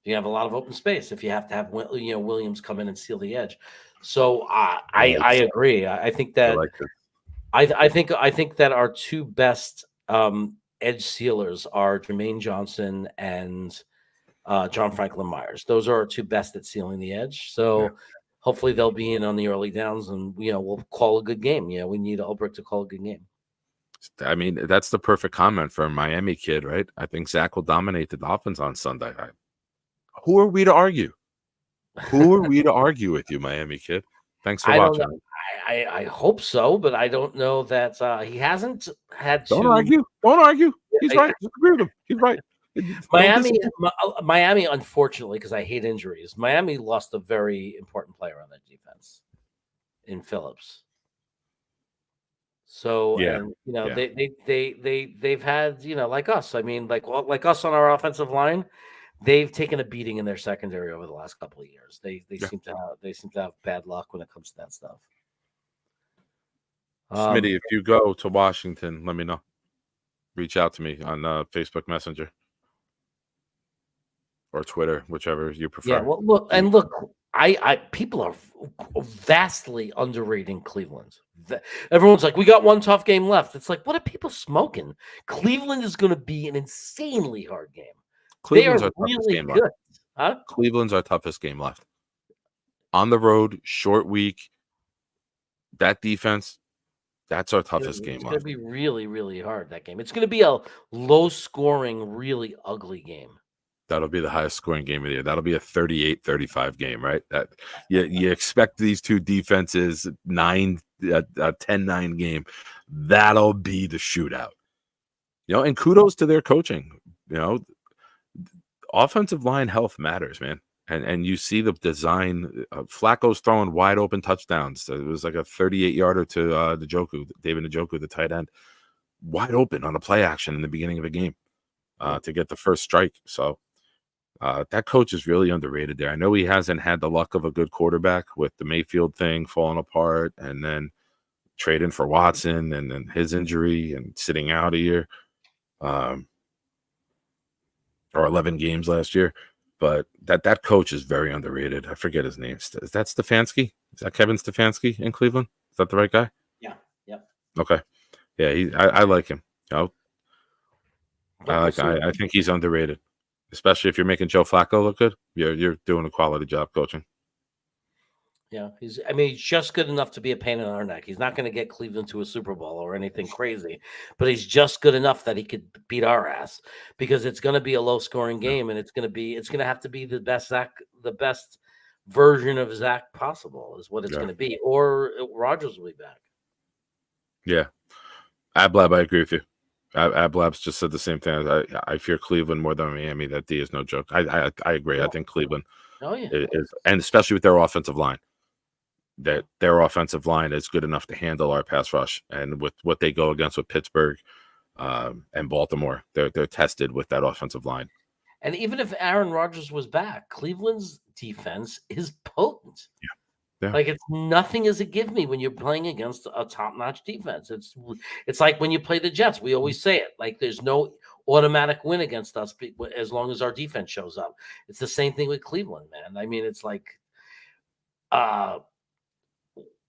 Speaker 1: You have a lot of open space if you have to have Williams come in and seal the edge. So I agree. I think that I think that our two best edge sealers are Jermaine Johnson and John Franklin Myers. Those are our two best at sealing the edge. So hopefully they'll be in on the early downs, and we'll call a good game. We need Ulbrich to call a good game.
Speaker 6: I mean, that's the perfect comment for a Miami kid, right? I think Zach will dominate the Dolphins on Sunday. Who are we to argue? Who are we to argue with you, Miami kid? Thanks for watching.
Speaker 1: I hope so, but I don't know that he hasn't had to.
Speaker 6: Don't argue. He's right. Just agree with him. He's right.
Speaker 1: Miami, unfortunately, because I hate injuries, Miami lost a very important player on that defense in Phillips. So they've had like us. I mean, like us on our offensive line, they've taken a beating in their secondary over the last couple of years. They seem to have bad luck when it comes to that stuff.
Speaker 6: Smitty, if you go to Washington, let me know. Reach out to me on Facebook Messenger or Twitter, whichever you prefer.
Speaker 1: Yeah, well, look, I people are vastly underrating Cleveland. Everyone's like, we got one tough game left. It's like, what are people smoking? Cleveland is going to be an insanely hard game.
Speaker 6: Cleveland's our toughest game left.
Speaker 1: Huh?
Speaker 6: Cleveland's our toughest game left. On the road, short week. That defense, that's our toughest game left.
Speaker 1: It's going to be really, really hard, that game. It's going to be a low-scoring, really ugly game.
Speaker 6: That'll be the highest scoring game of the year. That'll be a 38-35 game, right? That you expect these two defenses, 10-9 game. That'll be the shootout. And kudos to their coaching. Offensive line health matters, man. And you see the design. Flacco's throwing wide open touchdowns. It was like a 38-yarder to David Njoku, the tight end, wide open on a play action in the beginning of a game to get the first strike. So that coach is really underrated there. I know he hasn't had the luck of a good quarterback with the Mayfield thing falling apart and then trading for Watson and then his injury and sitting out a year or 11 games last year. But that coach is very underrated. I forget his name. Is that Stefanski? Is that Kevin Stefanski in Cleveland? Is that the right guy?
Speaker 1: Yeah. Yep.
Speaker 6: Okay. Yeah, I like him. I think he's underrated, especially if you're making Joe Flacco look good. You're doing a quality job coaching.
Speaker 1: Yeah, he's just good enough to be a pain in our neck. He's not going to get Cleveland to a Super Bowl or anything crazy, but he's just good enough that he could beat our ass because it's going to be a low-scoring game, and it's going to have to be the best version of Zach possible is what it's going to be, or Rodgers will be back. Yeah,
Speaker 6: Ablab, I agree with you. Ablab's just said the same thing. I fear Cleveland more than Miami. That D is no joke. I agree. I think Cleveland is, and especially with their offensive line. That their offensive line is good enough to handle our pass rush, and with what they go against with Pittsburgh and Baltimore, they're tested with that offensive line.
Speaker 1: And even if Aaron Rodgers was back, Cleveland's defense is potent. Yeah. Like nothing is a give me when you're playing against a top-notch defense. It's like when you play the Jets. We always say it. Like there's no automatic win against us as long as our defense shows up. It's the same thing with Cleveland, man. I mean, it's like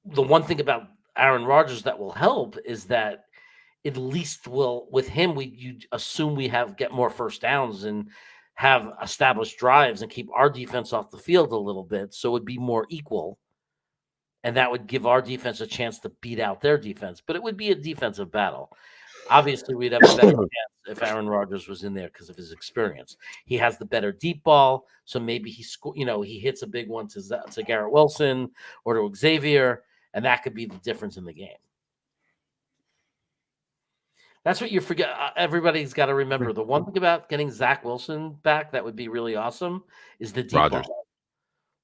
Speaker 1: the one thing about Aaron Rodgers that will help is that at least with him, you assume we get more first downs and have established drives and keep our defense off the field a little bit. So it would be more equal. And that would give our defense a chance to beat out their defense. But it would be a defensive battle. Obviously, we'd have a better chance if Aaron Rodgers was in there because of his experience. He has the better deep ball. So maybe he hits a big one to Garrett Wilson or to Xavier. And that could be the difference in the game. That's what you forget. Everybody's got to remember. The one thing about getting Zach Wilson back that would be really awesome is the deep
Speaker 6: Rodgers.
Speaker 1: ball.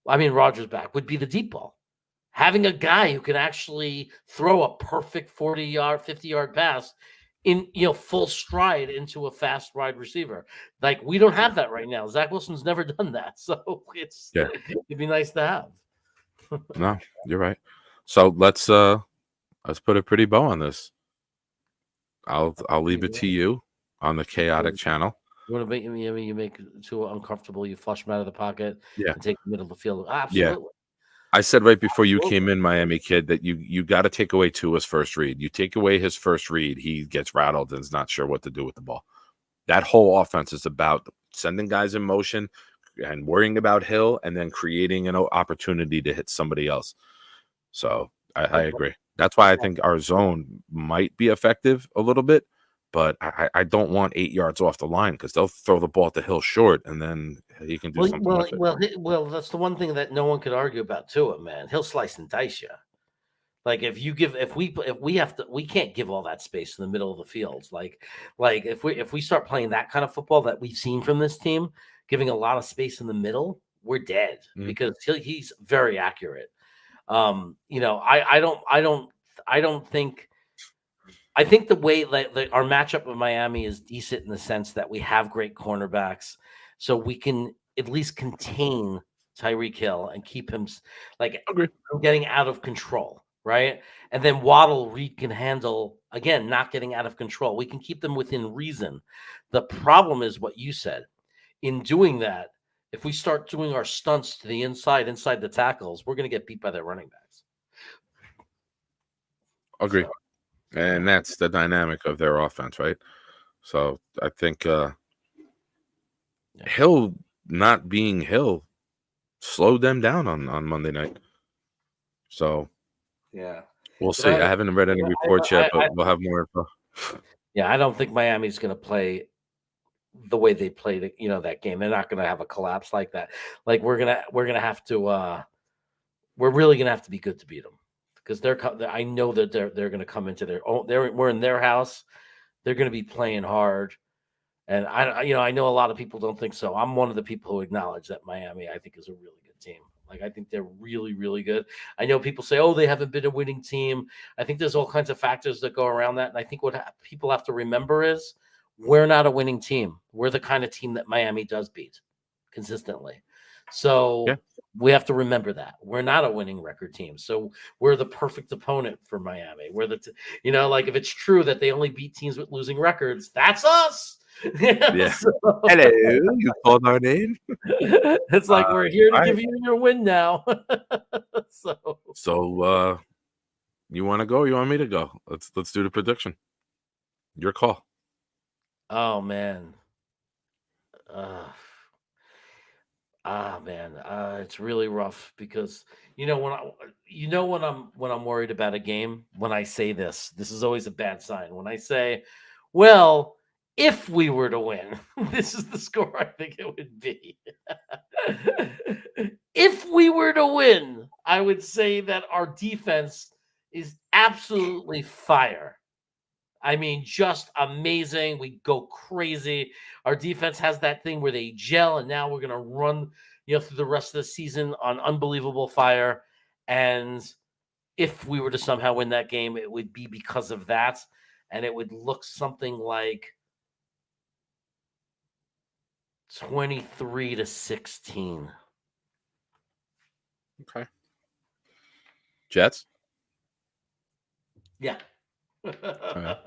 Speaker 1: I mean, Rodgers back would be the deep ball. Having a guy who can actually throw a perfect 40-yard, 50-yard pass in full stride into a fast wide receiver. Like, we don't have that right now. Zach Wilson's never done that. So it'd be nice to have.
Speaker 6: No, you're right. So let's put a pretty bow on this. I'll leave it to you on the chaotic channel.
Speaker 1: You want to make you make it too uncomfortable, you flush them out of the pocket,
Speaker 6: Yeah,
Speaker 1: and take the middle of the field. Absolutely.
Speaker 6: Yeah. I said right before you came in, Miami kid, that you got to take away Tua's first read. You take away his first read, he gets rattled and is not sure what to do with the ball. That whole offense is about sending guys in motion and worrying about Hill and then creating an opportunity to hit somebody else. So I agree. That's why I think our zone might be effective a little bit, but I don't want 8 yards off the line because they'll throw the ball to Hill short and then he can do something with it.
Speaker 1: Well, that's the one thing that no one could argue about Tua, man. He'll slice and dice you. Like if we can't give all that space in the middle of the fields. Like if we start playing that kind of football that we've seen from this team, giving a lot of space in the middle, we're dead because he's very accurate. I don't think. I think the way our matchup with Miami is decent in the sense that we have great cornerbacks, so we can at least contain Tyreek Hill and keep him from getting out of control, right? And then Waddle Reed can handle, again, not getting out of control. We can keep them within reason. The problem is what you said. In doing that, if we start doing our stunts to the inside the tackles, we're going to get beat by their running backs.
Speaker 6: Agree. And that's the dynamic of their offense, right? So I think Hill not being Hill slowed them down on Monday night. So we'll see. I haven't read any reports yet, but we'll have more info.
Speaker 1: Yeah, I don't think Miami's going to play the way they played, that game. They're not going to have a collapse like that. Like we're gonna have to. We're really going to have to be good to beat them. Because I know that they're going to come into their own. We're in their house. They're going to be playing hard, and I know a lot of people don't think so. I'm one of the people who acknowledge that Miami, I think, is a really good team. Like I think they're really, really good. I know people say, "Oh, they haven't been a winning team." I think there's all kinds of factors that go around that, and I think what people have to remember is we're not a winning team. We're the kind of team that Miami does beat consistently. So. Yeah. We have to remember that we're not a winning record team. So we're the perfect opponent for Miami. We're like if it's true that they only beat teams with losing records, that's us.
Speaker 6: Yeah. So, hello, you called our name.
Speaker 1: It's like we're here to give you your win now.
Speaker 6: So you want to go? You want me to go? Let's do the prediction. Your call.
Speaker 1: Oh man. It's really rough because when I'm worried about a game, when I say this is always a bad sign. When I say, well, if we were to win, this is the score I think it would be. If we were to win, I would say that our defense is absolutely fire. I mean, just amazing. We go crazy. Our defense has that thing where they gel, and now we're going to run, through the rest of the season on unbelievable fire. And if we were to somehow win that game, it would be because of that, and it would look something like 23-16.
Speaker 6: Okay. Jets?
Speaker 1: Yeah.
Speaker 6: Right.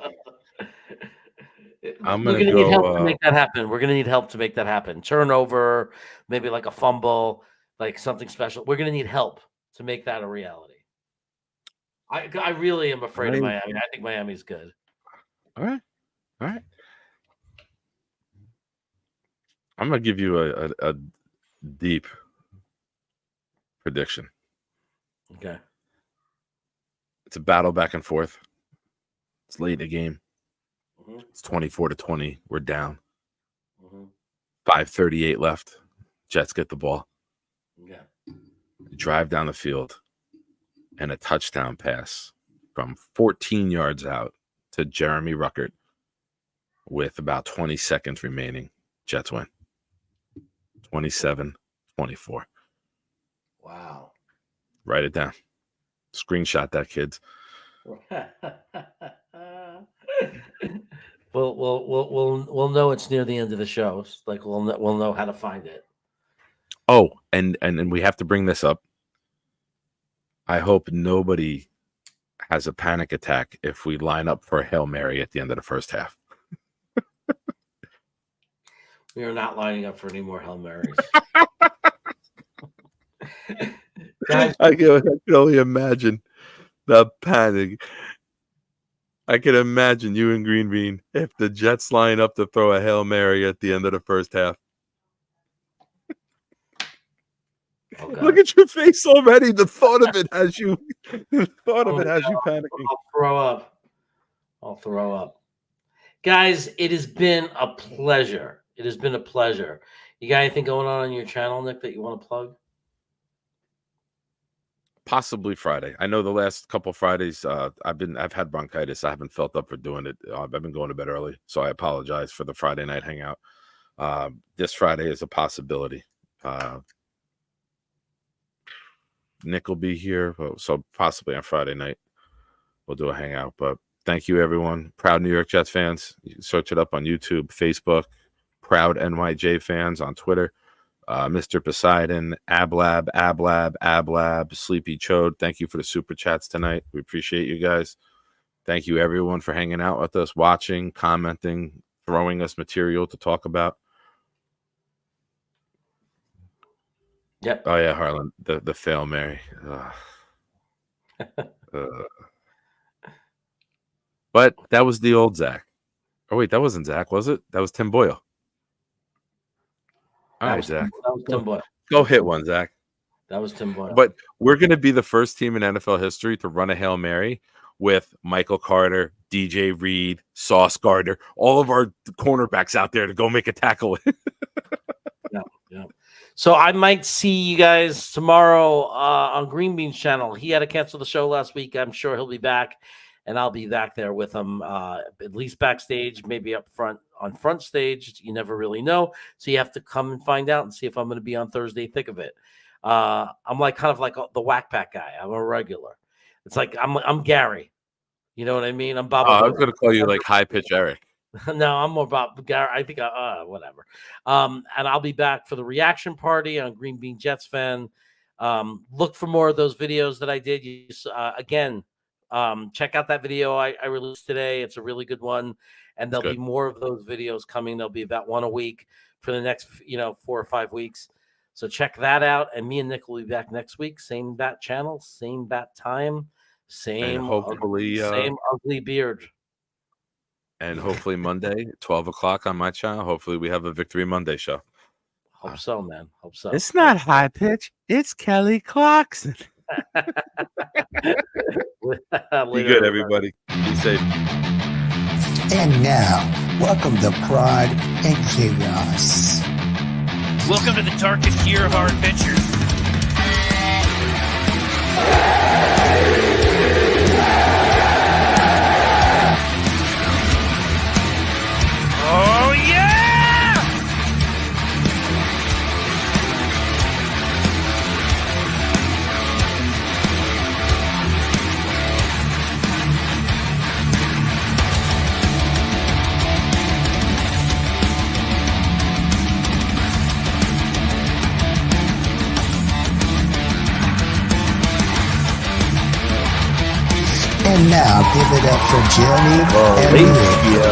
Speaker 1: We're going to need help to make that happen. We're going to need help to make that happen. Turnover, maybe like a fumble, like something special. We're going to need help to make that a reality. I really am afraid of Miami. I think Miami's good.
Speaker 6: All right. I'm going to give you a deep prediction.
Speaker 1: Okay.
Speaker 6: It's a battle back and forth. It's late in the game.
Speaker 1: Mm-hmm.
Speaker 6: It's 24-20. We're down.
Speaker 1: Mm-hmm.
Speaker 6: 5:38 left. Jets get the ball.
Speaker 1: Yeah.
Speaker 6: Drive down the field. And a touchdown pass from 14 yards out to Jeremy Ruckert with about 20 seconds remaining. Jets win. 27-24.
Speaker 1: Wow.
Speaker 6: Write it down. Screenshot that, kids.
Speaker 1: We'll know it's near the end of the show. Like we'll know how to find it.
Speaker 6: Oh, and we have to bring this up. I hope nobody has a panic attack if we line up for a Hail Mary at the end of the first half.
Speaker 1: We are not lining up for any more Hail Marys. Guys,
Speaker 6: I can only imagine the panic. I can imagine you and Green Bean if the Jets line up to throw a Hail Mary at the end of the first half.
Speaker 1: oh God.
Speaker 6: Look at your face already. The thought of it has you you panicking.
Speaker 1: I'll throw up. Guys, it has been a pleasure. You got anything going on your channel, Nick, that you want to plug?
Speaker 6: Possibly Friday. I know the last couple Fridays I've had bronchitis. I haven't felt up for doing it. I've been going to bed early, so I apologize for the Friday night hangout. This Friday is a possibility. Nick will be here, so possibly on Friday night we'll do a hangout. But thank you, everyone. Proud New York Jets fans. You can search it up on YouTube, Facebook. Proud NYJ fans on Twitter. Mr. Poseidon, Ablab, Sleepy Chode. Thank you for the super chats tonight. We appreciate you guys. Thank you, everyone, for hanging out with us, watching, commenting, throwing us material to talk about.
Speaker 1: Yep.
Speaker 6: Oh yeah, Harlan, the fail Mary. But that was the old Zach. Oh wait, that wasn't Zach, was it? That was Tim Boyle. All right, Zach.
Speaker 1: That was Tim Boyle.
Speaker 6: Go hit one, Zach.
Speaker 1: That was Tim Boyle.
Speaker 6: But we're going to be the first team in NFL history to run a Hail Mary with Michael Carter, DJ Reed, Sauce Gardner, all of our cornerbacks out there to go make a tackle.
Speaker 1: Yeah. So I might see you guys tomorrow on Green Bean's channel. He had to cancel the show last week. I'm sure he'll be back, and I'll be back there with him, at least backstage, maybe up front on front stage. You never really know. So you have to come and find out and see if I'm going to be on Thursday thick of it. I'm like kind of like the whack pack guy. I'm a regular. It's like I'm Gary. You know what I mean? I'm Bob.
Speaker 6: I was going to call you like High Pitch Eric.
Speaker 1: No, I'm more Bob Gary. I think whatever. And I'll be back for the reaction party on Green Bean Jets Fan. Look for more of those videos that I did. Again, check out that video I released today. It's a really good one. And there'll be more of those videos coming. There'll be about one a week for the next 4 or 5 weeks. So check that out. And me and Nick will be back next week. Same bat channel, same bat time, same ugly beard.
Speaker 6: And hopefully Monday, 12 o'clock on my channel. Hopefully we have a Victory Monday show.
Speaker 1: Hope so, man. Hope so.
Speaker 6: It's not High Pitch. It's Kelly Clarkson. Be good, everybody. Be safe.
Speaker 2: And now, welcome to Pride and Chaos.
Speaker 3: Welcome to the darkest year of our adventures. Oh, yeah!
Speaker 2: And now, give it up for Jeremy and Rick.
Speaker 6: Yo.